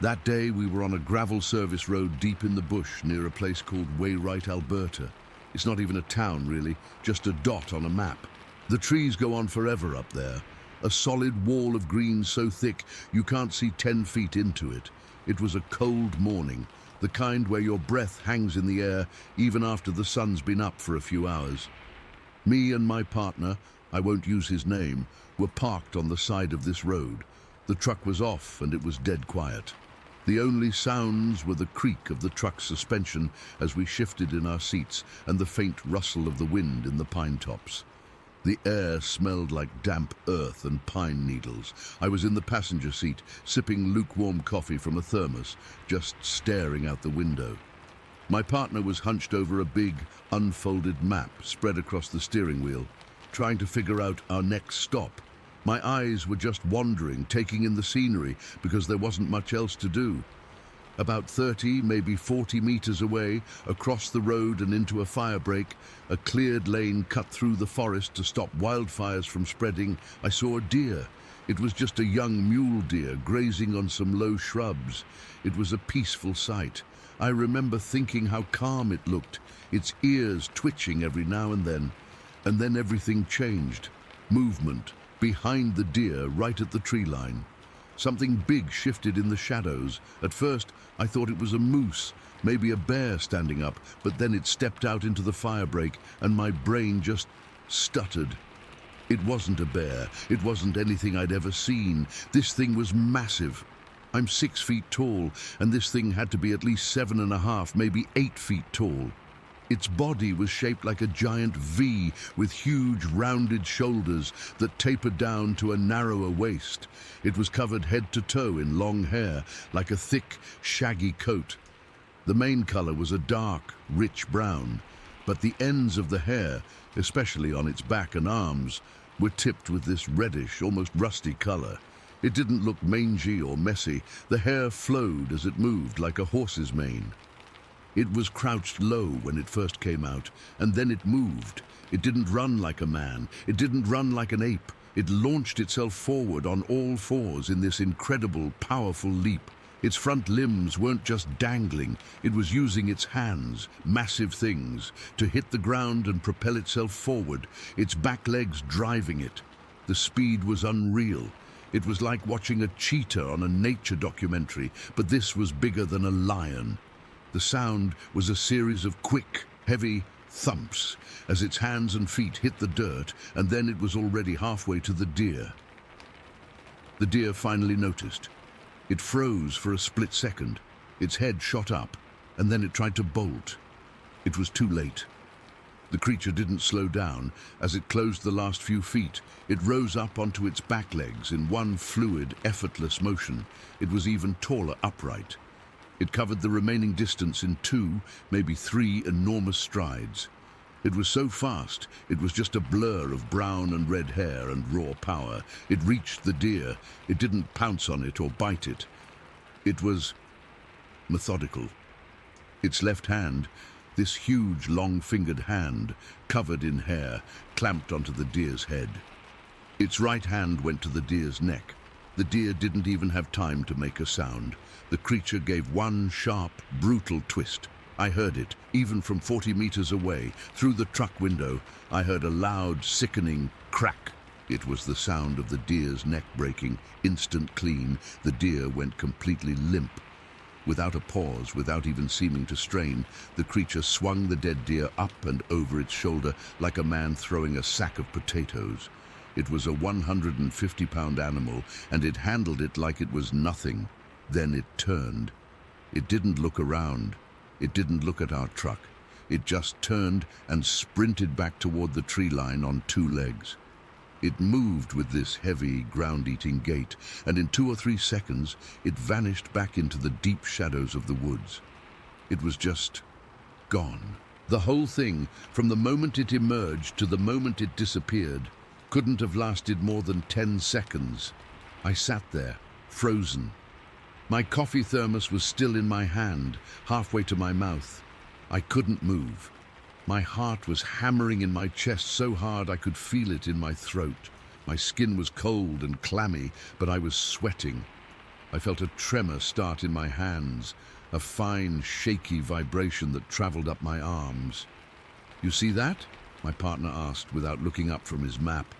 That day we were on a gravel service road deep in the bush near a place called Wayrite, Alberta. It's not even a town really, just a dot on a map. The trees go on forever up there. A solid wall of green so thick you can't see 10 feet into it. It was a cold morning, the kind where your breath hangs in the air even after the sun's been up for a few hours. Me and my partner, I won't use his name, were parked on the side of this road. The truck was off and it was dead quiet. The only sounds were the creak of the truck's suspension as we shifted in our seats and the faint rustle of the wind in the pine tops. The air smelled like damp earth and pine needles. I was in the passenger seat, sipping lukewarm coffee from a thermos, just staring out the window. My partner was hunched over a big, unfolded map spread across the steering wheel, trying to figure out our next stop. My eyes were just wandering, taking in the scenery, because there wasn't much else to do. About 30, maybe 40 meters away, across the road and into a fire break, a cleared lane cut through the forest to stop wildfires from spreading, I saw a deer. It was just a young mule deer grazing on some low shrubs. It was a peaceful sight. I remember thinking how calm it looked, its ears twitching every now and then everything changed. Movement, behind the deer, right at the tree line. Something big shifted in the shadows. At first, I thought it was a moose, maybe a bear standing up, but then it stepped out into the firebreak and my brain just stuttered. It wasn't a bear. It wasn't anything I'd ever seen. This thing was massive. I'm 6 feet tall, and this thing had to be at least 7.5, maybe 8 feet tall. Its body was shaped like a giant V with huge rounded shoulders that tapered down to a narrower waist. It was covered head to toe in long hair, like a thick, shaggy coat. The main color was a dark, rich brown, but the ends of the hair, especially on its back and arms, were tipped with this reddish, almost rusty color. It didn't look mangy or messy. The hair flowed as it moved like a horse's mane. It was crouched low when it first came out, and then it moved. It didn't run like a man. It didn't run like an ape. It launched itself forward on all fours in this incredible, powerful leap. Its front limbs weren't just dangling. It was using its hands, massive things, to hit the ground and propel itself forward, its back legs driving it. The speed was unreal. It was like watching a cheetah on a nature documentary, but this was bigger than a lion. The sound was a series of quick, heavy thumps as its hands and feet hit the dirt, and then it was already halfway to the deer. The deer finally noticed. It froze for a split second, Its head shot up, and then it tried to bolt. It was too late. The creature didn't slow down. As it closed the last few feet, it rose up onto its back legs in one fluid, effortless motion. It was even taller upright. It covered the remaining distance in 2, maybe 3 enormous strides. It was so fast, it was just a blur of brown and red hair and raw power. It reached the deer. It didn't pounce on it or bite it. It was methodical. Its left hand, this huge, long-fingered hand, covered in hair, clamped onto the deer's head. Its right hand went to the deer's neck. The deer didn't even have time to make a sound. The creature gave one sharp, brutal twist. I heard it, even from 40 meters away. Through the truck window, I heard a loud, sickening crack. It was the sound of the deer's neck breaking. Instant clean, the deer went completely limp. Without a pause, without even seeming to strain, the creature swung the dead deer up and over its shoulder like a man throwing a sack of potatoes. It was a 150-pound animal, and it handled it like it was nothing. Then it turned. It didn't look around. It didn't look at our truck. It just turned and sprinted back toward the tree line on 2 legs. It moved with this heavy, ground-eating gait, and in 2 or 3 seconds, it vanished back into the deep shadows of the woods. It was just gone. The whole thing, from the moment it emerged to the moment it disappeared, couldn't have lasted more than 10 seconds. I sat there, frozen. My coffee thermos was still in my hand, halfway to my mouth. I couldn't move. My heart was hammering in my chest so hard I could feel it in my throat. My skin was cold and clammy, but I was sweating. I felt a tremor start in my hands, a fine, shaky vibration that traveled up my arms. "You see that?" my partner asked without looking up from his map.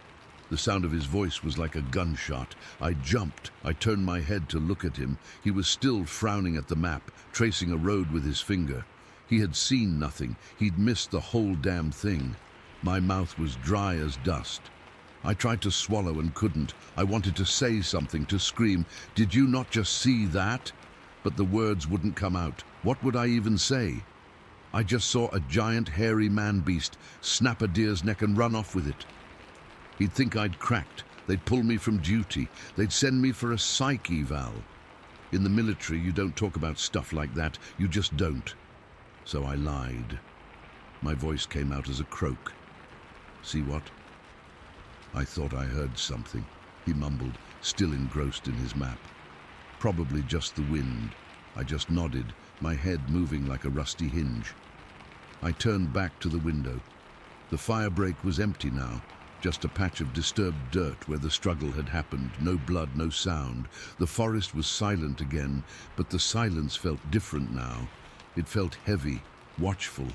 The sound of his voice was like a gunshot. I jumped. I turned my head to look at him. He was still frowning at the map, tracing a road with his finger. He had seen nothing. He'd missed the whole damn thing. My mouth was dry as dust. I tried to swallow and couldn't. I wanted to say something, to scream, "Did you not just see that?" But the words wouldn't come out. What would I even say? I just saw a giant hairy man-beast snap a deer's neck and run off with it. He'd think I'd cracked. They'd pull me from duty. They'd send me for a psych eval. In the military, you don't talk about stuff like that. You just don't. So I lied. My voice came out as a croak. "See what?" "I thought I heard something," he mumbled, still engrossed in his map. "Probably just the wind." I just nodded, my head moving like a rusty hinge. I turned back to the window. The fire break was empty now, just a patch of disturbed dirt where the struggle had happened. No blood, no sound. The forest was silent again, but the silence felt different now. It felt heavy, watchful.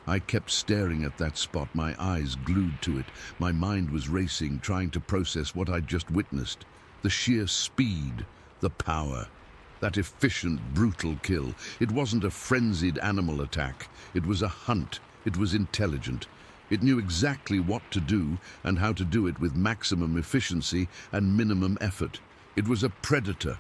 I kept staring at that spot, my eyes glued to it. My mind was racing, trying to process what I'd just witnessed. The sheer speed, the power. That efficient, brutal kill. It wasn't a frenzied animal attack. It was a hunt. It was intelligent. It knew exactly what to do and how to do it with maximum efficiency and minimum effort. It was a predator,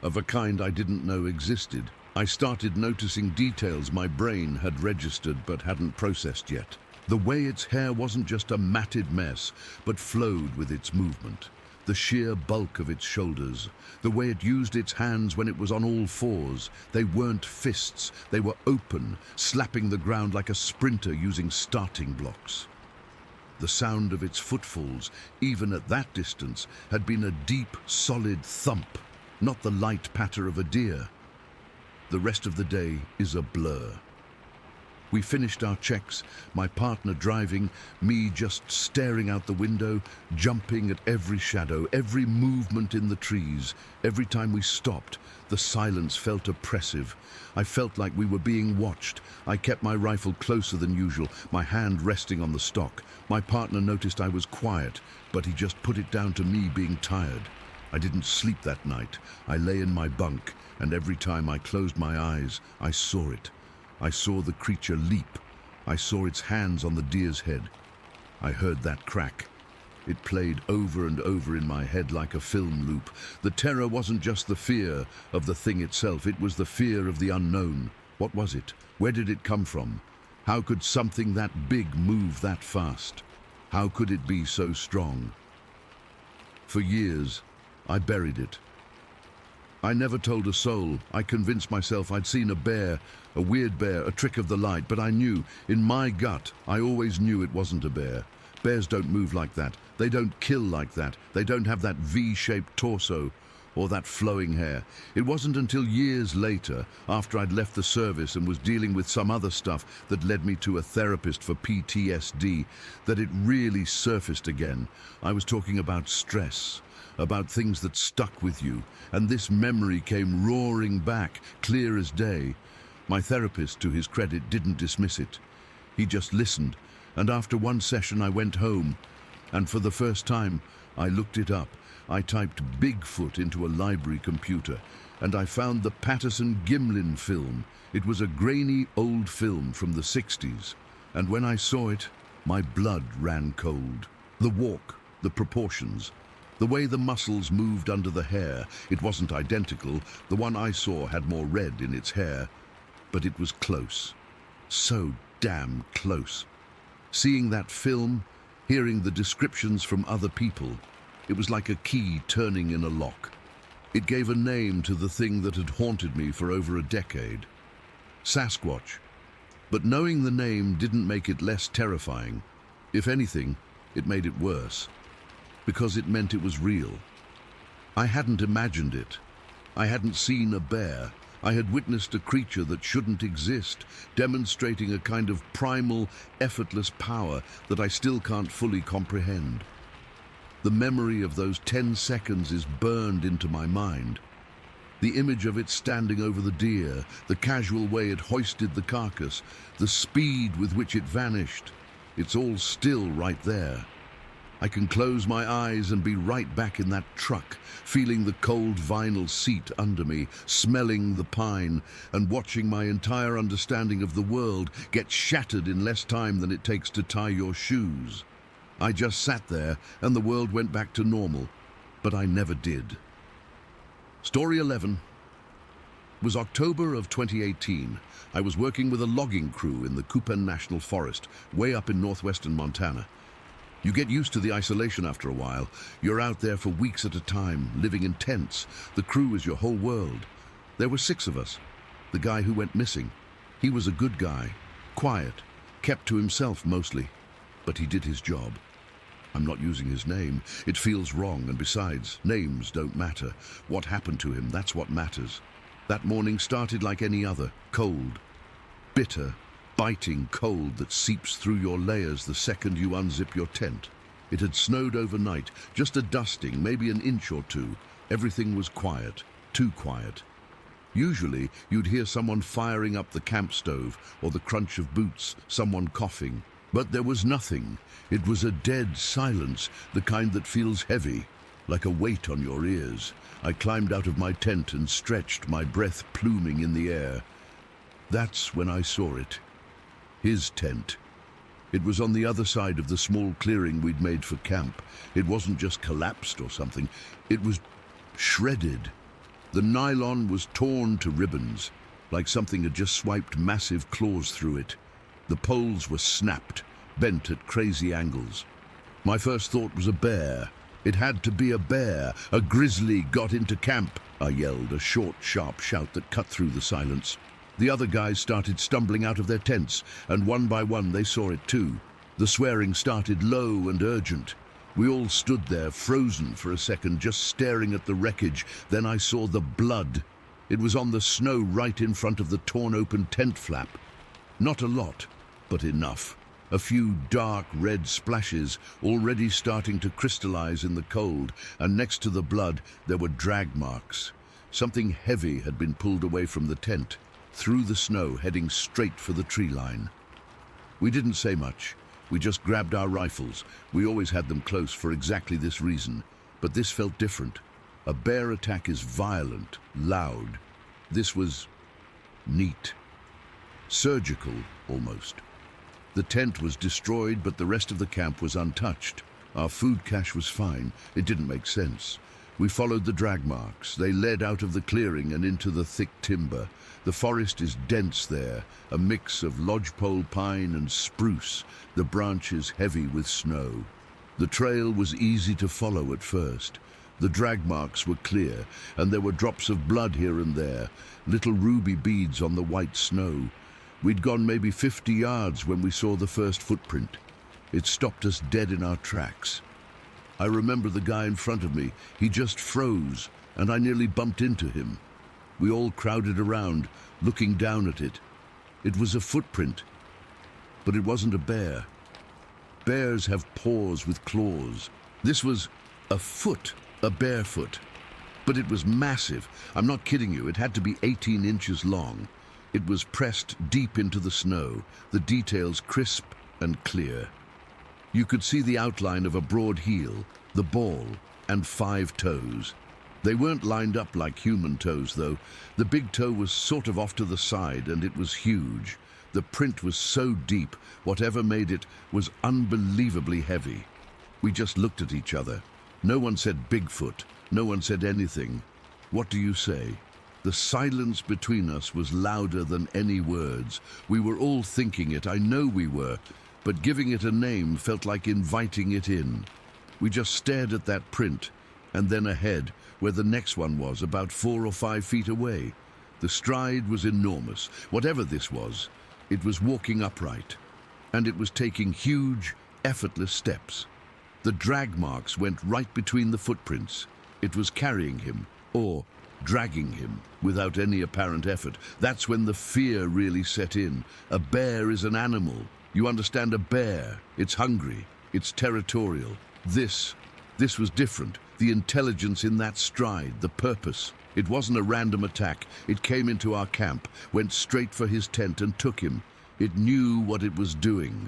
of a kind I didn't know existed. I started noticing details my brain had registered but hadn't processed yet. The way its hair wasn't just a matted mess, but flowed with its movement. The sheer bulk of its shoulders. The way it used its hands when it was on all fours. They weren't fists. They were open, slapping the ground like a sprinter using starting blocks. The sound of its footfalls, even at that distance, had been a deep, solid thump, not the light patter of a deer. The rest of the day is a blur. We finished our checks, my partner driving, me just staring out the window, jumping at every shadow, every movement in the trees. Every time we stopped, the silence felt oppressive. I felt like we were being watched. I kept my rifle closer than usual, my hand resting on the stock. My partner noticed I was quiet, but he just put it down to me being tired. I didn't sleep that night. I lay in my bunk, and every time I closed my eyes, I saw it. I saw the creature leap. I saw its hands on the deer's head. I heard that crack. It played over and over in my head like a film loop. The terror wasn't just the fear of the thing itself, it was the fear of the unknown. What was it? Where did it come from? How could something that big move that fast? How could it be so strong? For years, I buried it. I never told a soul. I convinced myself I'd seen a bear, a weird bear, a trick of the light, but I knew, in my gut, I always knew it wasn't a bear. Bears don't move like that. They don't kill like that. They don't have that V-shaped torso or that flowing hair. It wasn't until years later, after I'd left the service and was dealing with some other stuff that led me to a therapist for PTSD, that it really surfaced again. I was talking about stress, about things that stuck with you, and this memory came roaring back, clear as day. My therapist, to his credit, didn't dismiss it. He just listened, and after one session I went home, and for the first time I looked it up. I typed Bigfoot into a library computer, and I found the Patterson-Gimlin film. It was a grainy old film from the 60s, and when I saw it, my blood ran cold. The walk, the proportions, the way the muscles moved under the hair. It wasn't identical. The one I saw had more red in its hair, but it was close. So damn close. Seeing that film, hearing the descriptions from other people, it was like a key turning in a lock. It gave a name to the thing that had haunted me for over a decade. Sasquatch. But knowing the name didn't make it less terrifying. If anything, it made it worse, because it meant it was real. I hadn't imagined it. I hadn't seen a bear. I had witnessed a creature that shouldn't exist, demonstrating a kind of primal, effortless power that I still can't fully comprehend. The memory of those 10 seconds is burned into my mind. The image of it standing over the deer, the casual way it hoisted the carcass, the speed with which it vanished, it's all still right there. I can close my eyes and be right back in that truck, feeling the cold vinyl seat under me, smelling the pine, and watching my entire understanding of the world get shattered in less time than it takes to tie your shoes. I just sat there and the world went back to normal, but I never did. Story 11 was October of 2018. I was working with a logging crew in the Kupen National Forest, way up in northwestern Montana. You get used to the isolation after a while. You're out there for weeks at a time, living in tents. The crew is your whole world. There were 6 of us. The guy who went missing, he was a good guy, quiet, kept to himself mostly, but he did his job. I'm not using his name. It feels wrong, and besides, names don't matter. What happened to him, that's what matters. That morning started like any other, cold, bitter, biting cold that seeps through your layers the second you unzip your tent. It had snowed overnight, just a dusting, maybe an inch or two. Everything was quiet, too quiet. Usually, you'd hear someone firing up the camp stove, or the crunch of boots, someone coughing. But there was nothing. It was a dead silence, the kind that feels heavy, like a weight on your ears. I climbed out of my tent and stretched, my breath pluming in the air. That's when I saw it. His tent. It was on the other side of the small clearing we'd made for camp. It wasn't just collapsed or something. It was shredded. The nylon was torn to ribbons, like something had just swiped massive claws through it. The poles were snapped, bent at crazy angles. My first thought was a bear. It had to be a bear. A grizzly got into camp, I yelled, a short, sharp shout that cut through the silence. The other guys started stumbling out of their tents, and one by one they saw it too. The swearing started low and urgent. We all stood there, frozen for a second, just staring at the wreckage. Then I saw the blood. It was on the snow right in front of the torn-open tent flap. Not a lot, but enough. A few dark red splashes already starting to crystallize in the cold, and next to the blood there were drag marks. Something heavy had been pulled away from the tent, through the snow, heading straight for the tree line. We didn't say much. We just grabbed our rifles. We always had them close for exactly this reason, but this felt different. A bear attack is violent, loud. This was neat. Surgical, almost. The tent was destroyed, but the rest of the camp was untouched. Our food cache was fine. It didn't make sense. We followed the drag marks. They led out of the clearing and into the thick timber. The forest is dense there, a mix of lodgepole pine and spruce, the branches heavy with snow. The trail was easy to follow at first. The drag marks were clear, and there were drops of blood here and there, little ruby beads on the white snow. We'd gone maybe 50 yards when we saw the first footprint. It stopped us dead in our tracks. I remember the guy in front of me. He just froze, and I nearly bumped into him. We all crowded around, looking down at it. It was a footprint, but it wasn't a bear. Bears have paws with claws. This was a foot, a bare foot. But it was massive. I'm not kidding you, it had to be 18 inches long. It was pressed deep into the snow, the details crisp and clear. You could see the outline of a broad heel, the ball, and 5 toes. They weren't lined up like human toes, though. The big toe was sort of off to the side, and it was huge. The print was so deep, whatever made it was unbelievably heavy. We just looked at each other. No one said Bigfoot. No one said anything. What do you say? The silence between us was louder than any words. We were all thinking it, I know we were. But giving it a name felt like inviting it in. We just stared at that print, and then ahead, where the next one was, about 4 or 5 feet away. The stride was enormous. Whatever this was, it was walking upright, and it was taking huge, effortless steps. The drag marks went right between the footprints. It was carrying him, or dragging him, without any apparent effort. That's when the fear really set in. A bear is an animal. You understand, a bear. It's hungry. It's territorial. This was different. The intelligence in that stride, the purpose. It wasn't a random attack. It came into our camp, went straight for his tent and took him. It knew what it was doing.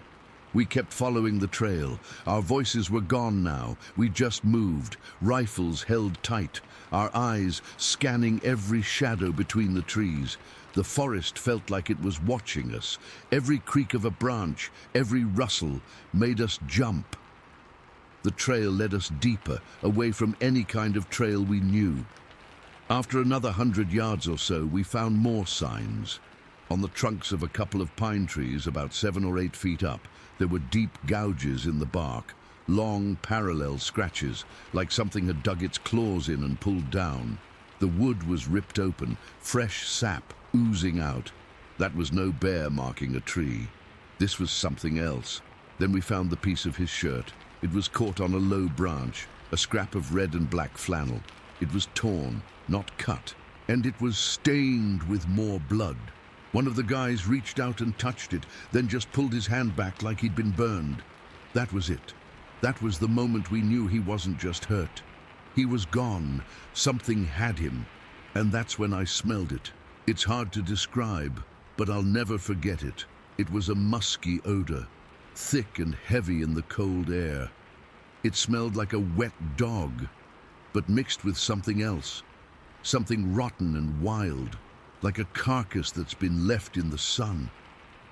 We kept following the trail. Our voices were gone now. We just moved, rifles held tight, our eyes scanning every shadow between the trees. The forest felt like it was watching us. Every creak of a branch, every rustle made us jump. The trail led us deeper, away from any kind of trail we knew. After another 100 yards or so, we found more signs. On the trunks of a couple of pine trees, about 7 or 8 feet up, there were deep gouges in the bark, long parallel scratches, like something had dug its claws in and pulled down. The wood was ripped open, fresh sap oozing out. That was no bear marking a tree. This was something else. Then we found the piece of his shirt. It was caught on a low branch, a scrap of red and black flannel. It was torn, not cut, and it was stained with more blood. One of the guys reached out and touched it, then just pulled his hand back like he'd been burned. That was it. That was the moment we knew he wasn't just hurt. He was gone. Something had him. And that's when I smelled it. It's hard to describe, but I'll never forget it. It was a musky odor, thick and heavy in the cold air. It smelled like a wet dog, but mixed with something else, something rotten and wild, like a carcass that's been left in the sun.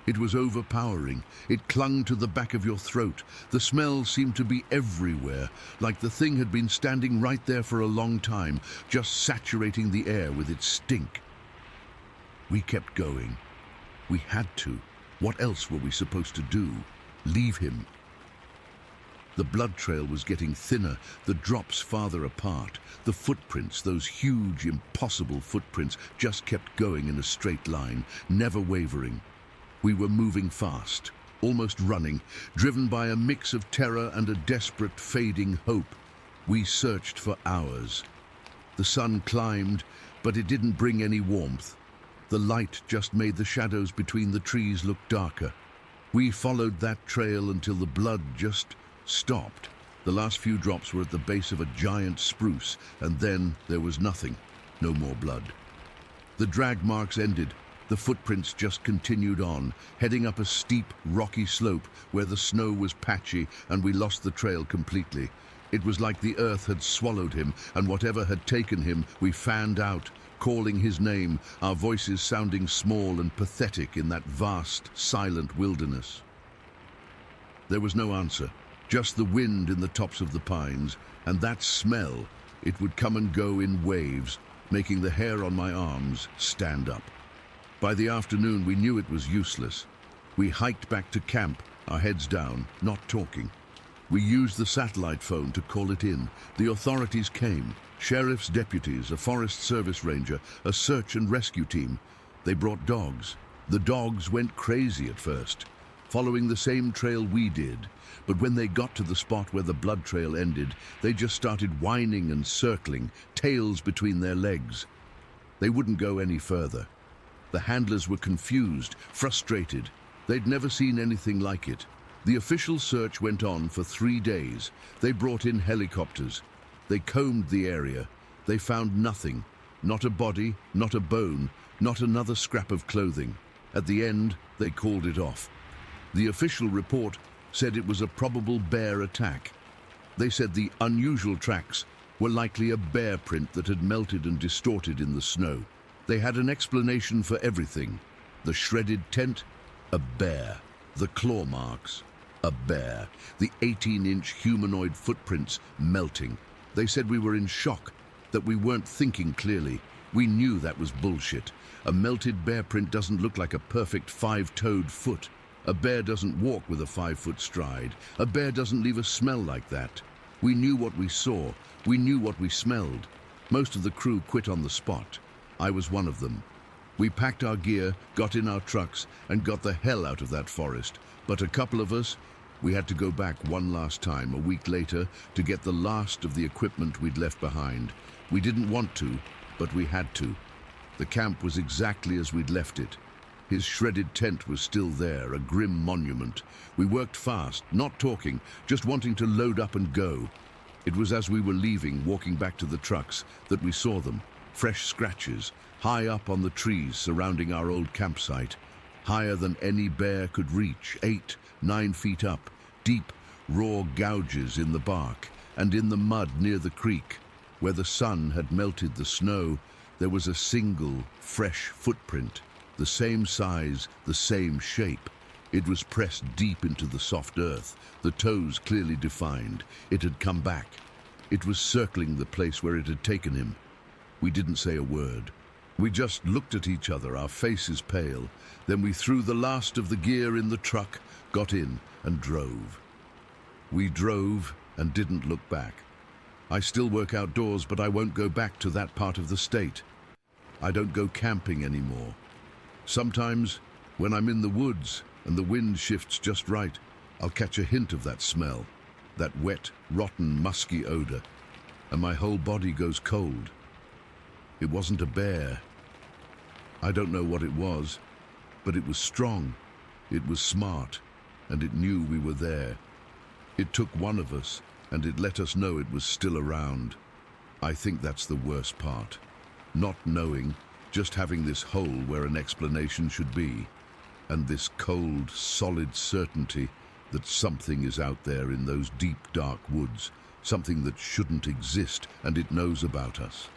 It was overpowering. It clung to the back of your throat. The smell seemed to be everywhere, like the thing had been standing right there for a long time, just saturating the air with its stink. We kept going. We had to. What else were we supposed to do? Leave him? The blood trail was getting thinner, the drops farther apart. The footprints, those huge, impossible footprints, just kept going in a straight line, never wavering. We were moving fast, almost running, driven by a mix of terror and a desperate, fading hope. We searched for hours. The sun climbed, but it didn't bring any warmth. The light just made the shadows between the trees look darker. We followed that trail until the blood just stopped. The last few drops were at the base of a giant spruce, and then there was nothing. No more blood. The drag marks ended. The footprints just continued on, heading up a steep, rocky slope where the snow was patchy and we lost the trail completely. It was like the earth had swallowed him, and whatever had taken him, we fanned out, calling his name, our voices sounding small and pathetic in that vast, silent wilderness. There was no answer. Just the wind in the tops of the pines, and that smell. It would come and go in waves, making the hair on my arms stand up. By the afternoon, we knew it was useless. We hiked back to camp, our heads down, not talking. We used the satellite phone to call it in. The authorities came. Sheriff's deputies, a Forest Service ranger, a search and rescue team. They brought dogs. The dogs went crazy at first, following the same trail we did. But when they got to the spot where the blood trail ended, they just started whining and circling, tails between their legs. They wouldn't go any further. The handlers were confused, frustrated. They'd never seen anything like it. The official search went on for 3 days. They brought in helicopters. They combed the area. They found nothing. Not a body, not a bone, not another scrap of clothing. At the end, they called it off. The official report said it was a probable bear attack. They said the unusual tracks were likely a bear print that had melted and distorted in the snow. They had an explanation for everything. The shredded tent, a bear. The claw marks, a bear. The 18-inch humanoid footprints melting. They said we were in shock, that we weren't thinking clearly. We knew that was bullshit. A melted bear print doesn't look like a perfect 5-toed foot. A bear doesn't walk with a 5-foot stride. A bear doesn't leave a smell like that. We knew what we saw. We knew what we smelled. Most of the crew quit on the spot. I was one of them. We packed our gear, got in our trucks, and got the hell out of that forest. But a couple of us, we had to go back one last time, a week later, to get the last of the equipment we'd left behind. We didn't want to, but we had to. The camp was exactly as we'd left it. His shredded tent was still there, a grim monument. We worked fast, not talking, just wanting to load up and go. It was as we were leaving, walking back to the trucks, that we saw them. Fresh scratches, high up on the trees surrounding our old campsite. Higher than any bear could reach, 8, 9 feet up. Deep, raw gouges in the bark, and in the mud near the creek. Where the sun had melted the snow, there was a single, fresh footprint. The same size, the same shape. It was pressed deep into the soft earth, the toes clearly defined. It had come back. It was circling the place where it had taken him. We didn't say a word. We just looked at each other, our faces pale. Then we threw the last of the gear in the truck, got in, and drove. We drove and didn't look back. I still work outdoors, but I won't go back to that part of the state. I don't go camping anymore. Sometimes, when I'm in the woods and the wind shifts just right, I'll catch a hint of that smell, that wet, rotten, musky odor, and my whole body goes cold. It wasn't a bear. I don't know what it was, but it was strong, it was smart, and it knew we were there. It took one of us, and it let us know it was still around. I think that's the worst part. Not knowing, just having this hole where an explanation should be, and this cold, solid certainty that something is out there in those deep, dark woods, something that shouldn't exist, and it knows about us.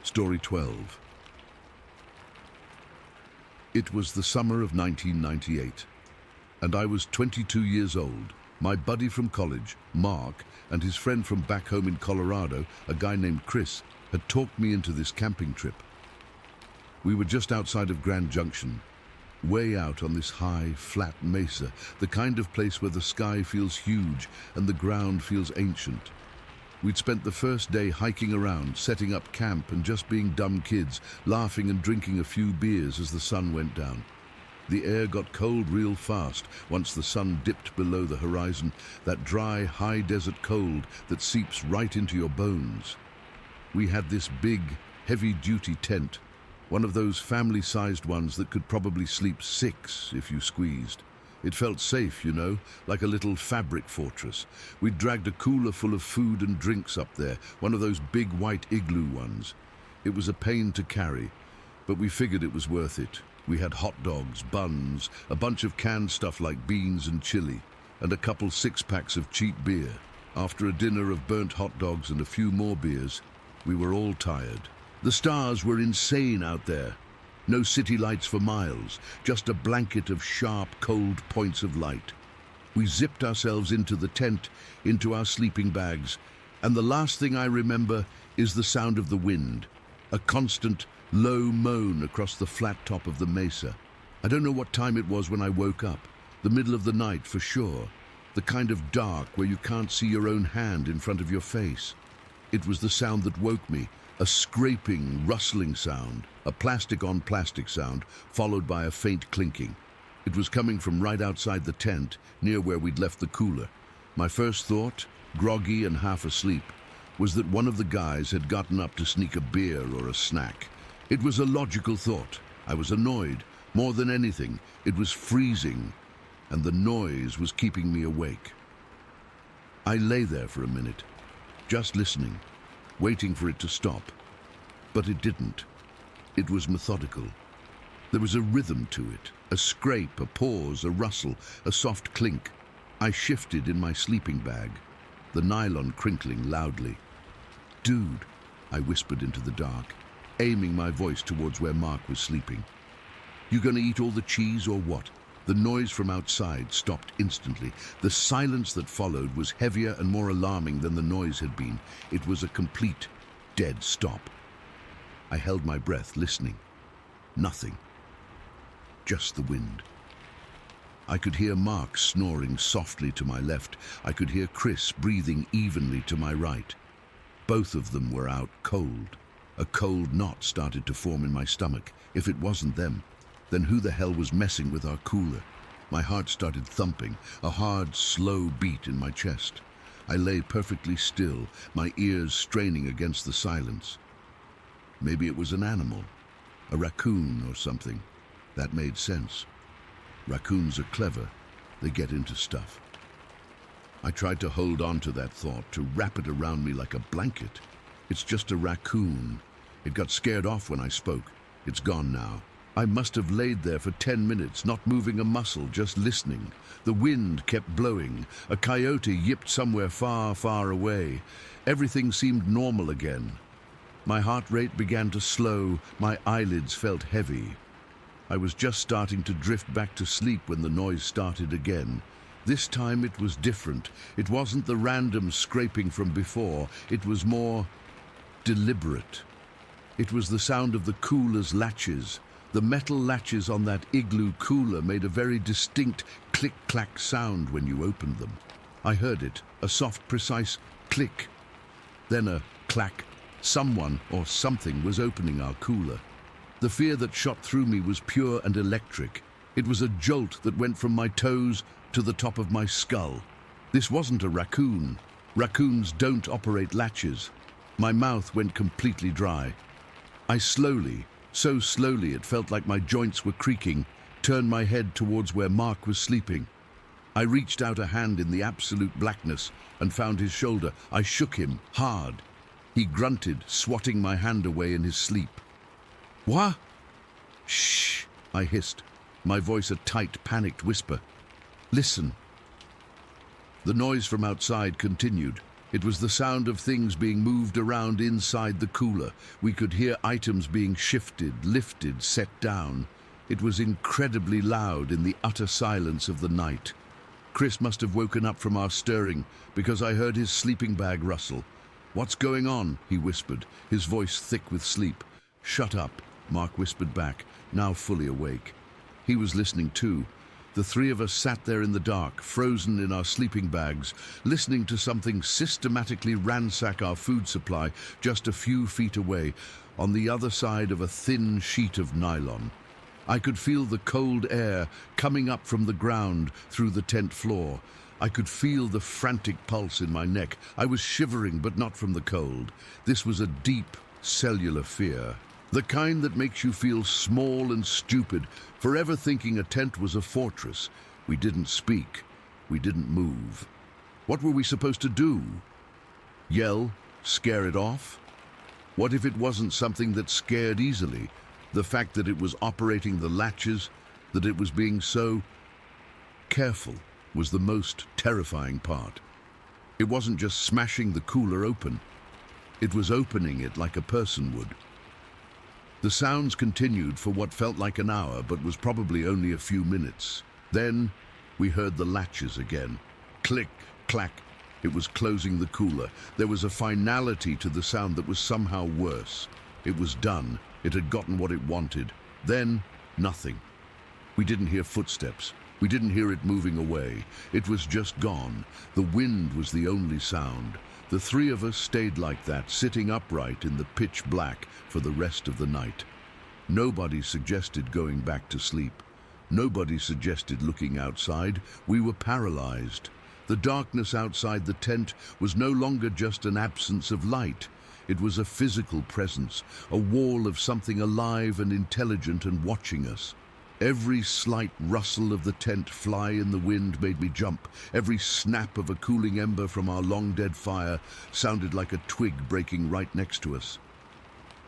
Story 12. It was the summer of 1998, and I was 22 years old. My buddy from college, Mark, and his friend from back home in Colorado, a guy named Chris, had talked me into this camping trip. We were just outside of Grand Junction, way out on this high, flat mesa, the kind of place where the sky feels huge and the ground feels ancient. We'd spent the first day hiking around, setting up camp and just being dumb kids, laughing and drinking a few beers as the sun went down. The air got cold real fast once the sun dipped below the horizon, that dry, high desert cold that seeps right into your bones. We had this big, heavy-duty tent, one of those family-sized ones that could probably sleep 6 if you squeezed. It felt safe, you know, like a little fabric fortress. We'd dragged a cooler full of food and drinks up there, one of those big white igloo ones. It was a pain to carry, but we figured it was worth it. We had hot dogs, buns, a bunch of canned stuff like beans and chili, and a couple 6-packs of cheap beer. After a dinner of burnt hot dogs and a few more beers, we were all tired. The stars were insane out there. No city lights for miles, just a blanket of sharp, cold points of light. We zipped ourselves into the tent, into our sleeping bags, and the last thing I remember is the sound of the wind, a constant, low moan across the flat top of the mesa. I don't know what time it was when I woke up, the middle of the night for sure, the kind of dark where you can't see your own hand in front of your face. It was the sound that woke me, a scraping, rustling sound, a plastic-on-plastic sound, followed by a faint clinking. It was coming from right outside the tent, near where we'd left the cooler. My first thought, groggy and half asleep, was that one of the guys had gotten up to sneak a beer or a snack. It was a logical thought. I was annoyed. More than anything, it was freezing, and the noise was keeping me awake. I lay there for a minute, just listening, waiting for it to stop. But it didn't. It was methodical. There was a rhythm to it, a scrape, a pause, a rustle, a soft clink. I shifted in my sleeping bag, the nylon crinkling loudly. "Dude," I whispered into the dark, aiming my voice towards where Mark was sleeping. "You gonna eat all the cheese or what?" The noise from outside stopped instantly. The silence that followed was heavier and more alarming than the noise had been. It was a complete, dead stop. I held my breath, listening. Nothing. Just the wind. I could hear Mark snoring softly to my left. I could hear Chris breathing evenly to my right. Both of them were out cold. A cold knot started to form in my stomach. If it wasn't them, then who the hell was messing with our cooler? My heart started thumping, a hard, slow beat in my chest. I lay perfectly still, my ears straining against the silence. Maybe it was an animal, a raccoon or something. That made sense. Raccoons are clever. They get into stuff. I tried to hold on to that thought, to wrap it around me like a blanket. It's just a raccoon. It got scared off when I spoke. It's gone now. I must have laid there for 10 minutes, not moving a muscle, just listening. The wind kept blowing. A coyote yipped somewhere far, far away. Everything seemed normal again. My heart rate began to slow. My eyelids felt heavy. I was just starting to drift back to sleep when the noise started again. This time it was different. It wasn't the random scraping from before. It was more deliberate. It was the sound of the cooler's latches. The metal latches on that igloo cooler made a very distinct click-clack sound when you opened them. I heard it, a soft, precise click. Then a clack. Someone or something was opening our cooler. The fear that shot through me was pure and electric. It was a jolt that went from my toes to the top of my skull. This wasn't a raccoon. Raccoons don't operate latches. My mouth went completely dry. I slowly, so slowly it felt like my joints were creaking, turned my head towards where Mark was sleeping. I reached out a hand in the absolute blackness and found his shoulder. I shook him hard. He grunted, swatting my hand away in his sleep. "What?" "Shh," I hissed, my voice a tight, panicked whisper. "Listen." The noise from outside continued. It was the sound of things being moved around inside the cooler. We could hear items being shifted, lifted, set down. It was incredibly loud in the utter silence of the night. Chris must have woken up from our stirring because I heard his sleeping bag rustle. "What's going on?" he whispered, his voice thick with sleep. "Shut up," Mark whispered back, now fully awake. He was listening too. The three of us sat there in the dark, frozen in our sleeping bags, listening to something systematically ransack our food supply just a few feet away, on the other side of a thin sheet of nylon. I could feel the cold air coming up from the ground through the tent floor. I could feel the frantic pulse in my neck. I was shivering, but not from the cold. This was a deep, cellular fear. The kind that makes you feel small and stupid, forever thinking a tent was a fortress. We didn't speak. We didn't move. What were we supposed to do? Yell? Scare it off? What if it wasn't something that scared easily? The fact that it was operating the latches, that it was being so careful, was the most terrifying part. It wasn't just smashing the cooler open. It was opening it like a person would. The sounds continued for what felt like an hour, but was probably only a few minutes. Then, We heard the latches again. Click, clack. It was closing the cooler. There was a finality to the sound that was somehow worse. It was done. It had gotten what it wanted. Then, nothing. We didn't hear footsteps. We didn't hear it moving away. It was just gone. The wind was the only sound. The three of us stayed like that, sitting upright in the pitch black for the rest of the night. Nobody suggested going back to sleep. Nobody suggested looking outside. We were paralyzed. The darkness outside the tent was no longer just an absence of light. It was a physical presence, a wall of something alive and intelligent and watching us. Every slight rustle of the tent fly in the wind made me jump. Every snap of a cooling ember from our long-dead fire sounded like a twig breaking right next to us.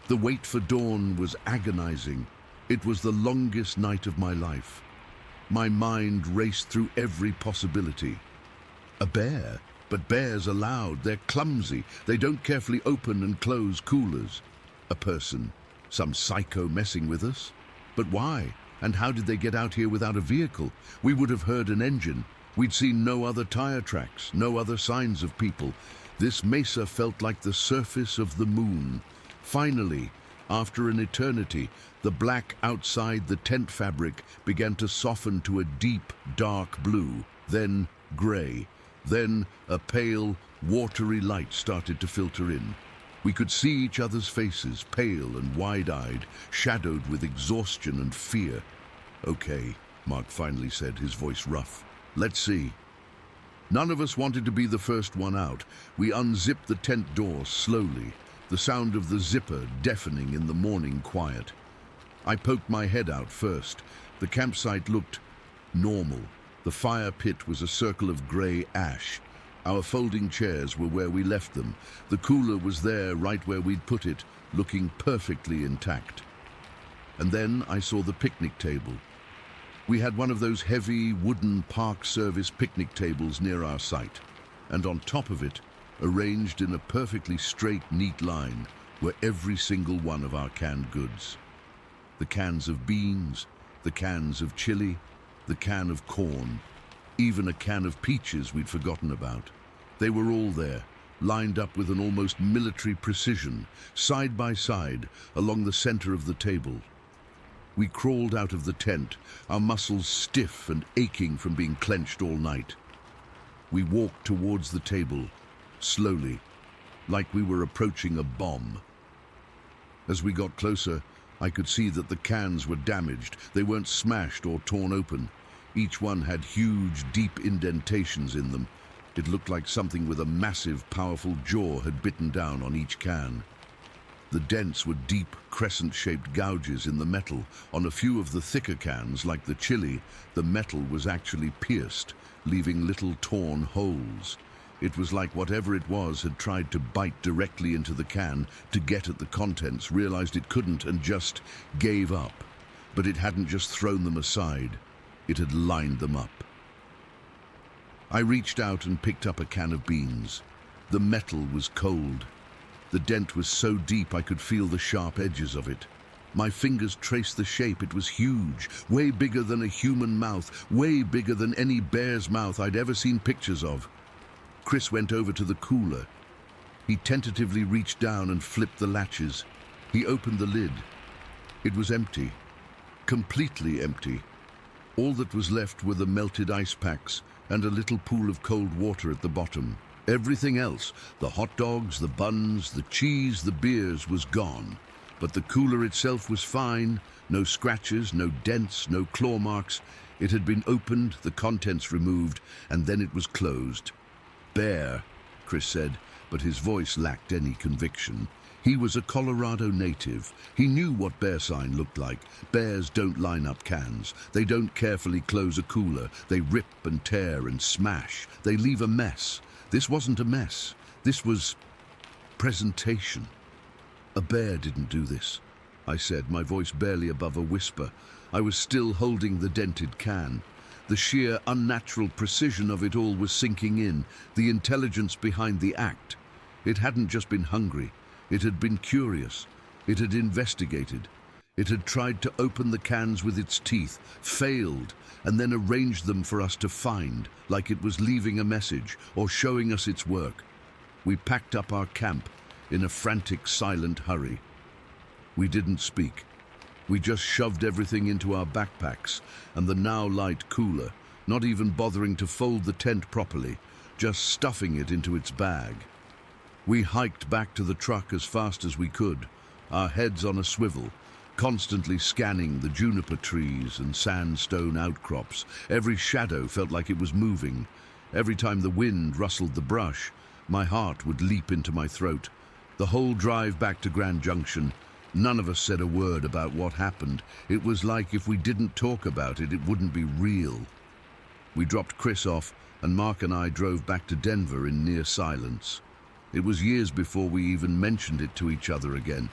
The wait for dawn was agonizing. It was the longest night of my life. My mind raced through every possibility. A bear? But bears are loud. They're clumsy. They don't carefully open and close coolers. A person? Some psycho messing with us? But why? And how did they get out here without a vehicle? We would have heard an engine. We'd seen no other tire tracks, no other signs of people. This mesa felt like the surface of the moon. Finally, after an eternity, the black outside the tent fabric began to soften to a deep, dark blue, then grey. Then a pale, watery light started to filter in. We could see each other's faces, pale and wide-eyed, shadowed with exhaustion and fear. "Okay," Mark finally said, his voice rough. "Let's see." None of us wanted to be the first one out. We unzipped the tent door slowly, the sound of the zipper deafening in the morning quiet. I poked my head out first. The campsite looked normal. The fire pit was a circle of grey ash. Our folding chairs were where we left them. The cooler was there right where we'd put it, looking perfectly intact. And then I saw the picnic table. We had one of those heavy wooden Park Service picnic tables near our site, and on top of it, arranged in a perfectly straight, neat line, were every single one of our canned goods. The cans of beans, the cans of chili, the can of corn, even a can of peaches we'd forgotten about. They were all there, lined up with an almost military precision, side by side, along the center of the table. We crawled out of the tent, our muscles stiff and aching from being clenched all night. We walked towards the table, slowly, like we were approaching a bomb. As we got closer, I could see that the cans were damaged. They weren't smashed or torn open. Each one had huge, deep indentations in them. It looked like something with a massive, powerful jaw had bitten down on each can. The dents were deep, crescent-shaped gouges in the metal. On a few of the thicker cans, like the chili, the metal was actually pierced, leaving little torn holes. It was like whatever it was had tried to bite directly into the can to get at the contents, realized it couldn't, and just gave up. But it hadn't just thrown them aside. It had lined them up. I reached out and picked up a can of beans. The metal was cold. The dent was so deep I could feel the sharp edges of it. My fingers traced the shape. It was huge, way bigger than a human mouth, way bigger than any bear's mouth I'd ever seen pictures of. Chris went over to the cooler. He tentatively reached down and flipped the latches. He opened the lid. It was empty, completely empty. All that was left were the melted ice packs and a little pool of cold water at the bottom. Everything else, the hot dogs, the buns, the cheese, the beers, was gone. But the cooler itself was fine. No scratches, no dents, no claw marks. It had been opened, the contents removed, and then it was closed. "Bear," Chris said, but his voice lacked any conviction. He was a Colorado native. He knew what bear sign looked like. Bears don't line up cans. They don't carefully close a cooler. They rip and tear and smash. They leave a mess. This wasn't a mess. This was presentation. "A bear didn't do this," I said, my voice barely above a whisper. I was still holding the dented can. The sheer unnatural precision of it all was sinking in, the intelligence behind the act. It hadn't just been hungry. It had been curious. It had investigated. It had tried to open the cans with its teeth, failed, and then arranged them for us to find, like it was leaving a message or showing us its work. We packed up our camp in a frantic, silent hurry. We didn't speak. We just shoved everything into our backpacks and the now light cooler, not even bothering to fold the tent properly, just stuffing it into its bag. We hiked back to the truck as fast as we could, our heads on a swivel, constantly scanning the juniper trees and sandstone outcrops. Every shadow felt like it was moving. Every time the wind rustled the brush, my heart would leap into my throat. The whole drive back to Grand Junction, none of us said a word about what happened. It was like if we didn't talk about it, it wouldn't be real. We dropped Chris off, and Mark and I drove back to Denver in near silence. It was years before we even mentioned it to each other again.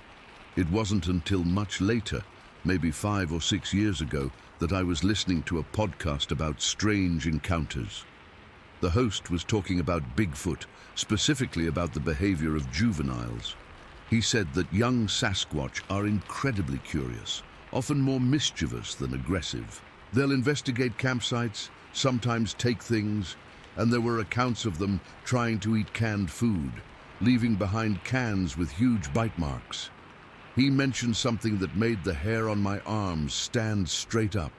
It wasn't until much later, maybe 5 or 6 years ago, that I was listening to a podcast about strange encounters. The host was talking about Bigfoot, specifically about the behavior of juveniles. He said that young Sasquatch are incredibly curious, often more mischievous than aggressive. They'll investigate campsites, sometimes take things, and there were accounts of them trying to eat canned food, leaving behind cans with huge bite marks. He mentioned something that made the hair on my arms stand straight up.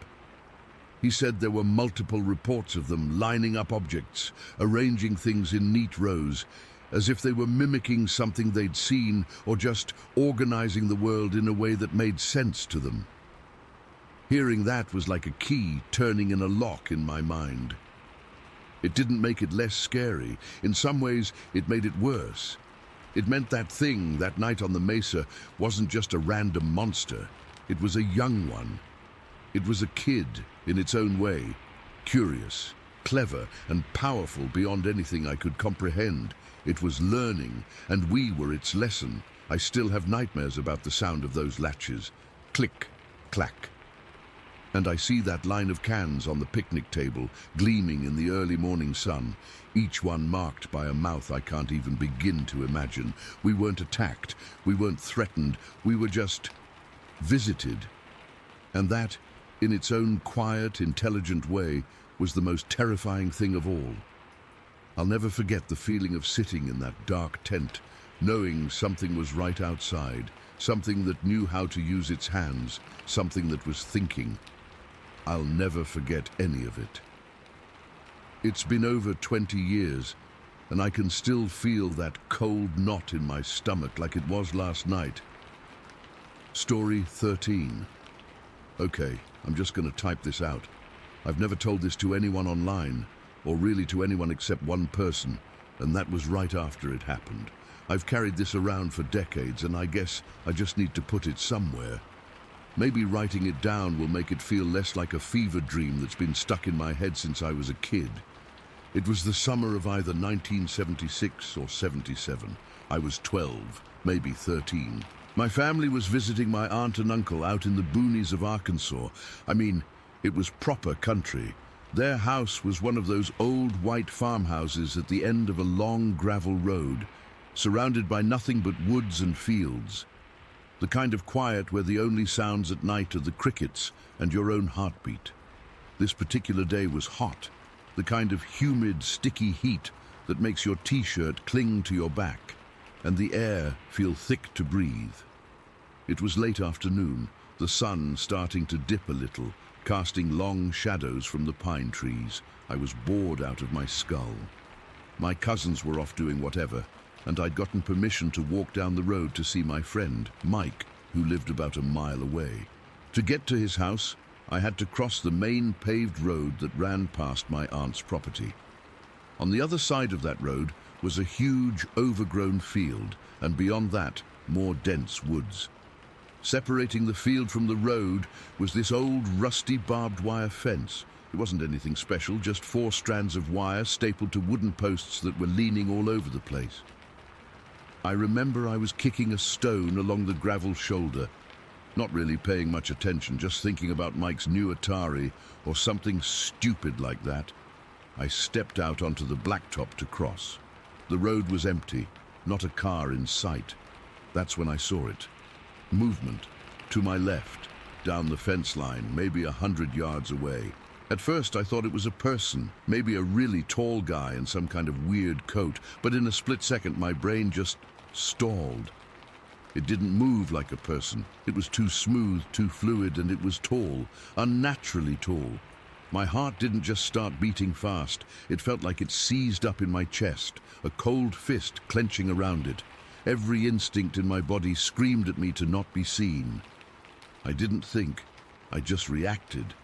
He said there were multiple reports of them lining up objects, arranging things in neat rows, as if they were mimicking something they'd seen or just organizing the world in a way that made sense to them. Hearing that was like a key turning in a lock in my mind. It didn't make it less scary. In some ways, it made it worse. It meant that thing that night on the mesa wasn't just a random monster. It was a young one. It was a kid in its own way, curious, clever, and powerful beyond anything I could comprehend. It was learning, and we were its lesson. I still have nightmares about the sound of those latches. Click, clack. And I see that line of cans on the picnic table, gleaming in the early morning sun, each one marked by a mouth I can't even begin to imagine. We weren't attacked, we weren't threatened, we were just visited. And that, in its own quiet, intelligent way, was the most terrifying thing of all. I'll never forget the feeling of sitting in that dark tent, knowing something was right outside, something that knew how to use its hands, something that was thinking. I'll never forget any of it. It's been over 20 years, and I can still feel that cold knot in my stomach like it was last night. Story 13. Okay, I'm just going to type this out. I've never told this to anyone online, or really to anyone except one person, and that was right after it happened. I've carried this around for decades, and I guess I just need to put it somewhere. Maybe writing it down will make it feel less like a fever dream that's been stuck in my head since I was a kid. It was the summer of either 1976 or 77. I was 12, maybe 13. My family was visiting my aunt and uncle out in the boonies of Arkansas. I mean, it was proper country. Their house was one of those old white farmhouses at the end of a long gravel road, surrounded by nothing but woods and fields. The kind of quiet where the only sounds at night are the crickets and your own heartbeat. This particular day was hot, the kind of humid, sticky heat that makes your t-shirt cling to your back and the air feel thick to breathe. It was late afternoon, the sun starting to dip a little, casting long shadows from the pine trees. I was bored out of my skull. My cousins were off doing whatever, and I'd gotten permission to walk down the road to see my friend, Mike, who lived about a mile away. To get to his house, I had to cross the main paved road that ran past my aunt's property. On the other side of that road was a huge, overgrown field, and beyond that, more dense woods. Separating the field from the road was this old, rusty barbed wire fence. It wasn't anything special, just 4 strands of wire stapled to wooden posts that were leaning all over the place. I remember I was kicking a stone along the gravel shoulder, not really paying much attention, just thinking about Mike's new Atari or something stupid like that. I stepped out onto the blacktop to cross. The road was empty, not a car in sight. That's when I saw it. Movement. to my left, down the fence line, maybe 100 yards away. At first I thought it was a person, maybe a really tall guy in some kind of weird coat, but in a split second my brain just stalled. It didn't move like a person. It was too smooth, too fluid, and it was tall, unnaturally tall. My heart didn't just start beating fast. It felt like it seized up in my chest, a cold fist clenching around it. Every instinct in my body screamed at me to not be seen. I didn't think, I just reacted.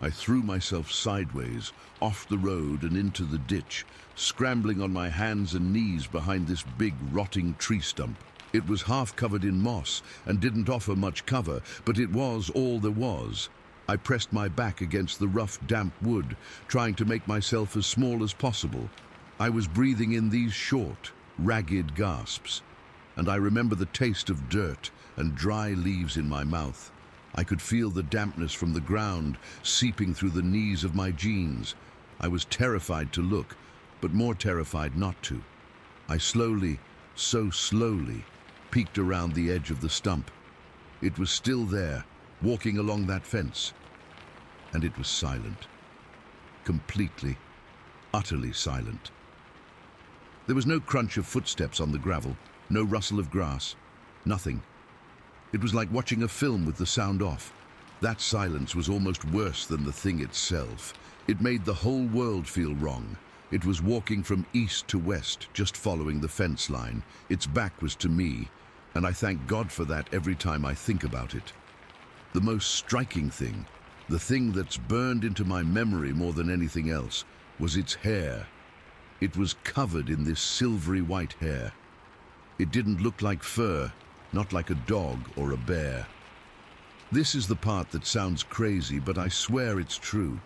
I threw myself sideways, off the road and into the ditch, scrambling on my hands and knees behind this big rotting tree stump. It was half covered in moss and didn't offer much cover, but it was all there was. I pressed my back against the rough, damp wood, trying to make myself as small as possible. I was breathing in these short, ragged gasps, and I remember the taste of dirt and dry leaves in my mouth. I could feel the dampness from the ground seeping through the knees of my jeans. I was terrified to look, but more terrified not to. I slowly, so slowly, peeked around the edge of the stump. It was still there, walking along that fence, and it was silent. Completely, utterly silent. There was no crunch of footsteps on the gravel, no rustle of grass, nothing. It was like watching a film with the sound off. That silence was almost worse than the thing itself. It made the whole world feel wrong. It was walking from east to west, just following the fence line. Its back was to me, and I thank God for that every time I think about it. The most striking thing, the thing that's burned into my memory more than anything else, was its hair. It was covered in this silvery white hair. It didn't look like fur, not like a dog or a bear. This is the part that sounds crazy, but I swear it's true.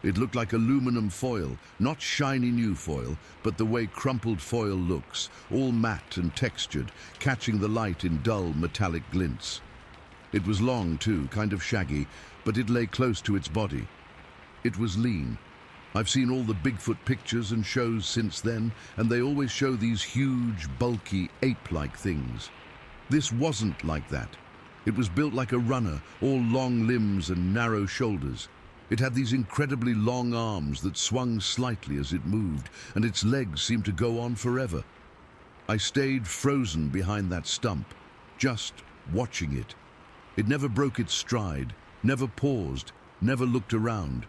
It looked like aluminum foil, not shiny new foil, but the way crumpled foil looks, all matte and textured, catching the light in dull metallic glints. It was long too, kind of shaggy, but it lay close to its body. It was lean. I've seen all the Bigfoot pictures and shows since then, and they always show these huge, bulky, ape-like things. This wasn't like that. It was built like a runner, all long limbs and narrow shoulders. It had these incredibly long arms that swung slightly as it moved, and its legs seemed to go on forever. I stayed frozen behind that stump, just watching it. It never broke its stride, never paused, never looked around.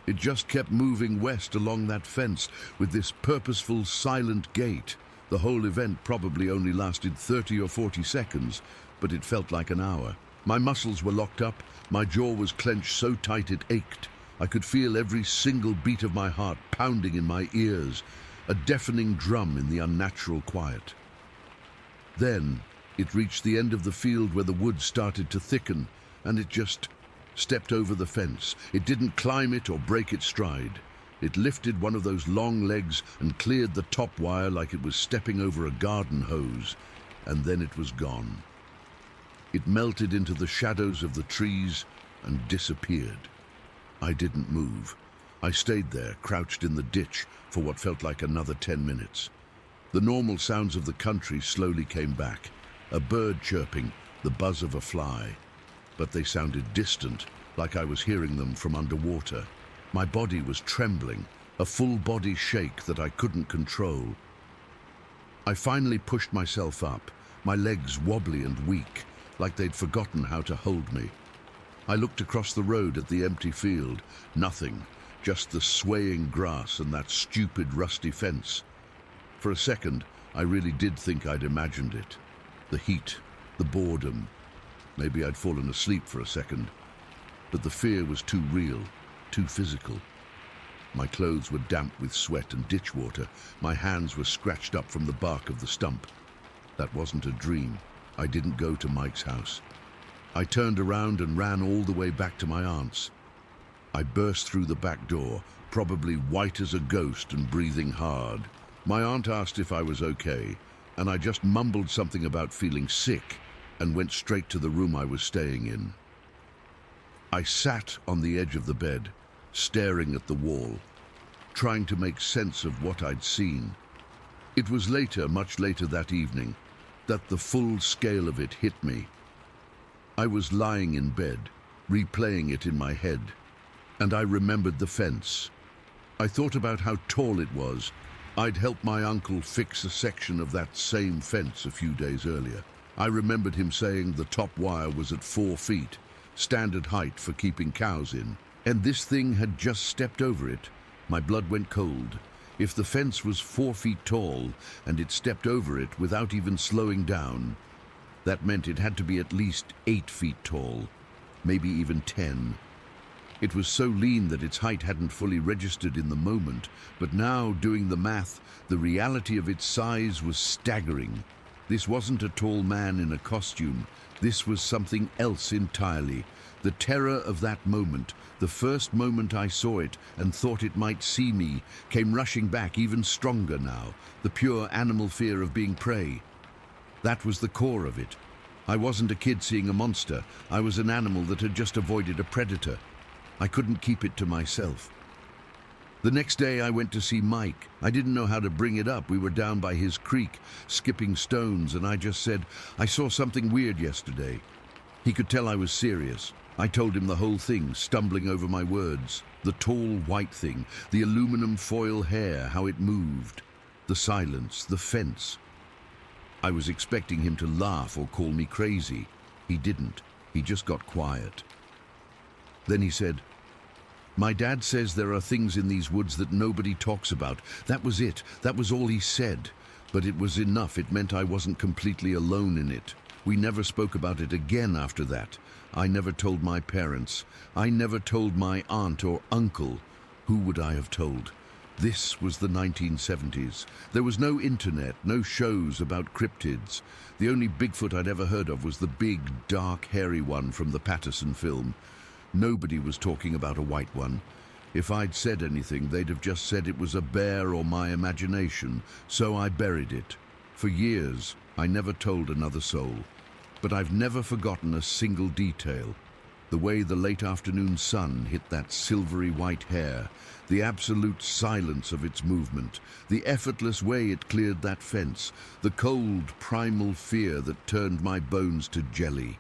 It just kept moving west along that fence with this purposeful, silent gait. The whole event probably only lasted 30 or 40 seconds, but it felt like an hour. My muscles were locked up, my jaw was clenched so tight it ached. I could feel every single beat of my heart pounding in my ears, a deafening drum in the unnatural quiet. Then it reached the end of the field where the woods started to thicken, and it just stepped over the fence. It didn't climb it or break its stride. It lifted one of those long legs and cleared the top wire like it was stepping over a garden hose, and then it was gone. It melted into the shadows of the trees and disappeared. I didn't move. I stayed there, crouched in the ditch, for what felt like another 10 minutes. The normal sounds of the country slowly came back. A bird chirping, the buzz of a fly. But they sounded distant, like I was hearing them from underwater. My body was trembling, a full-body shake that I couldn't control. I finally pushed myself up, my legs wobbly and weak, like they'd forgotten how to hold me. I looked across the road at the empty field. Nothing, just the swaying grass and that stupid rusty fence. For a second, I really did think I'd imagined it. The heat, the boredom. Maybe I'd fallen asleep for a second. But the fear was too real, too physical. My clothes were damp with sweat and ditch water. My hands were scratched up from the bark of the stump. That wasn't a dream. I didn't go to Mike's house. I turned around and ran all the way back to my aunt's. I burst through the back door, probably white as a ghost and breathing hard. My aunt asked if I was okay, and I just mumbled something about feeling sick and went straight to the room I was staying in. I sat on the edge of the bed, staring at the wall, trying to make sense of what I'd seen. It was later, much later that evening, that the full scale of it hit me. I was lying in bed, replaying it in my head, and I remembered the fence. I thought about how tall it was. I'd helped my uncle fix a section of that same fence a few days earlier. I remembered him saying the top wire was at 4 feet, standard height for keeping cows in. And this thing had just stepped over it. My blood went cold. If the fence was 4 feet tall and it stepped over it without even slowing down, that meant it had to be at least 8 feet tall, maybe even 10. It was so lean that its height hadn't fully registered in the moment, but now, doing the math, the reality of its size was staggering. This wasn't a tall man in a costume. This was something else entirely. The terror of that moment, the first moment I saw it and thought it might see me, came rushing back even stronger now, the pure animal fear of being prey. That was the core of it. I wasn't a kid seeing a monster. I was an animal that had just avoided a predator. I couldn't keep it to myself. The next day I went to see Mike. I didn't know how to bring it up. We were down by his creek, skipping stones, and I just said, "I saw something weird yesterday." He could tell I was serious. I told him the whole thing, stumbling over my words. The tall white thing, the aluminum foil hair, how it moved, the silence, the fence. I was expecting him to laugh or call me crazy. He didn't. He just got quiet. Then he said, "My dad says there are things in these woods that nobody talks about." That was it. That was all he said. But it was enough. It meant I wasn't completely alone in it. We never spoke about it again after that. I never told my parents. I never told my aunt or uncle. Who would I have told? This was the 1970s. There was no internet, no shows about cryptids. The only Bigfoot I'd ever heard of was the big, dark, hairy one from the Patterson film. Nobody was talking about a white one. If I'd said anything, they'd have just said it was a bear or my imagination, so I buried it. For years, I never told another soul. But I've never forgotten a single detail. The way the late afternoon sun hit that silvery white hair, the absolute silence of its movement, the effortless way it cleared that fence, the cold, primal fear that turned my bones to jelly.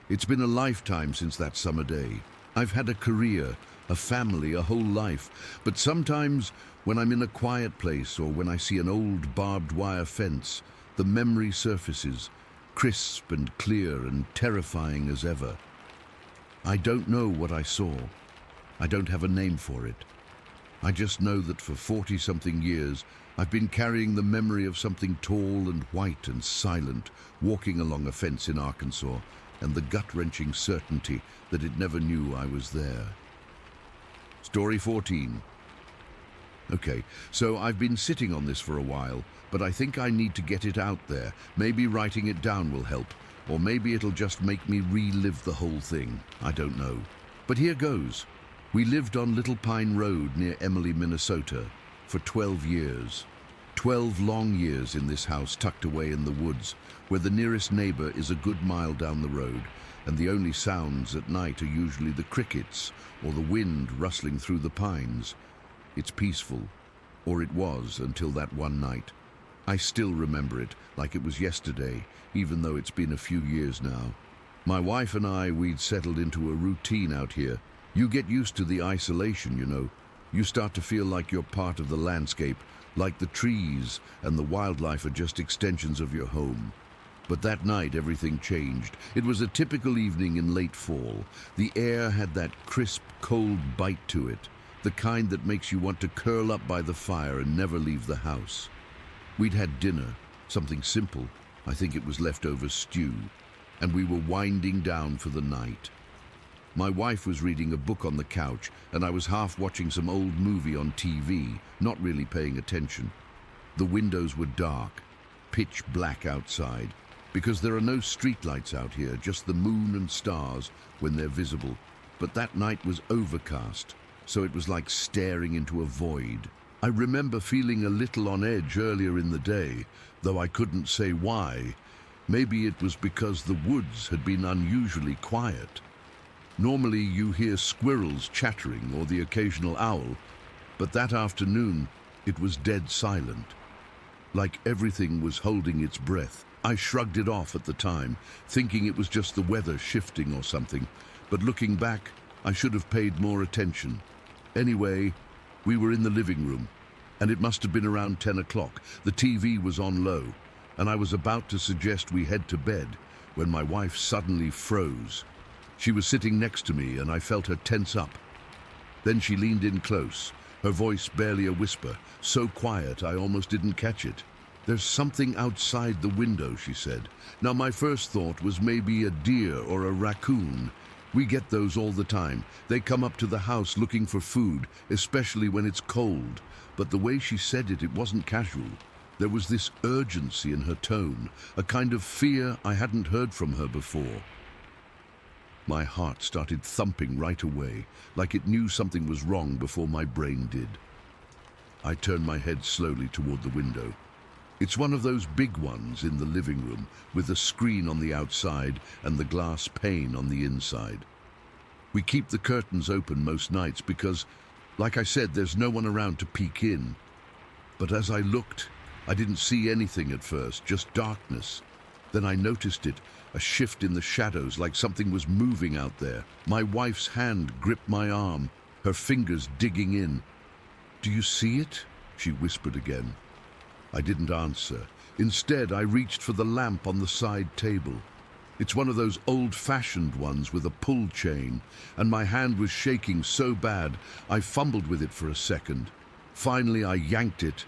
It's been a lifetime since that summer day. I've had a career, a family, a whole life, but sometimes when I'm in a quiet place or when I see an old barbed wire fence, the memory surfaces, crisp and clear and terrifying as ever. I don't know what I saw. I don't have a name for it. I just know that for 40-something years, I've been carrying the memory of something tall and white and silent, walking along a fence in Arkansas, and the gut-wrenching certainty that it never knew I was there. Story 14. Okay, so I've been sitting on this for a while, but I think I need to get it out there. Maybe writing it down will help. Or maybe it'll just make me relive the whole thing. I don't know. But here goes. We lived on Little Pine Road near Emily, Minnesota, for 12 years. 12 long years in this house tucked away in the woods, where the nearest neighbor is a good mile down the road, and the only sounds at night are usually the crickets or the wind rustling through the pines. It's peaceful, or it was until that one night. I still remember it like it was yesterday, even though it's been a few years now. My wife and we'd settled into a routine out here. You get used to the isolation, you know. You start to feel like you're part of the landscape, like the trees and the wildlife are just extensions of your home. But that night, everything changed. It was a typical evening in late fall. The air had that crisp, cold bite to it, the kind that makes you want to curl up by the fire and never leave the house. We'd had dinner, something simple. I think it was leftover stew, and we were winding down for the night. My wife was reading a book on the couch, and I was half watching some old movie on TV, not really paying attention. The windows were dark, pitch black outside, because there are no streetlights out here, just the moon and stars when they're visible. But that night was overcast, so it was like staring into a void. I remember feeling a little on edge earlier in the day, though I couldn't say why. Maybe it was because the woods had been unusually quiet. Normally you hear squirrels chattering or the occasional owl, but that afternoon it was dead silent. Like everything was holding its breath. I shrugged it off at the time, thinking it was just the weather shifting or something, but looking back, I should have paid more attention. Anyway, we were in the living room, and it must have been around 10 o'clock. The TV was on low, and I was about to suggest we head to bed when my wife suddenly froze. She was sitting next to me, and I felt her tense up. Then she leaned in close, her voice barely a whisper, so quiet I almost didn't catch it. "There's something outside the window," she said. Now my first thought was maybe a deer or a raccoon. We get those all the time. They come up to the house looking for food, especially when it's cold. But the way she said it, it wasn't casual. There was this urgency in her tone, a kind of fear I hadn't heard from her before. My heart started thumping right away, like it knew something was wrong before my brain did. I turned my head slowly toward the window. It's one of those big ones in the living room, with a screen on the outside and the glass pane on the inside. We keep the curtains open most nights because, like I said, there's no one around to peek in. But as I looked, I didn't see anything at first, just darkness. Then I noticed it, a shift in the shadows, like something was moving out there. My wife's hand gripped my arm, her fingers digging in. "Do you see it?" she whispered again. I didn't answer. Instead, I reached for the lamp on the side table. It's one of those old-fashioned ones with a pull chain, and my hand was shaking so bad I fumbled with it for a second. Finally, I yanked it,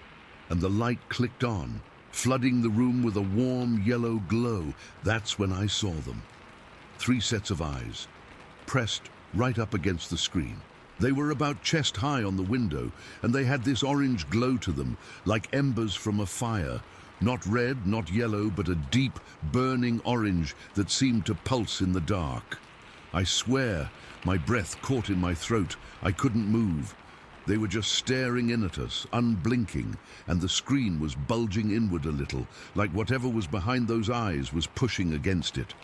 and the light clicked on, flooding the room with a warm yellow glow. That's when I saw them. 3 sets of eyes, pressed right up against the screen. They were about chest high on the window, and they had this orange glow to them, like embers from a fire. Not red, not yellow, but a deep, burning orange that seemed to pulse in the dark. I swear, my breath caught in my throat. I couldn't move. They were just staring in at us, unblinking, and the screen was bulging inward a little, like whatever was behind those eyes was pushing against it.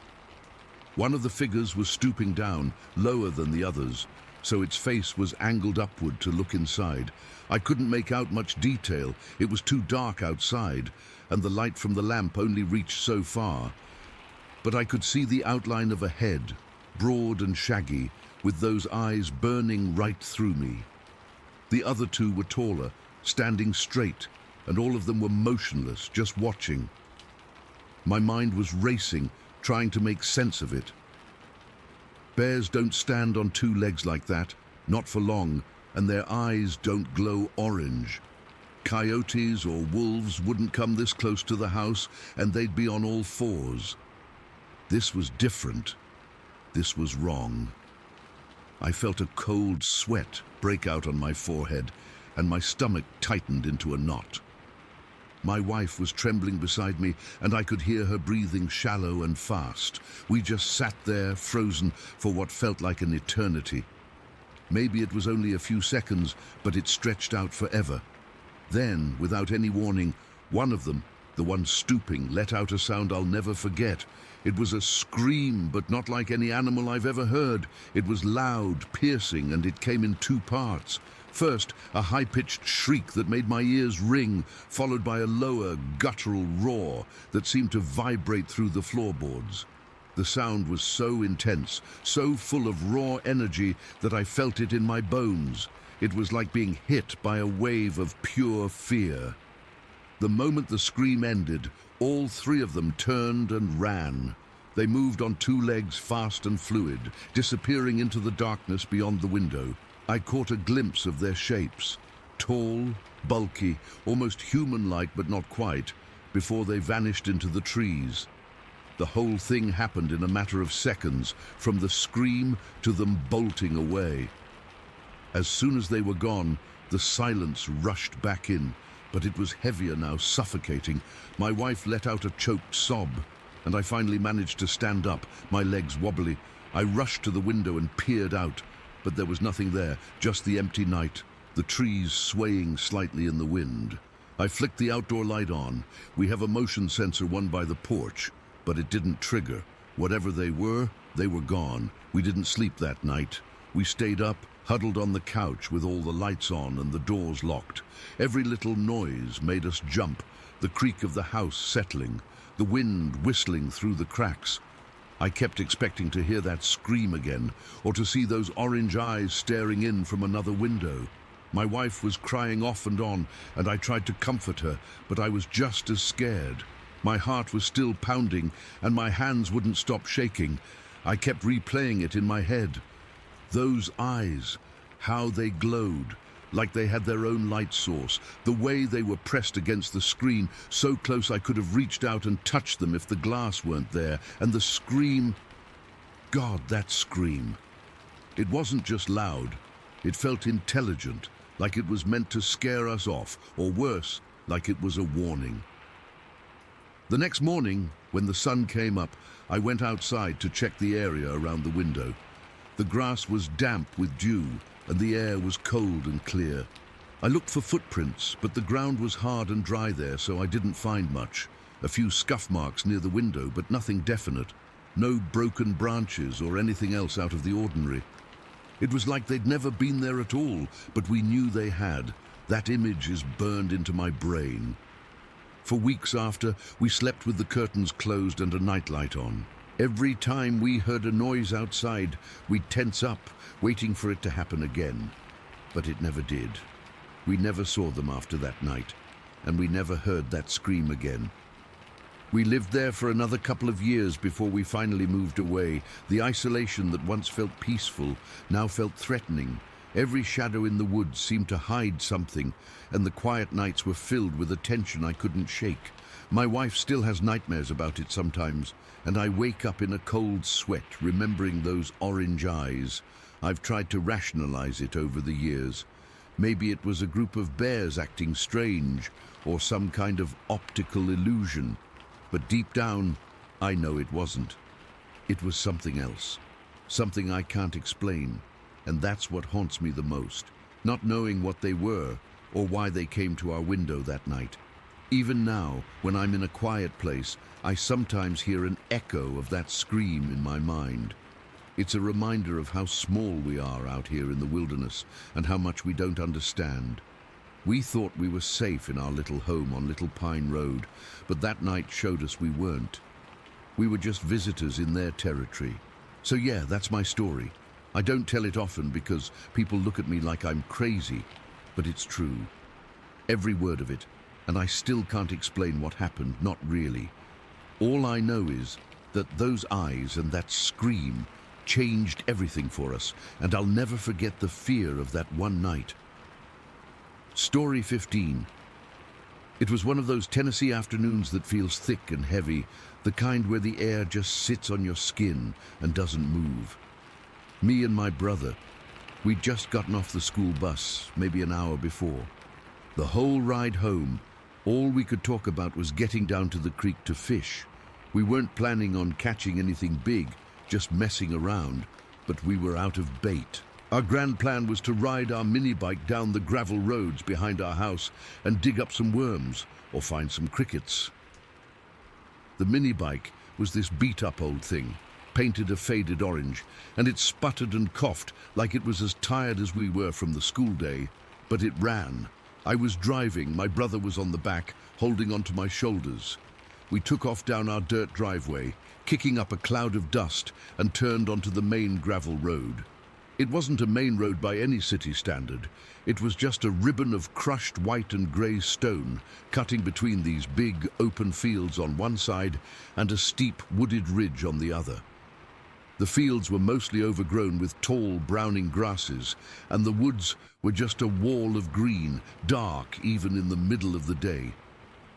One of the figures was stooping down, lower than the others, so its face was angled upward to look inside. I couldn't make out much detail. It was too dark outside, and the light from the lamp only reached so far. But I could see the outline of a head, broad and shaggy, with those eyes burning right through me. The other 2 were taller, standing straight, and all of them were motionless, just watching. My mind was racing, trying to make sense of it. Bears don't stand on 2 legs like that, not for long, and their eyes don't glow orange. Coyotes or wolves wouldn't come this close to the house, and they'd be on all 4s. This was different. This was wrong. I felt a cold sweat break out on my forehead, and my stomach tightened into a knot. My wife was trembling beside me, and I could hear her breathing shallow and fast. We just sat there, frozen, for what felt like an eternity. Maybe it was only a few seconds, but it stretched out forever. Then, without any warning, one of them, the one stooping, let out a sound I'll never forget. It was a scream, but not like any animal I've ever heard. It was loud, piercing, and it came in 2 parts. First, a high-pitched shriek that made my ears ring, followed by a lower, guttural roar that seemed to vibrate through the floorboards. The sound was so intense, so full of raw energy that I felt it in my bones. It was like being hit by a wave of pure fear. The moment the scream ended, all 3 of them turned and ran. They moved on 2 legs, fast and fluid, disappearing into the darkness beyond the window. I caught a glimpse of their shapes, tall, bulky, almost human-like but not quite, before they vanished into the trees. The whole thing happened in a matter of seconds, from the scream to them bolting away. As soon as they were gone, the silence rushed back in, but it was heavier now, suffocating. My wife let out a choked sob, and I finally managed to stand up, my legs wobbly. I rushed to the window and peered out, but there was nothing there, just the empty night, the trees swaying slightly in the wind. I flicked the outdoor light on. We have a motion sensor, one by the porch, but it didn't trigger. Whatever they were gone. We didn't sleep that night. We stayed up, huddled on the couch with all the lights on and the doors locked. Every little noise made us jump, the creak of the house settling. the wind whistling through the cracks. I kept expecting to hear that scream again, or to see those orange eyes staring in from another window. My wife was crying off and on, and I tried to comfort her, but I was just as scared. My heart was still pounding, and my hands wouldn't stop shaking. I kept replaying it in my head. Those eyes, how they glowed, like they had their own light source, the way they were pressed against the screen, so close I could have reached out and touched them if the glass weren't there, and the scream, God, that scream. It wasn't just loud, it felt intelligent, like it was meant to scare us off, or worse, like it was a warning. The next morning, when the sun came up, I went outside to check the area around the window. The grass was damp with dew, and the air was cold and clear. I looked for footprints, but the ground was hard and dry there, so I didn't find much. A few scuff marks near the window, but nothing definite. No broken branches or anything else out of the ordinary. It was like they'd never been there at all, but we knew they had. That image is burned into my brain. For weeks after, we slept with the curtains closed and a nightlight on. Every time we heard a noise outside, we'd tense up, waiting for it to happen again. But it never did. We never saw them after that night, and we never heard that scream again. We lived there for another couple of years before we finally moved away. The isolation that once felt peaceful now felt threatening. Every shadow in the woods seemed to hide something, and the quiet nights were filled with a tension I couldn't shake. My wife still has nightmares about it sometimes, and I wake up in a cold sweat remembering those orange eyes. I've tried to rationalize it over the years. Maybe it was a group of bears acting strange, or some kind of optical illusion. But deep down, I know it wasn't. It was something else, something I can't explain. And that's what haunts me the most, not knowing what they were or why they came to our window that night. Even now, when I'm in a quiet place, I sometimes hear an echo of that scream in my mind. It's a reminder of how small we are out here in the wilderness and how much we don't understand. We thought we were safe in our little home on Little Pine Road, but that night showed us we weren't. We were just visitors in their territory. So yeah, that's my story. I don't tell it often because people look at me like I'm crazy, but it's true. Every word of it, and I still can't explain what happened, not really. All I know is that those eyes and that scream changed everything for us, and I'll never forget the fear of that one night. Story 15. It was one of those Tennessee afternoons that feels thick and heavy, the kind where the air just sits on your skin and doesn't move. Me and my brother, we'd just gotten off the school bus, maybe an hour before. The whole ride home, all we could talk about was getting down to the creek to fish. We weren't planning on catching anything big, just messing around, but we were out of bait. Our grand plan was to ride our mini bike down the gravel roads behind our house and dig up some worms or find some crickets. The mini bike was this beat-up old thing, painted a faded orange, and it sputtered and coughed like it was as tired as we were from the school day, but it ran. I was driving, my brother was on the back, holding onto my shoulders. We took off down our dirt driveway, kicking up a cloud of dust, and turned onto the main gravel road. It wasn't a main road by any city standard. It was just a ribbon of crushed white and grey stone, cutting between these big, open fields on one side and a steep, wooded ridge on the other. The fields were mostly overgrown with tall, browning grasses, and the woods were just a wall of green, dark even in the middle of the day.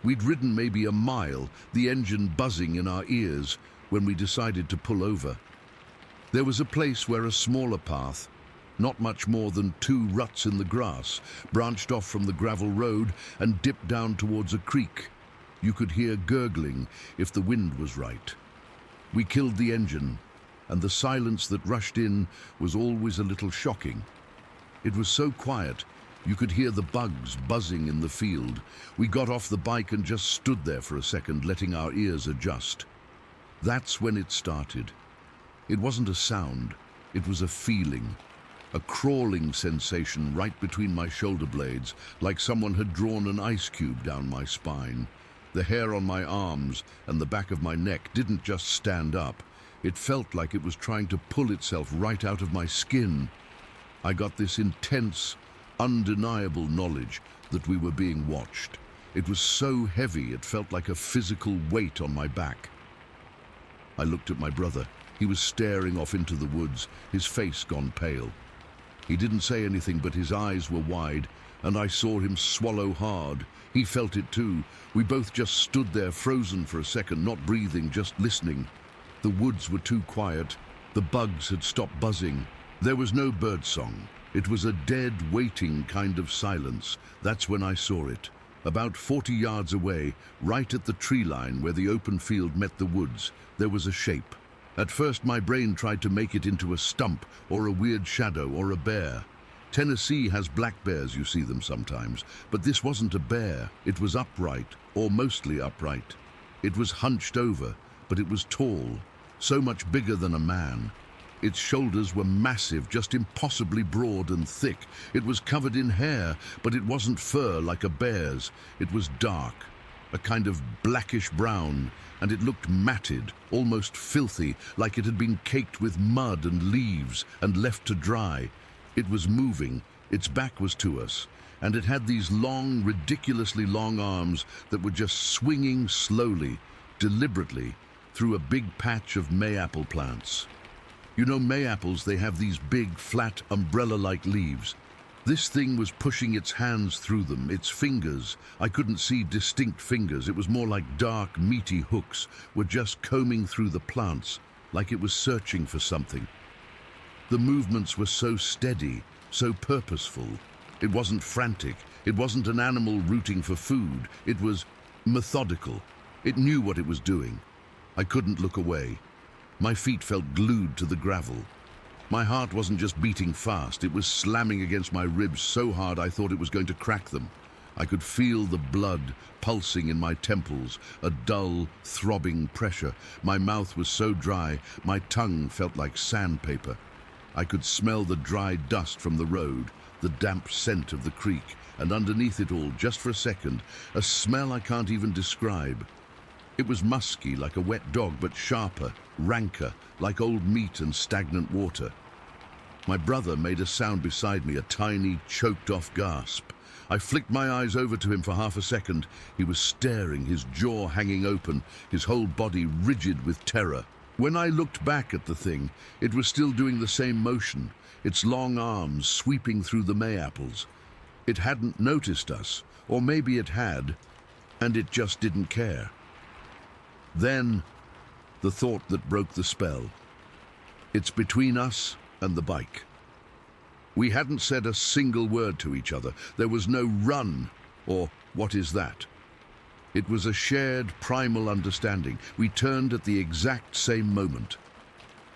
We'd ridden maybe a mile, the engine buzzing in our ears, when we decided to pull over. There was a place where a smaller path, not much more than 2 ruts in the grass, branched off from the gravel road and dipped down towards a creek. You could hear gurgling if the wind was right. We killed the engine, and the silence that rushed in was always a little shocking. It was so quiet, you could hear the bugs buzzing in the field. We got off the bike and just stood there for a second, letting our ears adjust. That's when it started. It wasn't a sound, it was a feeling, a crawling sensation right between my shoulder blades, like someone had drawn an ice cube down my spine. The hair on my arms and the back of my neck didn't just stand up. It felt like it was trying to pull itself right out of my skin. I got this intense, undeniable knowledge that we were being watched. It was so heavy it felt like a physical weight on my back. I looked at my brother. He was staring off into the woods, his face gone pale. He didn't say anything, but his eyes were wide, and I saw him swallow hard. He felt it too. We both just stood there frozen for a second, not breathing, just listening. The woods were too quiet. The bugs had stopped buzzing. There was no birdsong. It was a dead, waiting kind of silence. That's when I saw it. About 40 yards away, right at the tree line where the open field met the woods, there was a shape. At first my brain tried to make it into a stump or a weird shadow or a bear. Tennessee has black bears, you see them sometimes, but this wasn't a bear. It was upright, or mostly upright. It was hunched over, but it was tall, so much bigger than a man. Its shoulders were massive, just impossibly broad and thick. It was covered in hair, but it wasn't fur like a bear's. It was dark, a kind of blackish brown, and it looked matted, almost filthy, like it had been caked with mud and leaves and left to dry. It was moving, its back was to us, and it had these long, ridiculously long arms that were just swinging slowly, deliberately, through a big patch of mayapple plants. You know, mayapples, they have these big, flat, umbrella-like leaves. This thing was pushing its hands through them, its fingers. I couldn't see distinct fingers. It was more like dark, meaty hooks were just combing through the plants, like it was searching for something. The movements were so steady, so purposeful. It wasn't frantic. It wasn't an animal rooting for food. It was methodical. It knew what it was doing. I couldn't look away. My feet felt glued to the gravel. My heart wasn't just beating fast, it was slamming against my ribs so hard I thought it was going to crack them. I could feel the blood pulsing in my temples, a dull, throbbing pressure. My mouth was so dry, my tongue felt like sandpaper. I could smell the dry dust from the road, the damp scent of the creek, and underneath it all, just for a second, a smell I can't even describe. It was musky, like a wet dog, but sharper, ranker, like old meat and stagnant water. My brother made a sound beside me, a tiny, choked-off gasp. I flicked my eyes over to him for half a second. He was staring, his jaw hanging open, his whole body rigid with terror. When I looked back at the thing, it was still doing the same motion, its long arms sweeping through the mayapples. It hadn't noticed us, or maybe it had, and it just didn't care. Then, the thought that broke the spell. It's between us and the bike. We hadn't said a single word to each other. There was no run or what is that? It was a shared primal understanding. We turned at the exact same moment.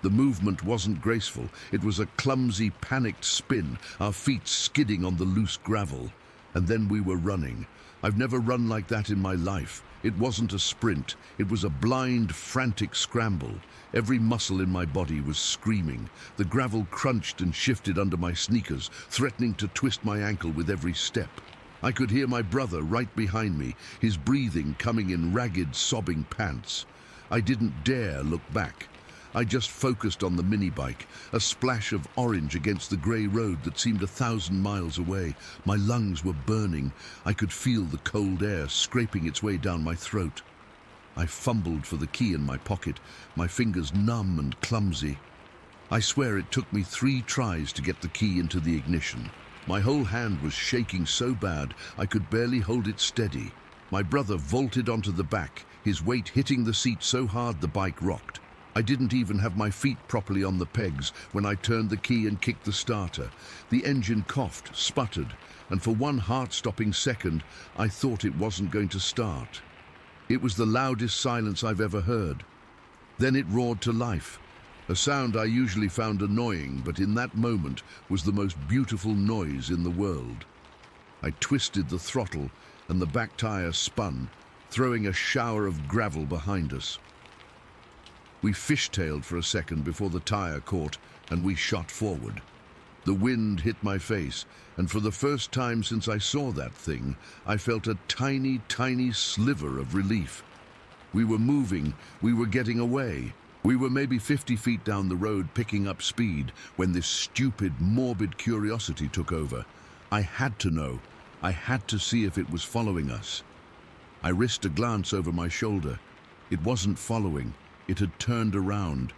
The movement wasn't graceful. It was a clumsy, panicked spin, our feet skidding on the loose gravel. And then we were running. I've never run like that in my life. It wasn't a sprint. It was a blind, frantic scramble. Every muscle in my body was screaming. The gravel crunched and shifted under my sneakers, threatening to twist my ankle with every step. I could hear my brother right behind me, his breathing coming in ragged, sobbing pants. I didn't dare look back. I just focused on the mini-bike, a splash of orange against the grey road that seemed 1,000 miles away. My lungs were burning. I could feel the cold air scraping its way down my throat. I fumbled for the key in my pocket, my fingers numb and clumsy. I swear it took me 3 tries to get the key into the ignition. My whole hand was shaking so bad I could barely hold it steady. My brother vaulted onto the back, his weight hitting the seat so hard the bike rocked. I didn't even have my feet properly on the pegs when I turned the key and kicked the starter. The engine coughed, sputtered, and for one heart-stopping second, I thought it wasn't going to start. It was the loudest silence I've ever heard. Then it roared to life, a sound I usually found annoying, but in that moment was the most beautiful noise in the world. I twisted the throttle, and the back tire spun, throwing a shower of gravel behind us. We fishtailed for a second before the tire caught, and we shot forward. The wind hit my face, and for the first time since I saw that thing, I felt a tiny, tiny sliver of relief. We were moving, we were getting away. We were maybe 50 feet down the road picking up speed when this stupid, morbid curiosity took over. I had to know. I had to see if it was following us. I risked a glance over my shoulder. It wasn't following. It had turned around.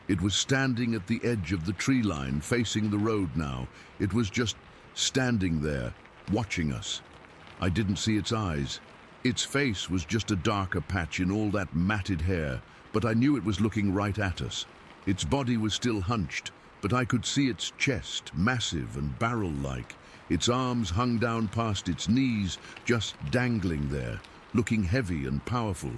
It was standing at the edge of the tree line, facing the road now. It was just standing there, watching us. I didn't see its eyes. Its face was just a darker patch in all that matted hair, but I knew it was looking right at us. Its body was still hunched, but I could see its chest, massive and barrel-like. Its arms hung down past its knees, just dangling there, looking heavy and powerful.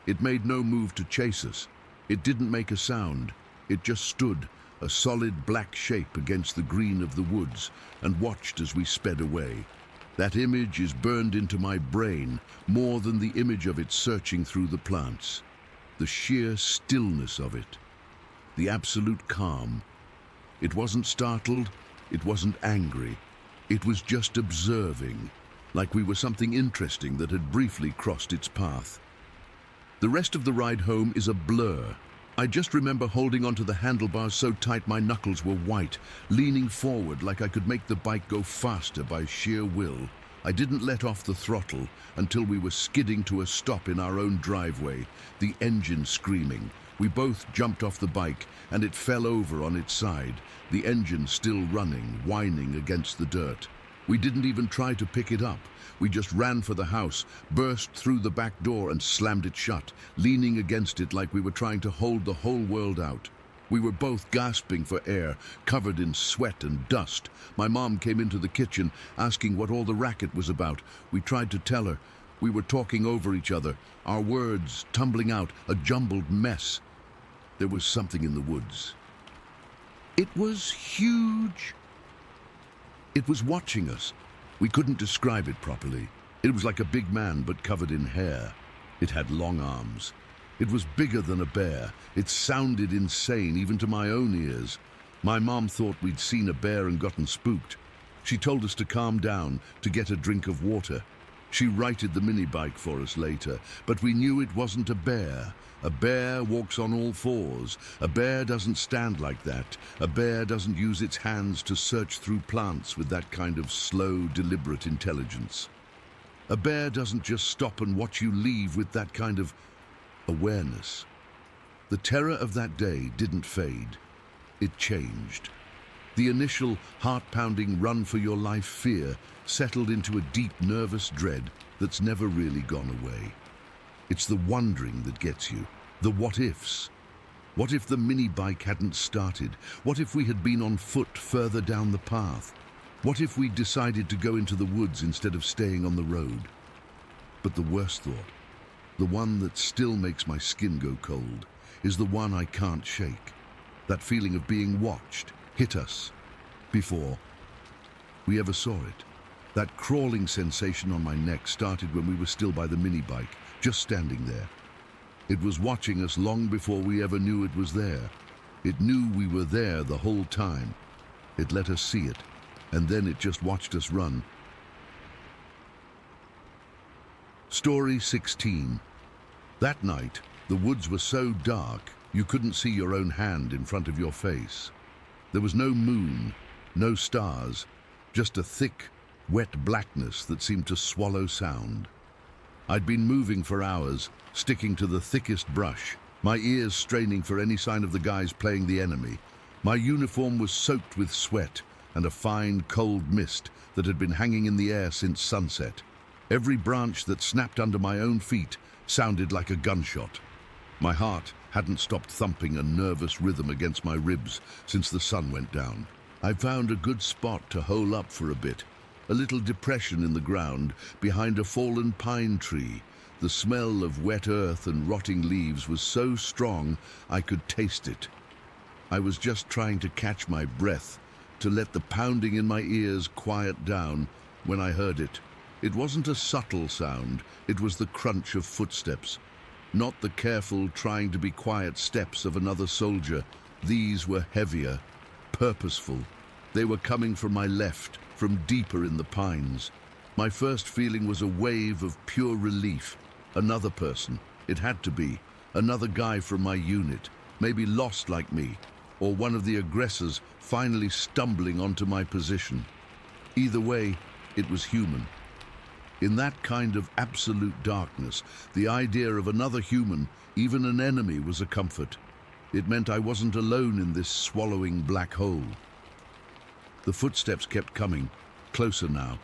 It made no move to chase us. It didn't make a sound. It just stood, a solid black shape against the green of the woods, and watched as we sped away. That image is burned into my brain more than the image of it searching through the plants. The sheer stillness of it. The absolute calm. It wasn't startled. It wasn't angry. It was just observing, like we were something interesting that had briefly crossed its path. The rest of the ride home is a blur. I just remember holding onto the handlebars so tight my knuckles were white, leaning forward like I could make the bike go faster by sheer will. I didn't let off the throttle until we were skidding to a stop in our own driveway, the engine screaming. We both jumped off the bike and it fell over on its side, the engine still running, whining against the dirt. We didn't even try to pick it up. We just ran for the house, burst through the back door and slammed it shut, leaning against it like we were trying to hold the whole world out. We were both gasping for air, covered in sweat and dust. My mom came into the kitchen, asking what all the racket was about. We tried to tell her. We were talking over each other, our words tumbling out, a jumbled mess. There was something in the woods. It was huge. It was watching us. We couldn't describe it properly. It was like a big man, but covered in hair. It had long arms. It was bigger than a bear. It sounded insane, even to my own ears. My mom thought we'd seen a bear and gotten spooked. She told us to calm down, to get a drink of water. She righted the mini bike for us later, but we knew it wasn't a bear. A bear walks on all fours. A bear doesn't stand like that. A bear doesn't use its hands to search through plants with that kind of slow, deliberate intelligence. A bear doesn't just stop and watch you leave with that kind of awareness. The terror of that day didn't fade. It changed. The initial heart-pounding run-for-your-life fear settled into a deep, nervous dread that's never really gone away. It's the wondering that gets you, the what-ifs. What if the mini-bike hadn't started? What if we had been on foot further down the path? What if we decided to go into the woods instead of staying on the road? But the worst thought, the one that still makes my skin go cold, is the one I can't shake. That feeling of being watched, hit us, before we ever saw it. That crawling sensation on my neck started when we were still by the mini-bike, just standing there. It was watching us long before we ever knew it was there. It knew we were there the whole time. It let us see it, and then it just watched us run. Story 16. That night, the woods were so dark, you couldn't see your own hand in front of your face. There was no moon, no stars, just a thick, wet blackness that seemed to swallow sound. I'd been moving for hours, sticking to the thickest brush, my ears straining for any sign of the guys playing the enemy. My uniform was soaked with sweat and a fine, cold mist that had been hanging in the air since sunset. Every branch that snapped under my own feet sounded like a gunshot. My heart hadn't stopped thumping a nervous rhythm against my ribs since the sun went down. I found a good spot to hole up for a bit, a little depression in the ground behind a fallen pine tree. The smell of wet earth and rotting leaves was so strong I could taste it. I was just trying to catch my breath, to let the pounding in my ears quiet down when I heard it. It wasn't a subtle sound, it was the crunch of footsteps. Not the careful, trying to be quiet steps of another soldier. These were heavier, purposeful, They were coming from my left, from deeper in the pines. My first feeling was a wave of pure relief. Another person, it had to be, another guy from my unit, maybe lost like me, or one of the aggressors finally stumbling onto my position. Either way, it was human. In that kind of absolute darkness, the idea of another human, even an enemy, was a comfort. It meant I wasn't alone in this swallowing black hole. The footsteps kept coming, closer now.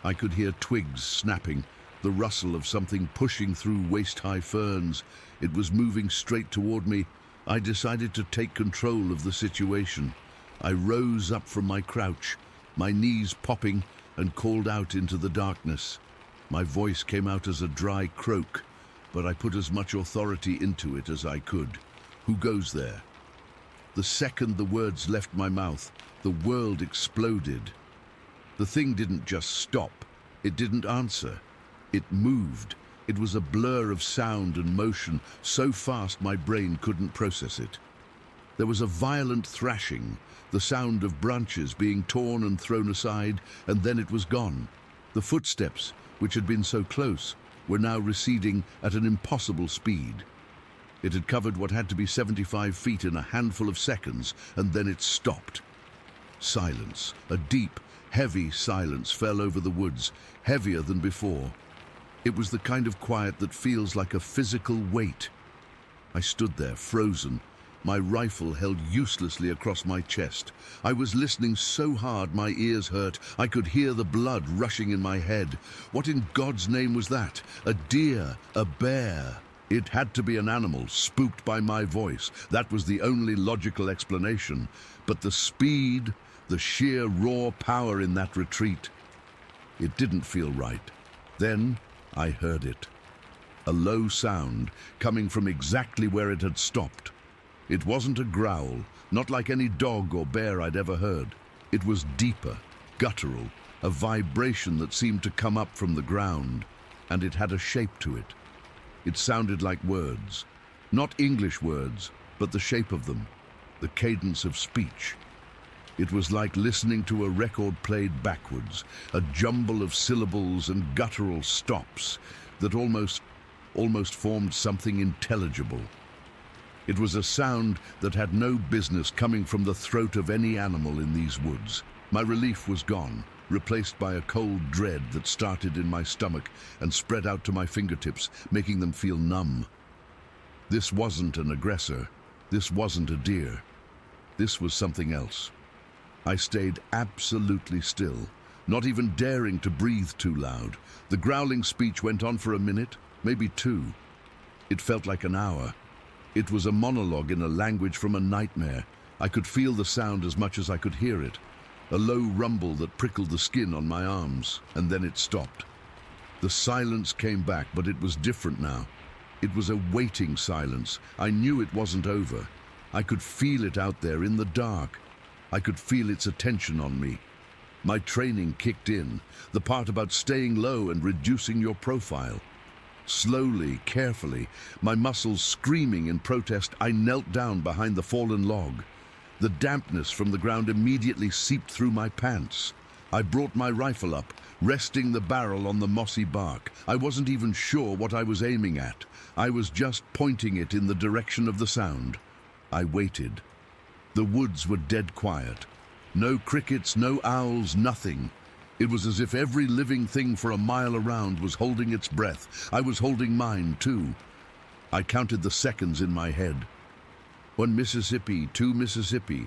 I could hear twigs snapping, the rustle of something pushing through waist-high ferns. It was moving straight toward me. I decided to take control of the situation. I rose up from my crouch, my knees popping, and called out into the darkness. My voice came out as a dry croak, but I put as much authority into it as I could. Who goes there? The second the words left my mouth, the world exploded. The thing didn't just stop. It didn't answer. It moved. It was a blur of sound and motion, so fast my brain couldn't process it. There was a violent thrashing, the sound of branches being torn and thrown aside, and then it was gone. The footsteps, which had been so close, were now receding at an impossible speed. It had covered what had to be 75 feet in a handful of seconds, and then it stopped. Silence, a deep, heavy silence fell over the woods, heavier than before. It was the kind of quiet that feels like a physical weight. I stood there, frozen, my rifle held uselessly across my chest. I was listening so hard my ears hurt. I could hear the blood rushing in my head. What in God's name was that? A deer? A bear? It had to be an animal, spooked by my voice. That was the only logical explanation. But the speed, the sheer raw power in that retreat, it didn't feel right. Then I heard it. A low sound coming from exactly where it had stopped. It wasn't a growl, not like any dog or bear I'd ever heard. It was deeper, guttural, a vibration that seemed to come up from the ground, and it had a shape to it. It sounded like words, not English words, but the shape of them, the cadence of speech. It was like listening to a record played backwards, a jumble of syllables and guttural stops that almost formed something intelligible. It was a sound that had no business coming from the throat of any animal in these woods. My relief was gone, replaced by a cold dread that started in my stomach and spread out to my fingertips, making them feel numb. This wasn't an aggressor. This wasn't a deer. This was something else. I stayed absolutely still, not even daring to breathe too loud. The growling speech went on for a minute, maybe two. It felt like an hour. It was a monologue in a language from a nightmare. I could feel the sound as much as I could hear it. A low rumble that prickled the skin on my arms, and then it stopped. The silence came back, but it was different now. It was a waiting silence. I knew it wasn't over. I could feel it out there in the dark. I could feel its attention on me. My training kicked in, the part about staying low and reducing your profile. Slowly, carefully, my muscles screaming in protest, I knelt down behind the fallen log. The dampness from the ground immediately seeped through my pants. I brought my rifle up, resting the barrel on the mossy bark. I wasn't even sure what I was aiming at. I was just pointing it in the direction of the sound. I waited. The woods were dead quiet. No crickets, no owls, nothing. It was as if every living thing for a mile around was holding its breath. I was holding mine, too. I counted the seconds in my head. 1 Mississippi, 2 Mississippi.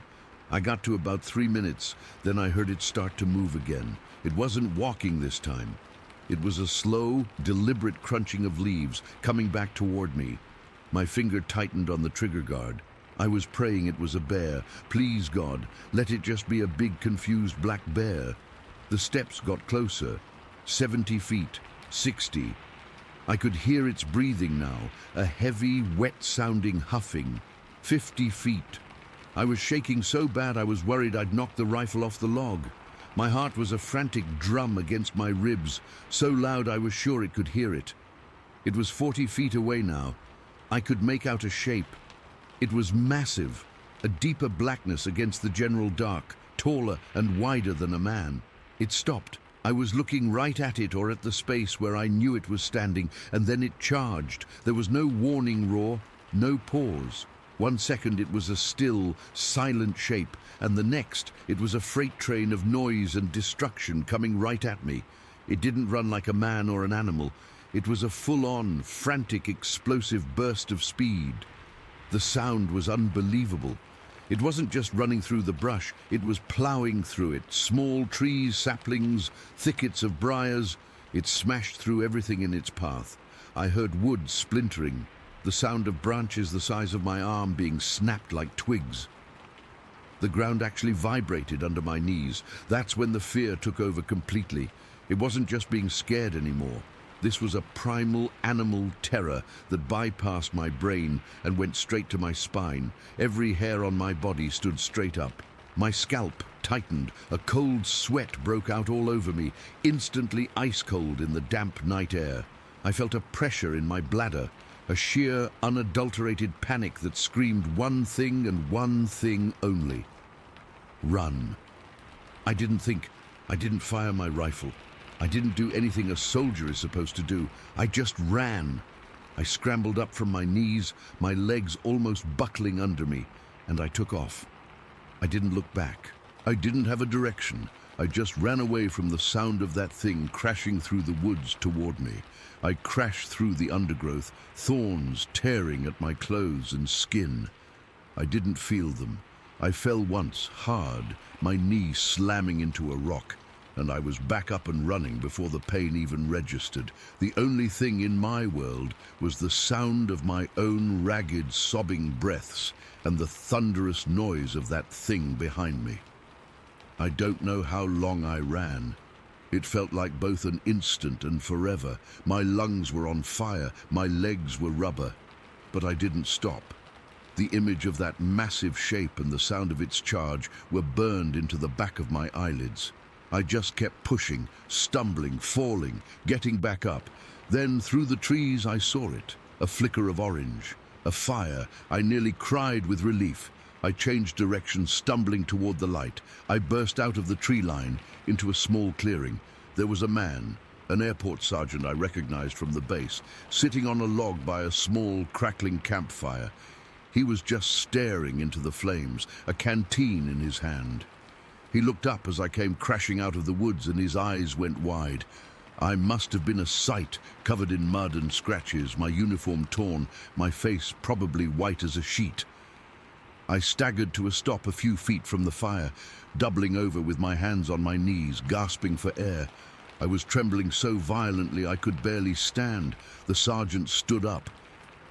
I got to about 3 minutes, then I heard it start to move again. It wasn't walking this time. It was a slow, deliberate crunching of leaves coming back toward me. My finger tightened on the trigger guard. I was praying it was a bear. Please, God, let it just be a big, confused black bear. The steps got closer. 70 feet, 60. I could hear its breathing now, a heavy, wet-sounding huffing. 50 feet. I was shaking so bad I was worried I'd knock the rifle off the log. My heart was a frantic drum against my ribs, so loud I was sure it could hear it. It was 40 feet away now. I could make out a shape. It was massive, a deeper blackness against the general dark, taller and wider than a man. It stopped. I was looking right at it, or at the space where I knew it was standing, and then it charged. There was no warning roar, no pause. 1 second it was a still, silent shape, and the next it was a freight train of noise and destruction coming right at me. It didn't run like a man or an animal. It was a full-on, frantic, explosive burst of speed. The sound was unbelievable. It wasn't just running through the brush, it was ploughing through it. Small trees, saplings, thickets of briars. It smashed through everything in its path. I heard wood splintering, the sound of branches the size of my arm being snapped like twigs. The ground actually vibrated under my knees. That's when the fear took over completely. It wasn't just being scared anymore. This was a primal animal terror that bypassed my brain and went straight to my spine. Every hair on my body stood straight up. My scalp tightened. A cold sweat broke out all over me, instantly ice cold in the damp night air. I felt a pressure in my bladder, a sheer, unadulterated panic that screamed one thing and one thing only: run. I didn't think. I didn't fire my rifle. I didn't do anything a soldier is supposed to do. I just ran. I scrambled up from my knees, my legs almost buckling under me, and I took off. I didn't look back. I didn't have a direction. I just ran away from the sound of that thing crashing through the woods toward me. I crashed through the undergrowth, thorns tearing at my clothes and skin. I didn't feel them. I fell once, hard, my knee slamming into a rock, and I was back up and running before the pain even registered. The only thing in my world was the sound of my own ragged, sobbing breaths and the thunderous noise of that thing behind me. I don't know how long I ran. It felt like both an instant and forever. My lungs were on fire, my legs were rubber, but I didn't stop. The image of that massive shape and the sound of its charge were burned into the back of my eyelids. I just kept pushing, stumbling, falling, getting back up. Then through the trees I saw it, a flicker of orange, a fire. I nearly cried with relief. I changed direction, stumbling toward the light. I burst out of the tree line into a small clearing. There was a man, an airport sergeant I recognized from the base, sitting on a log by a small, crackling campfire. He was just staring into the flames, a canteen in his hand. He looked up as I came crashing out of the woods, and his eyes went wide. I must have been a sight, covered in mud and scratches, my uniform torn, my face probably white as a sheet. I staggered to a stop a few feet from the fire, doubling over with my hands on my knees, gasping for air. I was trembling so violently I could barely stand. The sergeant stood up.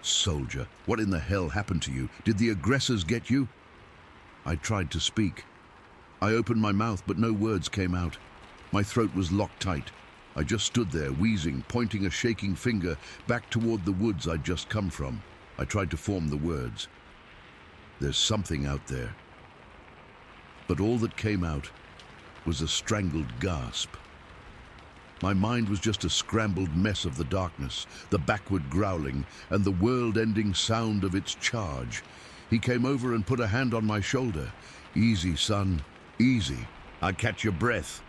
"Soldier, what in the hell happened to you? Did the aggressors get you?" I tried to speak. I opened my mouth, but no words came out. My throat was locked tight. I just stood there, wheezing, pointing a shaking finger back toward the woods I'd just come from. I tried to form the words. "There's something out there." But all that came out was a strangled gasp. My mind was just a scrambled mess of the darkness, the backward growling, and the world-ending sound of its charge. He came over and put a hand on my shoulder. "Easy, son, easy. I'll catch your breath."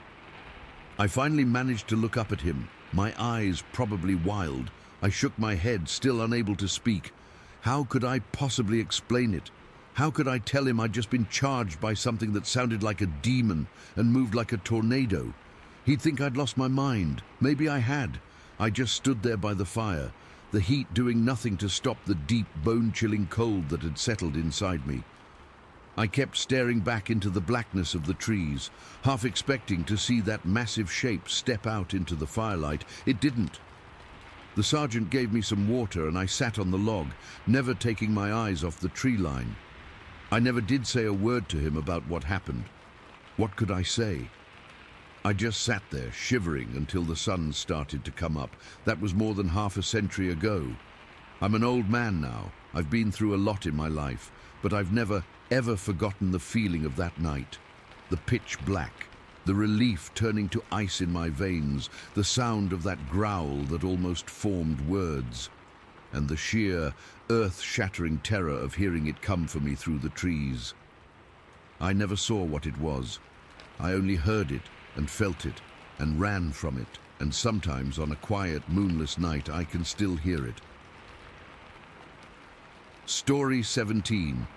I finally managed to look up at him, my eyes probably wild. I shook my head, still unable to speak. How could I possibly explain it? How could I tell him I'd just been charged by something that sounded like a demon and moved like a tornado? He'd think I'd lost my mind. Maybe I had. I just stood there by the fire, the heat doing nothing to stop the deep, bone-chilling cold that had settled inside me. I kept staring back into the blackness of the trees, half expecting to see that massive shape step out into the firelight. It didn't. The sergeant gave me some water and I sat on the log, never taking my eyes off the tree line. I never did say a word to him about what happened. What could I say? I just sat there, shivering, until the sun started to come up. That was more than half a century ago. I'm an old man now. I've been through a lot in my life, but I've never, ever forgotten the feeling of that night. The pitch black, the relief turning to ice in my veins, the sound of that growl that almost formed words, and the sheer, earth-shattering terror of hearing it come for me through the trees. I never saw what it was. I only heard it and felt it and ran from it, and sometimes on a quiet, moonless night I can still hear it. Story 17.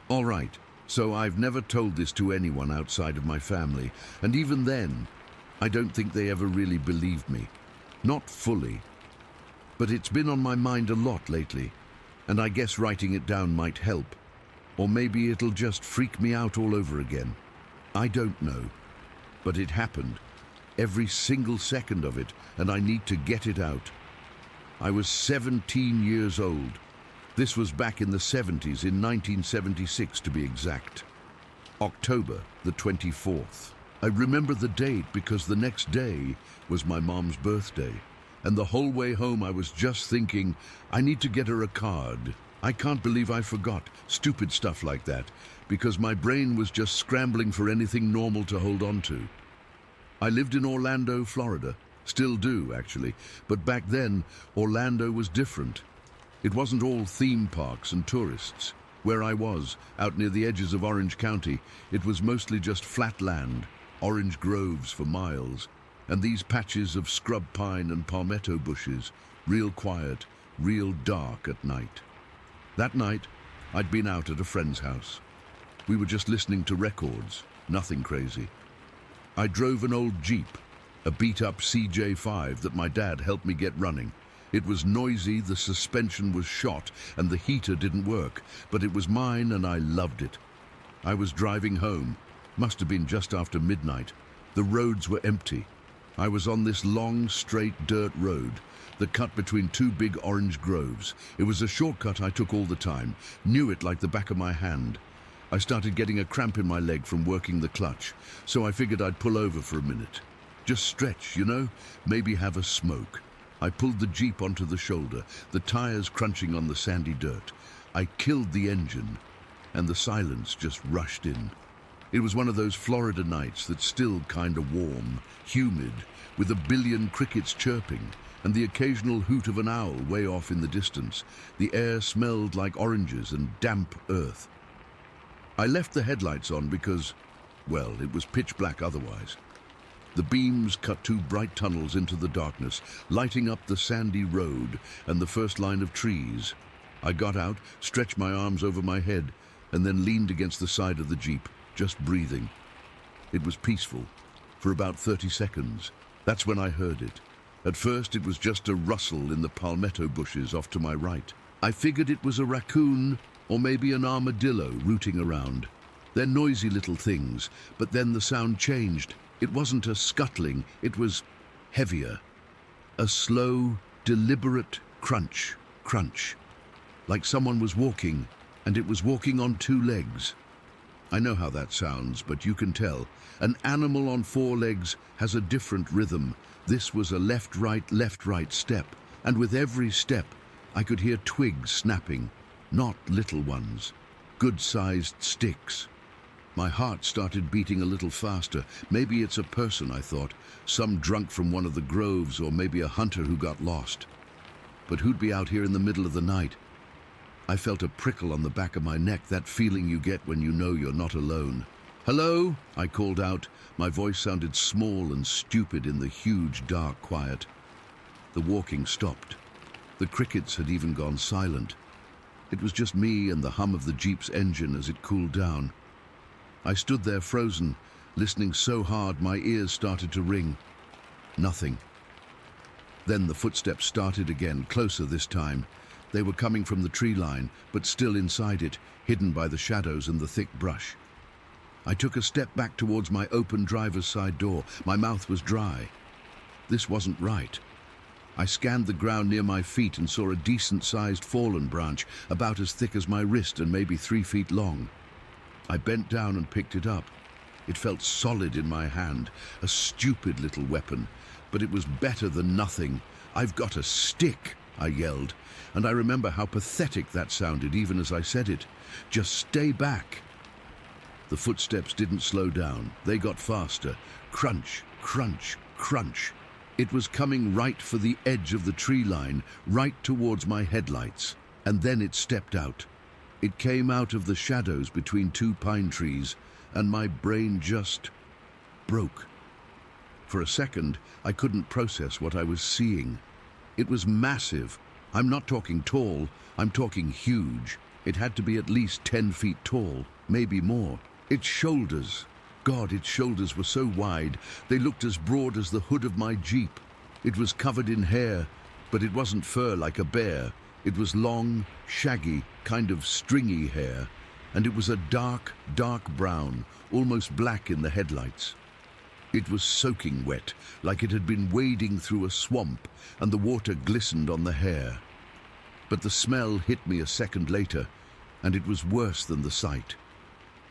All right, so I've never told this to anyone outside of my family, and even then, I don't think they ever really believed me. Not fully. But it's been on my mind a lot lately, and I guess writing it down might help. Or maybe it'll just freak me out all over again. I don't know. But it happened. Every single second of it, and I need to get it out. I was 17 years old. This was back in the 70s, in 1976 to be exact. October the 24th. I remember the date because the next day was my mom's birthday. And the whole way home I was just thinking, I need to get her a card. I can't believe I forgot. Stupid stuff like that, because my brain was just scrambling for anything normal to hold on to. I lived in Orlando, Florida. Still do, actually. But back then, Orlando was different. It wasn't all theme parks and tourists. Where I was, out near the edges of Orange County, it was mostly just flat land, orange groves for miles, and these patches of scrub pine and palmetto bushes, real quiet, real dark at night. That night, I'd been out at a friend's house. We were just listening to records, nothing crazy. I drove an old Jeep, a beat-up CJ5 that my dad helped me get running. It was noisy, the suspension was shot, and the heater didn't work, but it was mine and I loved it. I was driving home. Must have been just after midnight. The roads were empty. I was on this long, straight dirt road that cut between two big orange groves. It was a shortcut I took all the time, knew it like the back of my hand. I started getting a cramp in my leg from working the clutch, so I figured I'd pull over for a minute. Just stretch, you know, maybe have a smoke. I pulled the Jeep onto the shoulder, the tires crunching on the sandy dirt. I killed the engine, and the silence just rushed in. It was one of those Florida nights that's still kind of warm, humid, with a billion crickets chirping, and the occasional hoot of an owl way off in the distance. The air smelled like oranges and damp earth. I left the headlights on because, well, it was pitch black otherwise. The beams cut two bright tunnels into the darkness, lighting up the sandy road and the first line of trees. I got out, stretched my arms over my head, and then leaned against the side of the Jeep, just breathing. It was peaceful, for about 30 seconds. That's when I heard it. At first it was just a rustle in the palmetto bushes off to my right. I figured it was a raccoon or maybe an armadillo rooting around. They're noisy little things, but then the sound changed. It wasn't a scuttling, it was heavier. A slow, deliberate crunch, crunch. Like someone was walking, and it was walking on two legs. I know how that sounds, but you can tell. An animal on four legs has a different rhythm. This was a left-right step, and with every step, I could hear twigs snapping, not little ones, good-sized sticks. My heart started beating a little faster. Maybe it's a person, I thought, some drunk from one of the groves, or maybe a hunter who got lost. But who'd be out here in the middle of the night? I felt a prickle on the back of my neck, that feeling you get when you know you're not alone. "Hello?" I called out. My voice sounded small and stupid in the huge, dark quiet. The walking stopped. The crickets had even gone silent. It was just me and the hum of the Jeep's engine as it cooled down. I stood there frozen, listening so hard my ears started to ring. Nothing. Then the footsteps started again, closer this time. They were coming from the tree line, but still inside it, hidden by the shadows and the thick brush. I took a step back towards my open driver's side door. My mouth was dry. This wasn't right. I scanned the ground near my feet and saw a decent-sized fallen branch, about as thick as my wrist and maybe 3 feet long. I bent down and picked it up. It felt solid in my hand, a stupid little weapon, but it was better than nothing. "I've got a stick," I yelled, and I remember how pathetic that sounded even as I said it. "Just stay back." The footsteps didn't slow down. They got faster. Crunch, crunch, crunch. It was coming right for the edge of the tree line, right towards my headlights, and then it stepped out. It came out of the shadows between two pine trees, and my brain just broke. For a second, I couldn't process what I was seeing. It was massive. I'm not talking tall, I'm talking huge. It had to be at least 10 feet tall, maybe more. Its shoulders, God, its shoulders were so wide, they looked as broad as the hood of my Jeep. It was covered in hair, but it wasn't fur like a bear. It was long, shaggy, kind of stringy hair, and it was a dark, dark brown, almost black in the headlights. It was soaking wet, like it had been wading through a swamp, and the water glistened on the hair. But the smell hit me a second later, and it was worse than the sight.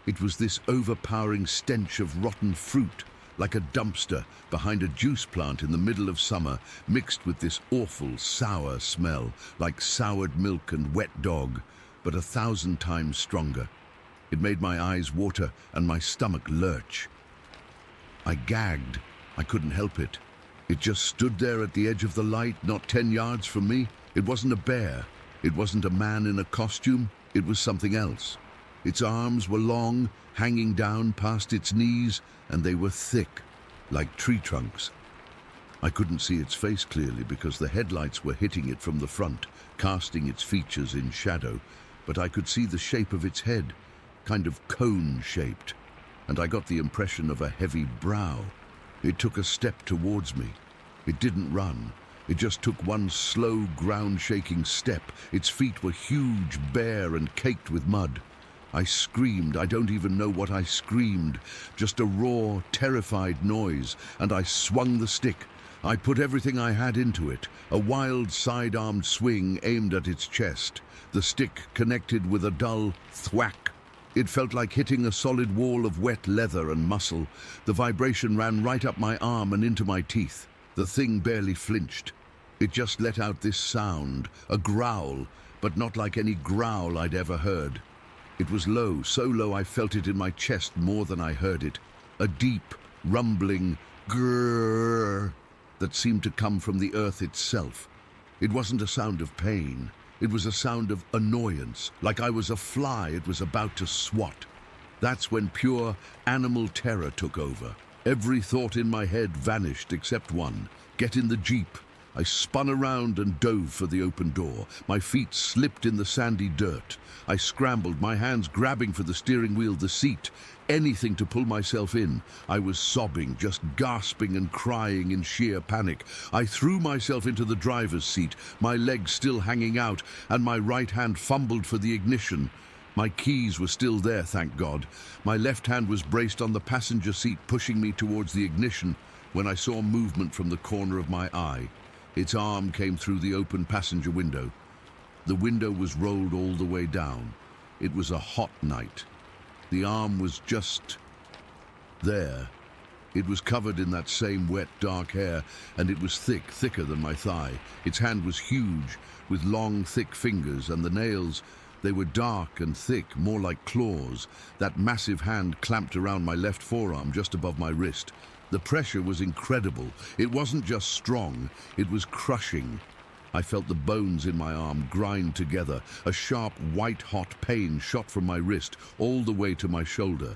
It was this overpowering stench of rotten fruit, like a dumpster behind a juice plant in the middle of summer, mixed with this awful, sour smell, like soured milk and wet dog, but 1,000 times stronger. It made my eyes water and my stomach lurch. I gagged. I couldn't help it. It just stood there at the edge of the light, not 10 yards from me. It wasn't a bear. It wasn't a man in a costume. It was something else. Its arms were long, hanging down past its knees, and they were thick, like tree trunks. I couldn't see its face clearly because the headlights were hitting it from the front, casting its features in shadow, but I could see the shape of its head, kind of cone-shaped, and I got the impression of a heavy brow. It took a step towards me. It didn't run. It just took one slow, ground-shaking step. Its feet were huge, bare, and caked with mud. I screamed. I don't even know what I screamed. Just a raw, terrified noise, and I swung the stick. I put everything I had into it, a wild side-armed swing aimed at its chest. The stick connected with a dull thwack. It felt like hitting a solid wall of wet leather and muscle. The vibration ran right up my arm and into my teeth. The thing barely flinched. It just let out this sound, a growl, but not like any growl I'd ever heard. It was low, so low I felt it in my chest more than I heard it. A deep, rumbling grrr that seemed to come from the earth itself. It wasn't a sound of pain. It was a sound of annoyance, like I was a fly it was about to swat. That's when pure animal terror took over. Every thought in my head vanished except one: get in the Jeep. I spun around and dove for the open door. My feet slipped in the sandy dirt. I scrambled, my hands grabbing for the steering wheel, the seat, anything to pull myself in. I was sobbing, just gasping and crying in sheer panic. I threw myself into the driver's seat, my legs still hanging out, and my right hand fumbled for the ignition. My keys were still there, thank God. My left hand was braced on the passenger seat, pushing me towards the ignition, when I saw movement from the corner of my eye. Its arm came through the open passenger window. The window was rolled all the way down. It was a hot night. The arm was just there. It was covered in that same wet, dark hair, and it was thick, thicker than my thigh. Its hand was huge, with long, thick fingers, and the nails, they were dark and thick, more like claws. That massive hand clamped around my left forearm, just above my wrist. The pressure was incredible. It wasn't just strong, it was crushing. I felt the bones in my arm grind together. A sharp, white-hot pain shot from my wrist all the way to my shoulder.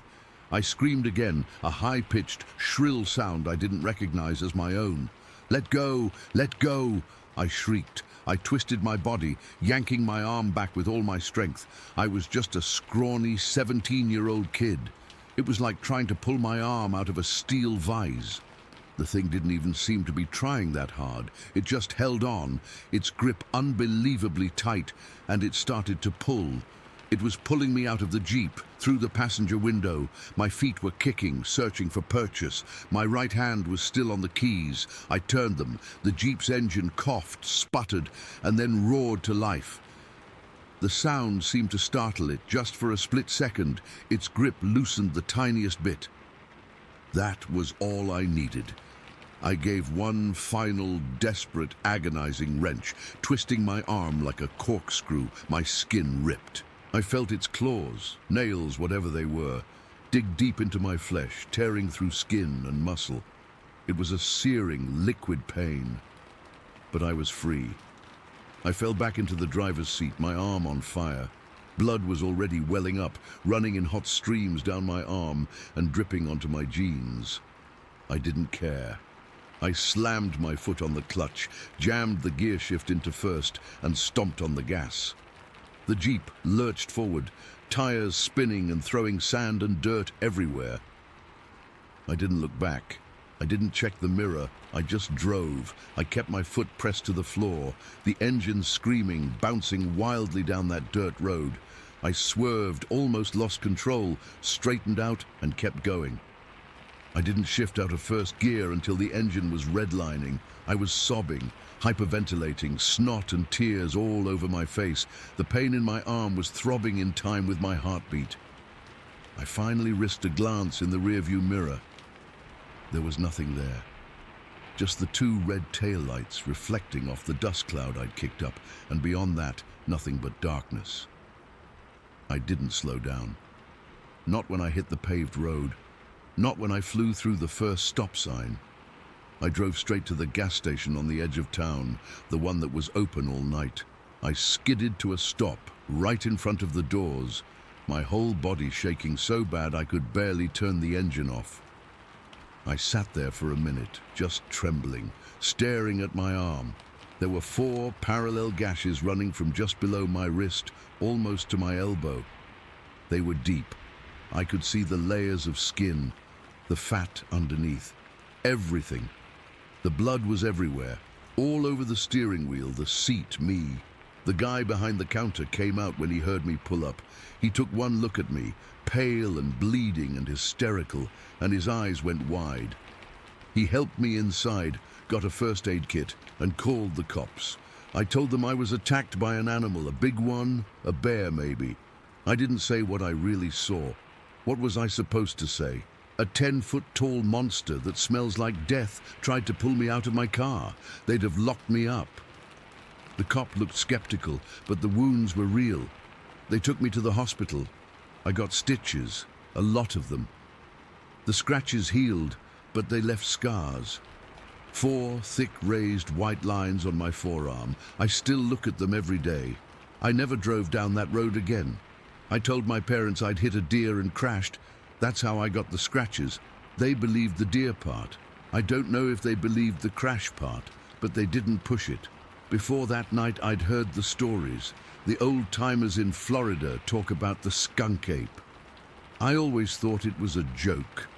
I screamed again, a high-pitched, shrill sound I didn't recognize as my own. "Let go! Let go!" I shrieked. I twisted my body, yanking my arm back with all my strength. I was just a scrawny 17-year-old kid. It was like trying to pull my arm out of a steel vise. The thing didn't even seem to be trying that hard. It just held on, its grip unbelievably tight, and it started to pull. It was pulling me out of the Jeep, through the passenger window. My feet were kicking, searching for purchase. My right hand was still on the keys. I turned them. The Jeep's engine coughed, sputtered, and then roared to life. The sound seemed to startle it. Just for a split second, its grip loosened the tiniest bit. That was all I needed. I gave one final, desperate, agonizing wrench, twisting my arm like a corkscrew. My skin ripped. I felt its claws, nails, whatever they were, dig deep into my flesh, tearing through skin and muscle. It was a searing, liquid pain. But I was free. I fell back into the driver's seat, my arm on fire. Blood was already welling up, running in hot streams down my arm and dripping onto my jeans. I didn't care. I slammed my foot on the clutch, jammed the gear shift into first, and stomped on the gas. The Jeep lurched forward, tires spinning and throwing sand and dirt everywhere. I didn't look back. I didn't check the mirror. I just drove. I kept my foot pressed to the floor, the engine screaming, bouncing wildly down that dirt road. I swerved, almost lost control, straightened out, and kept going. I didn't shift out of first gear until the engine was redlining. I was sobbing, hyperventilating, snot and tears all over my face. The pain in my arm was throbbing in time with my heartbeat. I finally risked a glance in the rearview mirror. There was nothing there. Just the two red taillights reflecting off the dust cloud I'd kicked up, and beyond that, nothing but darkness. I didn't slow down. Not when I hit the paved road. Not when I flew through the first stop sign. I drove straight to the gas station on the edge of town, the one that was open all night. I skidded to a stop, right in front of the doors, my whole body shaking so bad I could barely turn the engine off. I sat there for a minute, just trembling, staring at my arm. There were 4 parallel gashes running from just below my wrist, almost to my elbow. They were deep. I could see the layers of skin, the fat underneath, everything. The blood was everywhere, all over the steering wheel, the seat, me. The guy behind the counter came out when he heard me pull up. He took one look at me, pale and bleeding and hysterical, and his eyes went wide. He helped me inside, got a first aid kit, and called the cops. I told them I was attacked by an animal, a big one, a bear maybe. I didn't say what I really saw. What was I supposed to say? A 10-foot-tall monster that smells like death tried to pull me out of my car. They'd have locked me up. The cop looked skeptical, but the wounds were real. They took me to the hospital. I got stitches, a lot of them. The scratches healed, but they left scars. 4 thick raised white lines on my forearm. I still look at them every day. I never drove down that road again. I told my parents I'd hit a deer and crashed. That's how I got the scratches. They believed the deer part. I don't know if they believed the crash part, but they didn't push it. Before that night, I'd heard the stories. The old-timers in Florida talk about the skunk ape. I always thought it was a joke,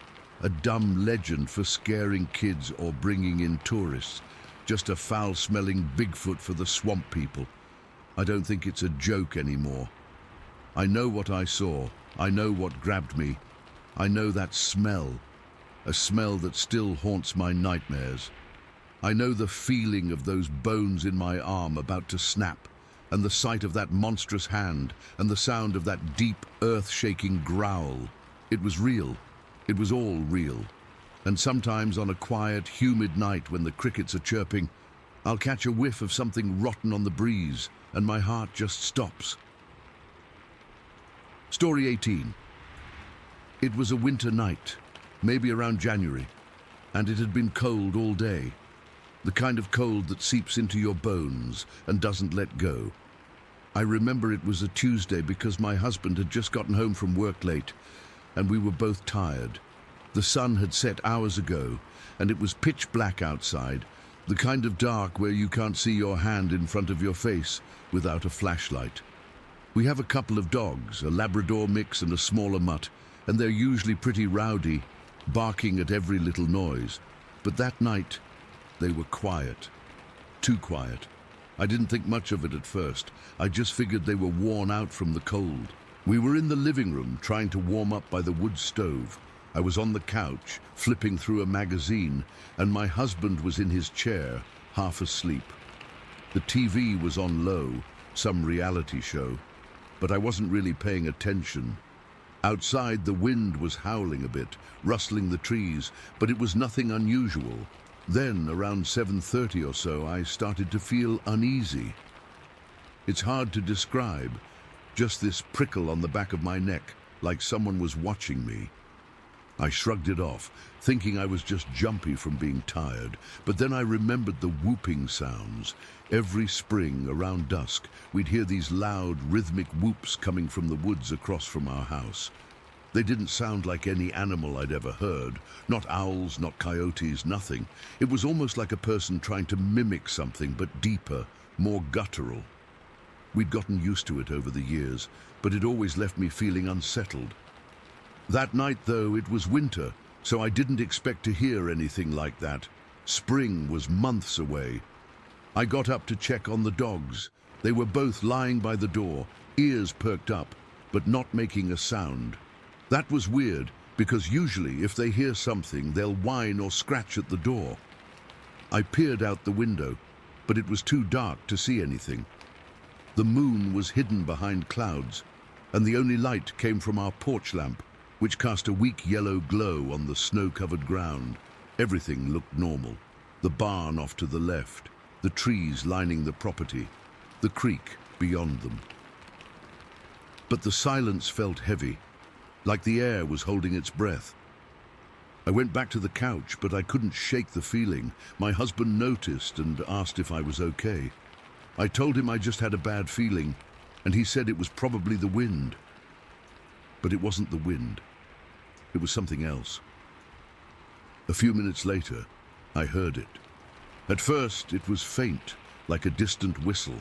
a dumb legend for scaring kids or bringing in tourists, just a foul-smelling Bigfoot for the swamp people. I don't think it's a joke anymore. I know what I saw. I know what grabbed me. I know that smell, a smell that still haunts my nightmares. I know the feeling of those bones in my arm about to snap, and the sight of that monstrous hand, and the sound of that deep, earth-shaking growl. It was real. It was all real. And sometimes on a quiet, humid night when the crickets are chirping, I'll catch a whiff of something rotten on the breeze, and my heart just stops. Story 18. It was a winter night, maybe around January, and it had been cold all day. The kind of cold that seeps into your bones and doesn't let go. I remember it was a Tuesday because my husband had just gotten home from work late, and we were both tired. The sun had set hours ago, and it was pitch black outside, the kind of dark where you can't see your hand in front of your face without a flashlight. We have a couple of dogs, a Labrador mix and a smaller mutt, and they're usually pretty rowdy, barking at every little noise. But that night, they were quiet. Too quiet. I didn't think much of it at first. I just figured they were worn out from the cold. We were in the living room trying to warm up by the wood stove. I was on the couch, flipping through a magazine, and my husband was in his chair, half asleep. The TV was on low, some reality show, but I wasn't really paying attention. Outside, the wind was howling a bit, rustling the trees, but it was nothing unusual. Then, around 7:30 or so, I started to feel uneasy. It's hard to describe, just this prickle on the back of my neck, like someone was watching me. I shrugged it off, thinking I was just jumpy from being tired, but then I remembered the whooping sounds. Every spring, around dusk, we'd hear these loud, rhythmic whoops coming from the woods across from our house. They didn't sound like any animal I'd ever heard. Not owls, not coyotes, nothing. It was almost like a person trying to mimic something, but deeper, more guttural. We'd gotten used to it over the years, but it always left me feeling unsettled. That night, though, it was winter, so I didn't expect to hear anything like that. Spring was months away. I got up to check on the dogs. They were both lying by the door, ears perked up, but not making a sound. That was weird, because usually if they hear something, they'll whine or scratch at the door. I peered out the window, but it was too dark to see anything. The moon was hidden behind clouds, and the only light came from our porch lamp, which cast a weak yellow glow on the snow-covered ground. Everything looked normal. The barn off to the left, the trees lining the property, the creek beyond them. But the silence felt heavy, like the air was holding its breath. I went back to the couch, but I couldn't shake the feeling. My husband noticed and asked if I was okay. I told him I just had a bad feeling, and he said it was probably the wind. But it wasn't the wind. It was something else. A few minutes later, I heard it. At first, it was faint, like a distant whistle,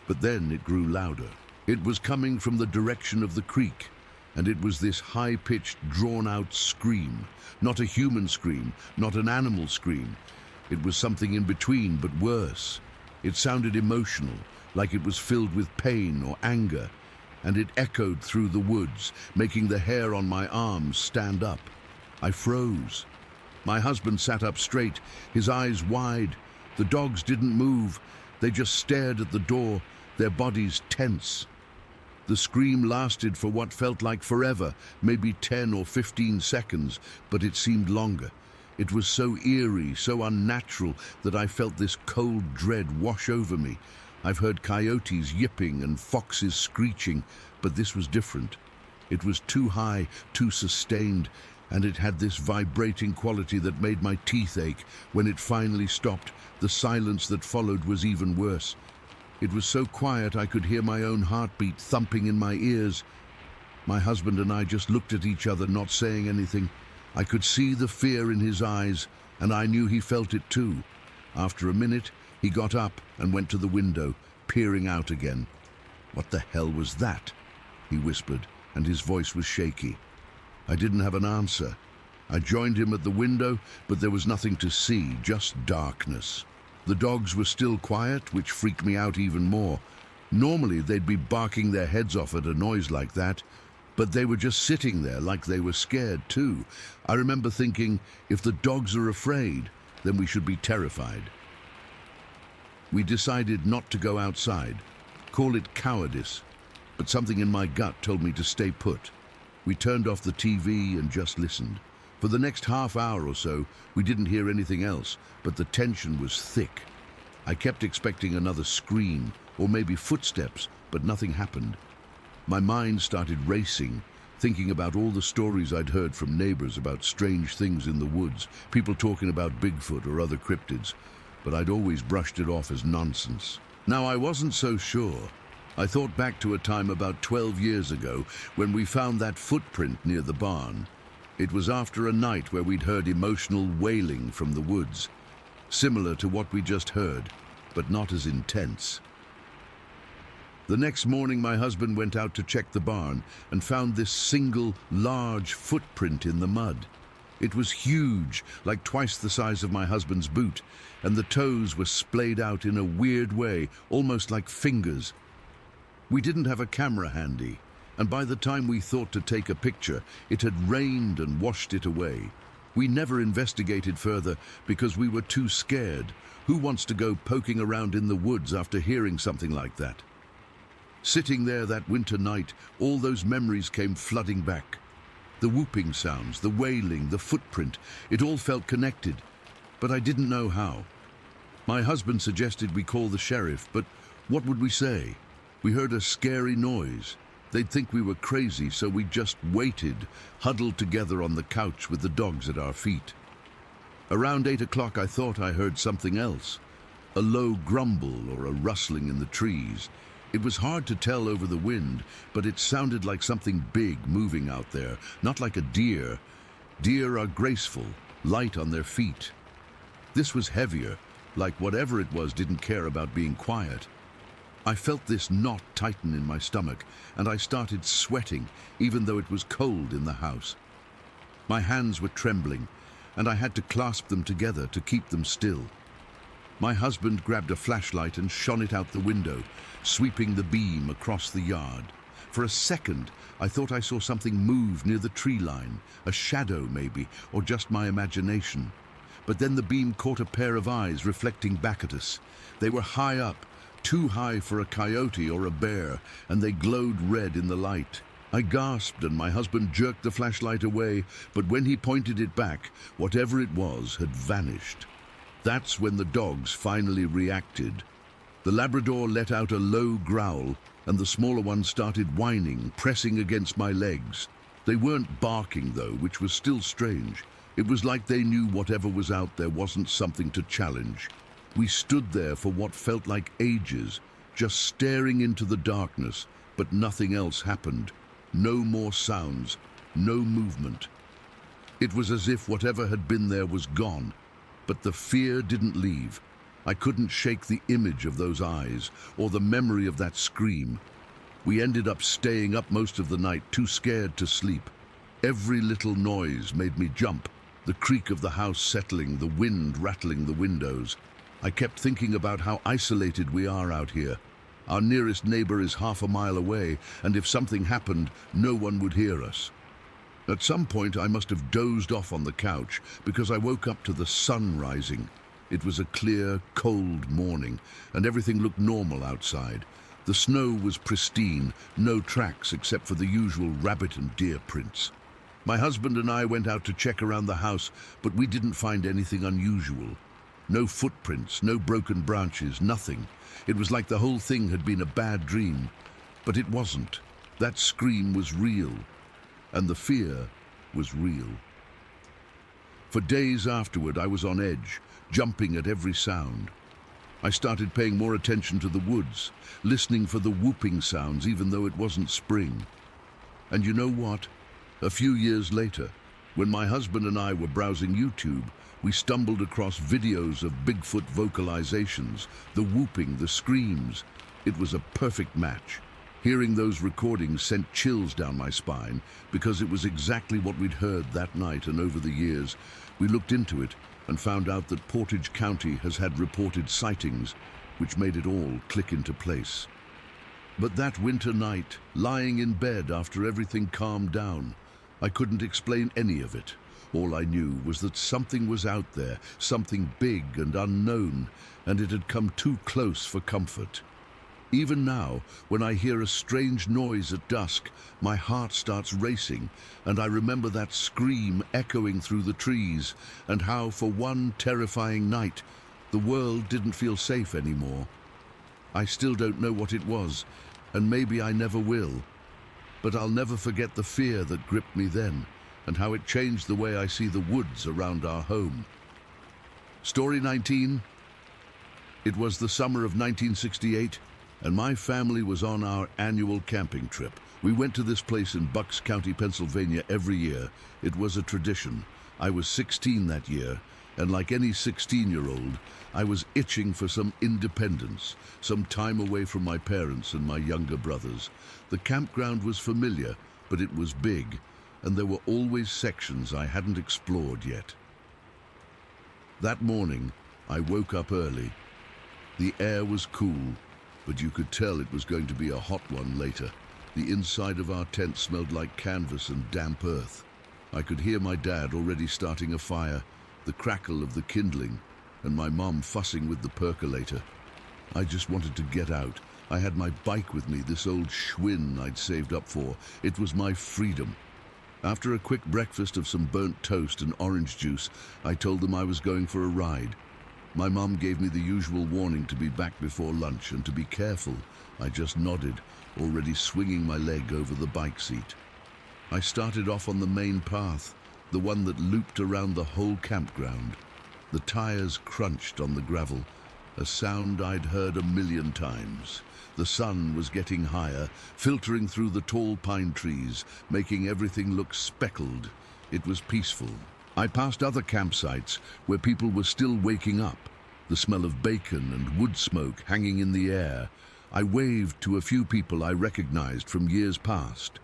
but then it grew louder. It was coming from the direction of the creek, and it was this high-pitched, drawn-out scream. Not a human scream, not an animal scream. It was something in between, but worse. It sounded emotional, like it was filled with pain or anger, and it echoed through the woods, making the hair on my arms stand up. I froze. My husband sat up straight, his eyes wide. The dogs didn't move. They just stared at the door, their bodies tense. The scream lasted for what felt like forever, maybe 10 or 15 seconds, but it seemed longer. It was so eerie, so unnatural, that I felt this cold dread wash over me. I've heard coyotes yipping and foxes screeching, but this was different. It was too high, too sustained, and it had this vibrating quality that made my teeth ache. When it finally stopped, the silence that followed was even worse. It was so quiet I could hear my own heartbeat thumping in my ears. My husband and I just looked at each other, not saying anything. I could see the fear in his eyes, and I knew he felt it too. After a minute, he got up and went to the window, peering out again. "What the hell was that?" he whispered, and his voice was shaky. I didn't have an answer. I joined him at the window, but there was nothing to see, just darkness. The dogs were still quiet, which freaked me out even more. Normally, they'd be barking their heads off at a noise like that, but they were just sitting there like they were scared too. I remember thinking, if the dogs are afraid, then we should be terrified. We decided not to go outside, call it cowardice, but something in my gut told me to stay put. We turned off the TV and just listened. For the next half hour or so, we didn't hear anything else, but the tension was thick. I kept expecting another scream, or maybe footsteps, but nothing happened. My mind started racing, thinking about all the stories I'd heard from neighbors about strange things in the woods, people talking about Bigfoot or other cryptids, but I'd always brushed it off as nonsense. Now, I wasn't so sure. I thought back to a time about 12 years ago when we found that footprint near the barn. It was after a night where we'd heard emotional wailing from the woods, similar to what we just heard, but not as intense. The next morning, my husband went out to check the barn and found this single, large footprint in the mud. It was huge, like twice the size of my husband's boot, and the toes were splayed out in a weird way, almost like fingers. We didn't have a camera handy, and by the time we thought to take a picture, it had rained and washed it away. We never investigated further because we were too scared. Who wants to go poking around in the woods after hearing something like that? Sitting there that winter night, all those memories came flooding back. The whooping sounds, the wailing, the footprint, it all felt connected, but I didn't know how. My husband suggested we call the sheriff, but what would we say? We heard a scary noise. They'd think we were crazy, so we just waited, huddled together on the couch with the dogs at our feet. Around 8 o'clock, I thought I heard something else. A low grumble or a rustling in the trees. It was hard to tell over the wind, but it sounded like something big moving out there, not like a deer. Deer are graceful, light on their feet. This was heavier, like whatever it was didn't care about being quiet. I felt this knot tighten in my stomach, and I started sweating, even though it was cold in the house. My hands were trembling, and I had to clasp them together to keep them still. My husband grabbed a flashlight and shone it out the window, sweeping the beam across the yard. For a second, I thought I saw something move near the tree line, a shadow maybe, or just my imagination. But then the beam caught a pair of eyes reflecting back at us. They were high up, too high for a coyote or a bear, and they glowed red in the light. I gasped and my husband jerked the flashlight away, but when he pointed it back, whatever it was had vanished. That's when the dogs finally reacted. The Labrador let out a low growl, and the smaller one started whining, pressing against my legs. They weren't barking though, which was still strange. It was like they knew whatever was out there wasn't something to challenge. We stood there for what felt like ages, just staring into the darkness, but nothing else happened. No more sounds, no movement. It was as if whatever had been there was gone, but the fear didn't leave. I couldn't shake the image of those eyes or the memory of that scream. We ended up staying up most of the night, too scared to sleep. Every little noise made me jump, the creak of the house settling, the wind rattling the windows. I kept thinking about how isolated we are out here. Our nearest neighbor is half a mile away, and if something happened, no one would hear us. At some point, I must have dozed off on the couch because I woke up to the sun rising. It was a clear, cold morning, and everything looked normal outside. The snow was pristine, no tracks except for the usual rabbit and deer prints. My husband and I went out to check around the house, but we didn't find anything unusual. No footprints, no broken branches, nothing. It was like the whole thing had been a bad dream. But it wasn't. That scream was real, and the fear was real. For days afterward, I was on edge, jumping at every sound. I started paying more attention to the woods, listening for the whooping sounds even though it wasn't spring. And you know what? A few years later, when my husband and I were browsing YouTube, we stumbled across videos of Bigfoot vocalizations, the whooping, the screams. It was a perfect match. Hearing those recordings sent chills down my spine because it was exactly what we'd heard that night, and over the years, we looked into it and found out that Portage County has had reported sightings, which made it all click into place. But that winter night, lying in bed after everything calmed down, I couldn't explain any of it. All I knew was that something was out there, something big and unknown, and it had come too close for comfort. Even now, when I hear a strange noise at dusk, my heart starts racing, and I remember that scream echoing through the trees, and how for one terrifying night, the world didn't feel safe anymore. I still don't know what it was, and maybe I never will. But I'll never forget the fear that gripped me then, and how it changed the way I see the woods around our home. Story 19. It was the summer of 1968, and my family was on our annual camping trip. We went to this place in Bucks County, Pennsylvania every year. It was a tradition. I was 16 that year, and like any 16-year-old, I was itching for some independence, some time away from my parents and my younger brothers. The campground was familiar, but it was big, and there were always sections I hadn't explored yet. That morning, I woke up early. The air was cool, but you could tell it was going to be a hot one later. The inside of our tent smelled like canvas and damp earth. I could hear my dad already starting a fire, the crackle of the kindling, and my mom fussing with the percolator. I just wanted to get out. I had my bike with me, this old Schwinn I'd saved up for. It was my freedom. After a quick breakfast of some burnt toast and orange juice, I told them I was going for a ride. My mum gave me the usual warning to be back before lunch and to be careful. I just nodded, already swinging my leg over the bike seat. I started off on the main path, the one that looped around the whole campground. The tires crunched on the gravel, a sound I'd heard 1,000,000 times. The sun was getting higher, filtering through the tall pine trees, making everything look speckled. It was peaceful. I passed other campsites where people were still waking up, the smell of bacon and wood smoke hanging in the air. I waved to a few people I recognized from years past.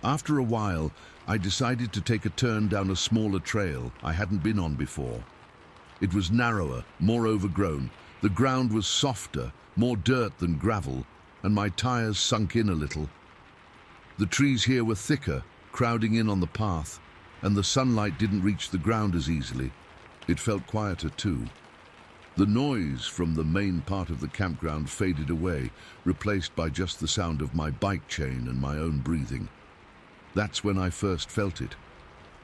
After a while, I decided to take a turn down a smaller trail I hadn't been on before. It was narrower, more overgrown. The ground was softer, more dirt than gravel, and my tires sunk in a little. The trees here were thicker, crowding in on the path, and the sunlight didn't reach the ground as easily. It felt quieter too. The noise from the main part of the campground faded away, replaced by just the sound of my bike chain and my own breathing. That's when I first felt it.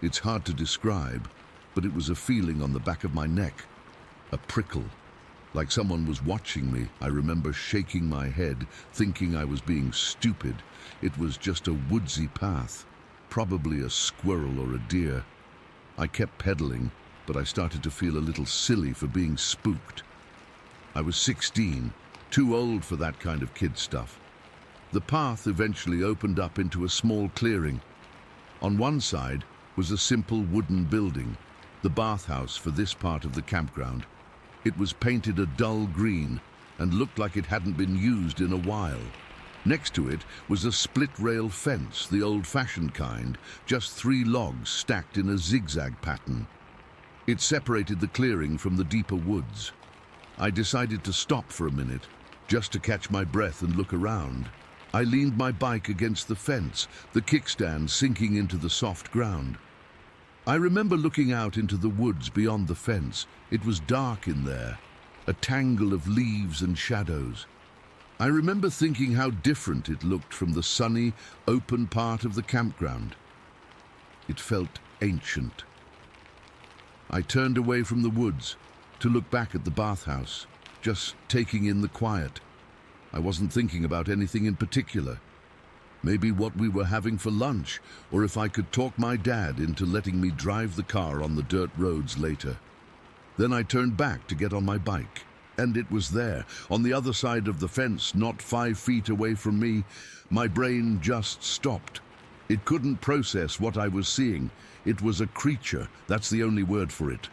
It's hard to describe, but it was a feeling on the back of my neck, a prickle. Like someone was watching me. I remember shaking my head, thinking I was being stupid. It was just a woodsy path, probably a squirrel or a deer. I kept pedaling, but I started to feel a little silly for being spooked. I was 16, too old for that kind of kid stuff. The path eventually opened up into a small clearing. On one side was a simple wooden building, the bathhouse for this part of the campground. It was painted a dull green and looked like it hadn't been used in a while. Next to it was a split-rail fence, the old-fashioned kind, just 3 logs stacked in a zigzag pattern. It separated the clearing from the deeper woods. I decided to stop for a minute, just to catch my breath and look around. I leaned my bike against the fence, the kickstand sinking into the soft ground. I remember looking out into the woods beyond the fence. It was dark in there, a tangle of leaves and shadows. I remember thinking how different it looked from the sunny, open part of the campground. It felt ancient. I turned away from the woods to look back at the bathhouse, just taking in the quiet. I wasn't thinking about anything in particular. Maybe what we were having for lunch, or if I could talk my dad into letting me drive the car on the dirt roads later. Then I turned back to get on my bike, and it was there, on the other side of the fence, not 5 feet away from me. My brain just stopped. It couldn't process what I was seeing. It was a creature, that's the only word for it.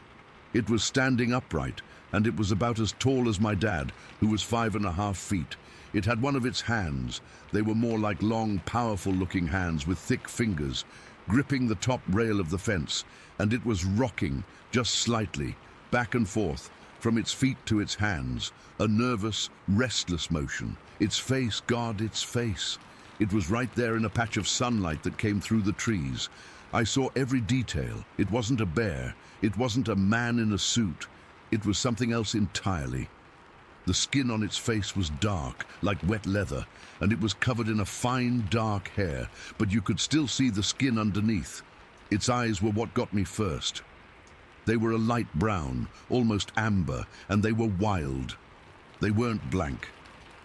It was standing upright, and it was about as tall as my dad, who was 5.5 feet. It had one of its hands. They were more like long, powerful-looking hands with thick fingers, gripping the top rail of the fence, and it was rocking, just slightly, back and forth, from its feet to its hands, a nervous, restless motion. Its face, God, its face. It was right there in a patch of sunlight that came through the trees. I saw every detail. It wasn't a bear. It wasn't a man in a suit. It was something else entirely. The skin on its face was dark, like wet leather, and it was covered in a fine, dark hair, but you could still see the skin underneath. Its eyes were what got me first. They were a light brown, almost amber, and they were wild. They weren't blank.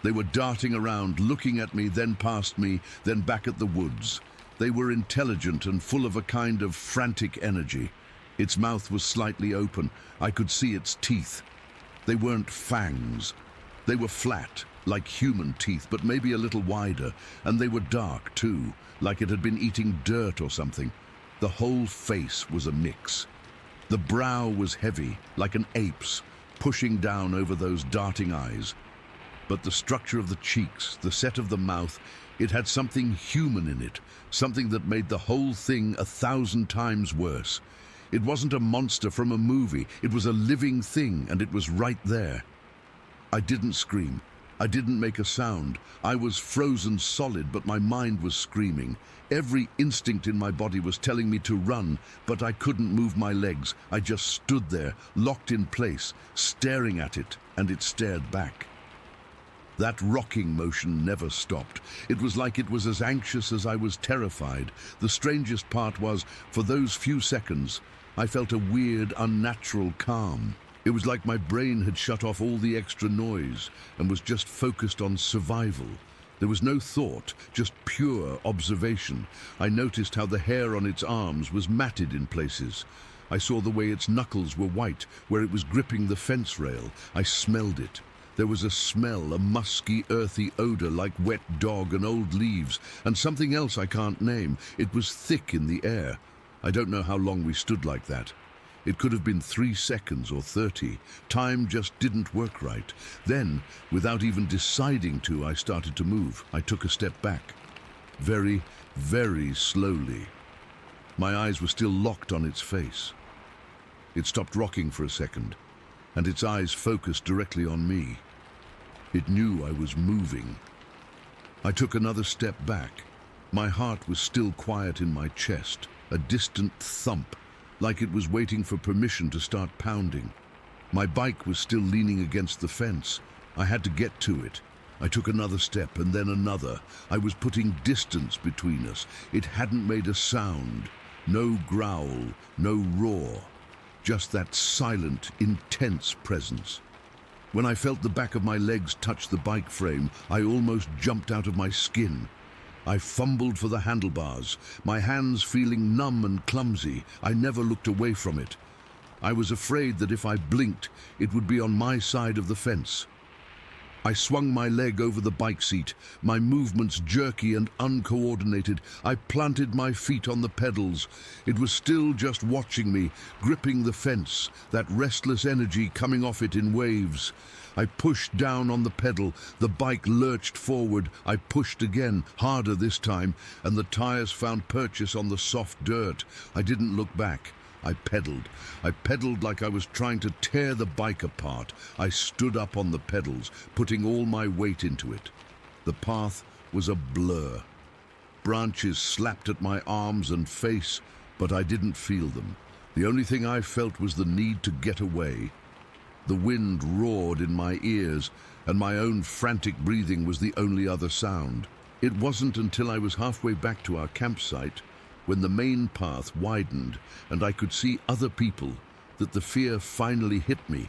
They were darting around, looking at me, then past me, then back at the woods. They were intelligent and full of a kind of frantic energy. Its mouth was slightly open. I could see its teeth. They weren't fangs. They were flat, like human teeth, but maybe a little wider, and they were dark too, like it had been eating dirt or something. The whole face was a mix. The brow was heavy, like an ape's, pushing down over those darting eyes. But the structure of the cheeks, the set of the mouth, it had something human in it, something that made the whole thing 1,000 times worse. It wasn't a monster from a movie. It was a living thing, and it was right there. I didn't scream. I didn't make a sound. I was frozen solid, but my mind was screaming. Every instinct in my body was telling me to run, but I couldn't move my legs. I just stood there, locked in place, staring at it, and it stared back. That rocking motion never stopped. It was like it was as anxious as I was terrified. The strangest part was, for those few seconds, I felt a weird, unnatural calm. It was like my brain had shut off all the extra noise and was just focused on survival. There was no thought, just pure observation. I noticed how the hair on its arms was matted in places. I saw the way its knuckles were white, where it was gripping the fence rail. I smelled it. There was a smell, a musky, earthy odor like wet dog and old leaves, and something else I can't name. It was thick in the air. I don't know how long we stood like that. It could have been 3 seconds or 30. Time just didn't work right. Then, without even deciding to, I started to move. I took a step back. Very, very slowly. My eyes were still locked on its face. It stopped rocking for a second, and its eyes focused directly on me. It knew I was moving. I took another step back. My heart was still quiet in my chest, a distant thump, like it was waiting for permission to start pounding. My bike was still leaning against the fence. I had to get to it. I took another step and then another. I was putting distance between us. It hadn't made a sound. No growl, no roar. Just that silent, intense presence. When I felt the back of my legs touch the bike frame, I almost jumped out of my skin. I fumbled for the handlebars, my hands feeling numb and clumsy. I never looked away from it. I was afraid that if I blinked, it would be on my side of the fence. I swung my leg over the bike seat, my movements jerky and uncoordinated. I planted my feet on the pedals. It was still just watching me, gripping the fence, that restless energy coming off it in waves. I pushed down on the pedal, the bike lurched forward. I pushed again, harder this time, and the tires found purchase on the soft dirt. I didn't look back. I pedaled like I was trying to tear the bike apart. I stood up on the pedals, putting all my weight into it. The path was a blur. Branches slapped at my arms and face, but I didn't feel them. The only thing I felt was the need to get away. The wind roared in my ears, and my own frantic breathing was the only other sound. It wasn't until I was halfway back to our campsite, when the main path widened and I could see other people, that the fear finally hit me.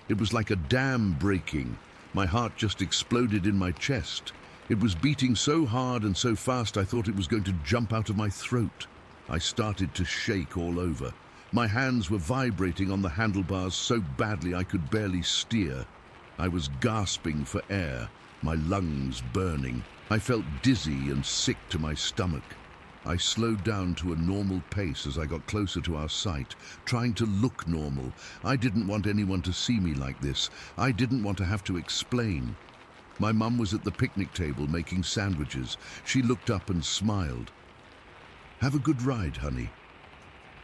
It was like a dam breaking. My heart just exploded in my chest. It was beating so hard and so fast I thought it was going to jump out of my throat. I started to shake all over. My hands were vibrating on the handlebars so badly I could barely steer. I was gasping for air, my lungs burning. I felt dizzy and sick to my stomach. I slowed down to a normal pace as I got closer to our site, trying to look normal. I didn't want anyone to see me like this. I didn't want to have to explain. My mum was at the picnic table making sandwiches. She looked up and smiled. "Have a good ride, honey."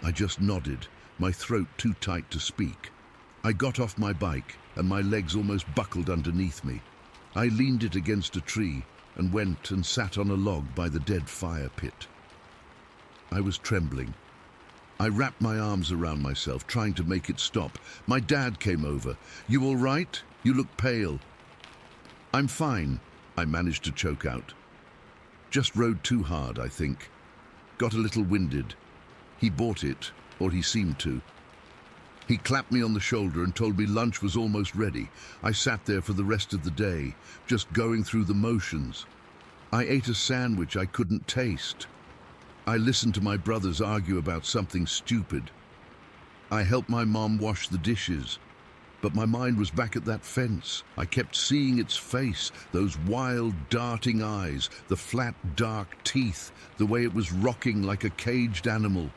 I just nodded, my throat too tight to speak. I got off my bike and my legs almost buckled underneath me. I leaned it against a tree and went and sat on a log by the dead fire pit. I was trembling. I wrapped my arms around myself, trying to make it stop. My dad came over. "You all right? You look pale." "I'm fine," I managed to choke out. "Just rode too hard, I think. Got a little winded." He bought it, or he seemed to. He clapped me on the shoulder and told me lunch was almost ready. I sat there for the rest of the day, just going through the motions. I ate a sandwich I couldn't taste. I listened to my brothers argue about something stupid. I helped my mom wash the dishes, but my mind was back at that fence. I kept seeing its face, those wild, darting eyes, the flat, dark teeth, the way it was rocking like a caged animal.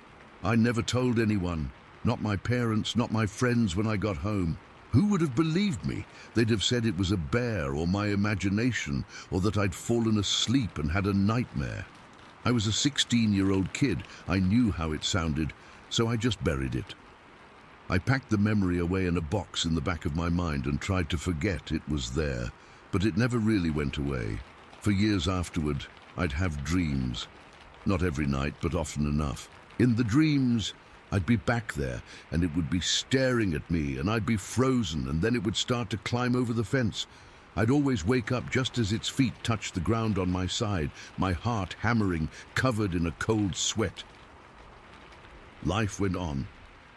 I never told anyone, not my parents, not my friends when I got home. Who would have believed me? They'd have said it was a bear or my imagination, or that I'd fallen asleep and had a nightmare. I was a 16-year-old kid. I knew how it sounded, so I just buried it. I packed the memory away in a box in the back of my mind and tried to forget it was there, but it never really went away. For years afterward, I'd have dreams. Not every night, but often enough. In the dreams, I'd be back there, and it would be staring at me, and I'd be frozen, and then it would start to climb over the fence. I'd always wake up just as its feet touched the ground on my side, my heart hammering, covered in a cold sweat. Life went on.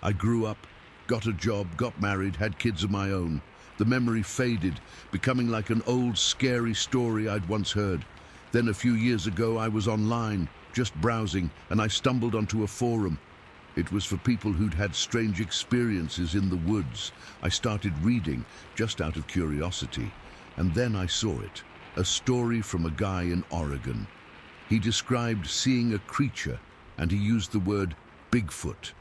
I grew up, got a job, got married, had kids of my own. The memory faded, becoming like an old scary story I'd once heard. Then a few years ago I was online, just browsing, and I stumbled onto a forum. It was for people who'd had strange experiences in the woods. I started reading, just out of curiosity, and then I saw it. A story from a guy in Oregon. He described seeing a creature, and he used the word Bigfoot.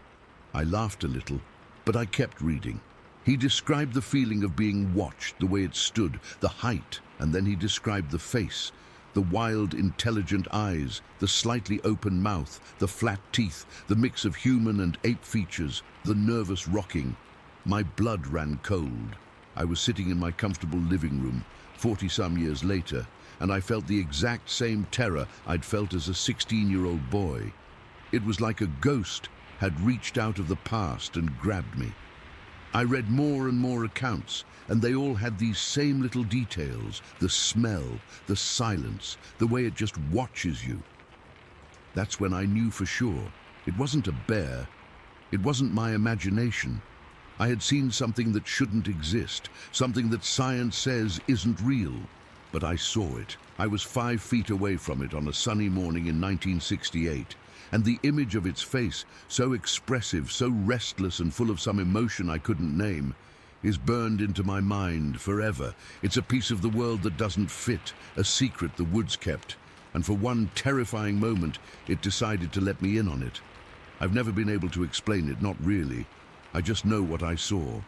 I laughed a little, but I kept reading. He described the feeling of being watched, the way it stood, the height, and then he described the face, the wild, intelligent eyes, the slightly open mouth, the flat teeth, the mix of human and ape features, the nervous rocking. My blood ran cold. I was sitting in my comfortable living room, 40-some years later, and I felt the exact same terror I'd felt as a 16-year-old boy. It was like a ghost had reached out of the past and grabbed me. I read more and more accounts, and they all had these same little details, the smell, the silence, the way it just watches you. That's when I knew for sure. It wasn't a bear. It wasn't my imagination. I had seen something that shouldn't exist, something that science says isn't real. But I saw it. I was 5 feet away from it on a sunny morning in 1968. And the image of its face, so expressive, so restless and full of some emotion I couldn't name, is burned into my mind forever. It's a piece of the world that doesn't fit, a secret the woods kept. And for one terrifying moment, it decided to let me in on it. I've never been able to explain it, not really. I just know what I saw.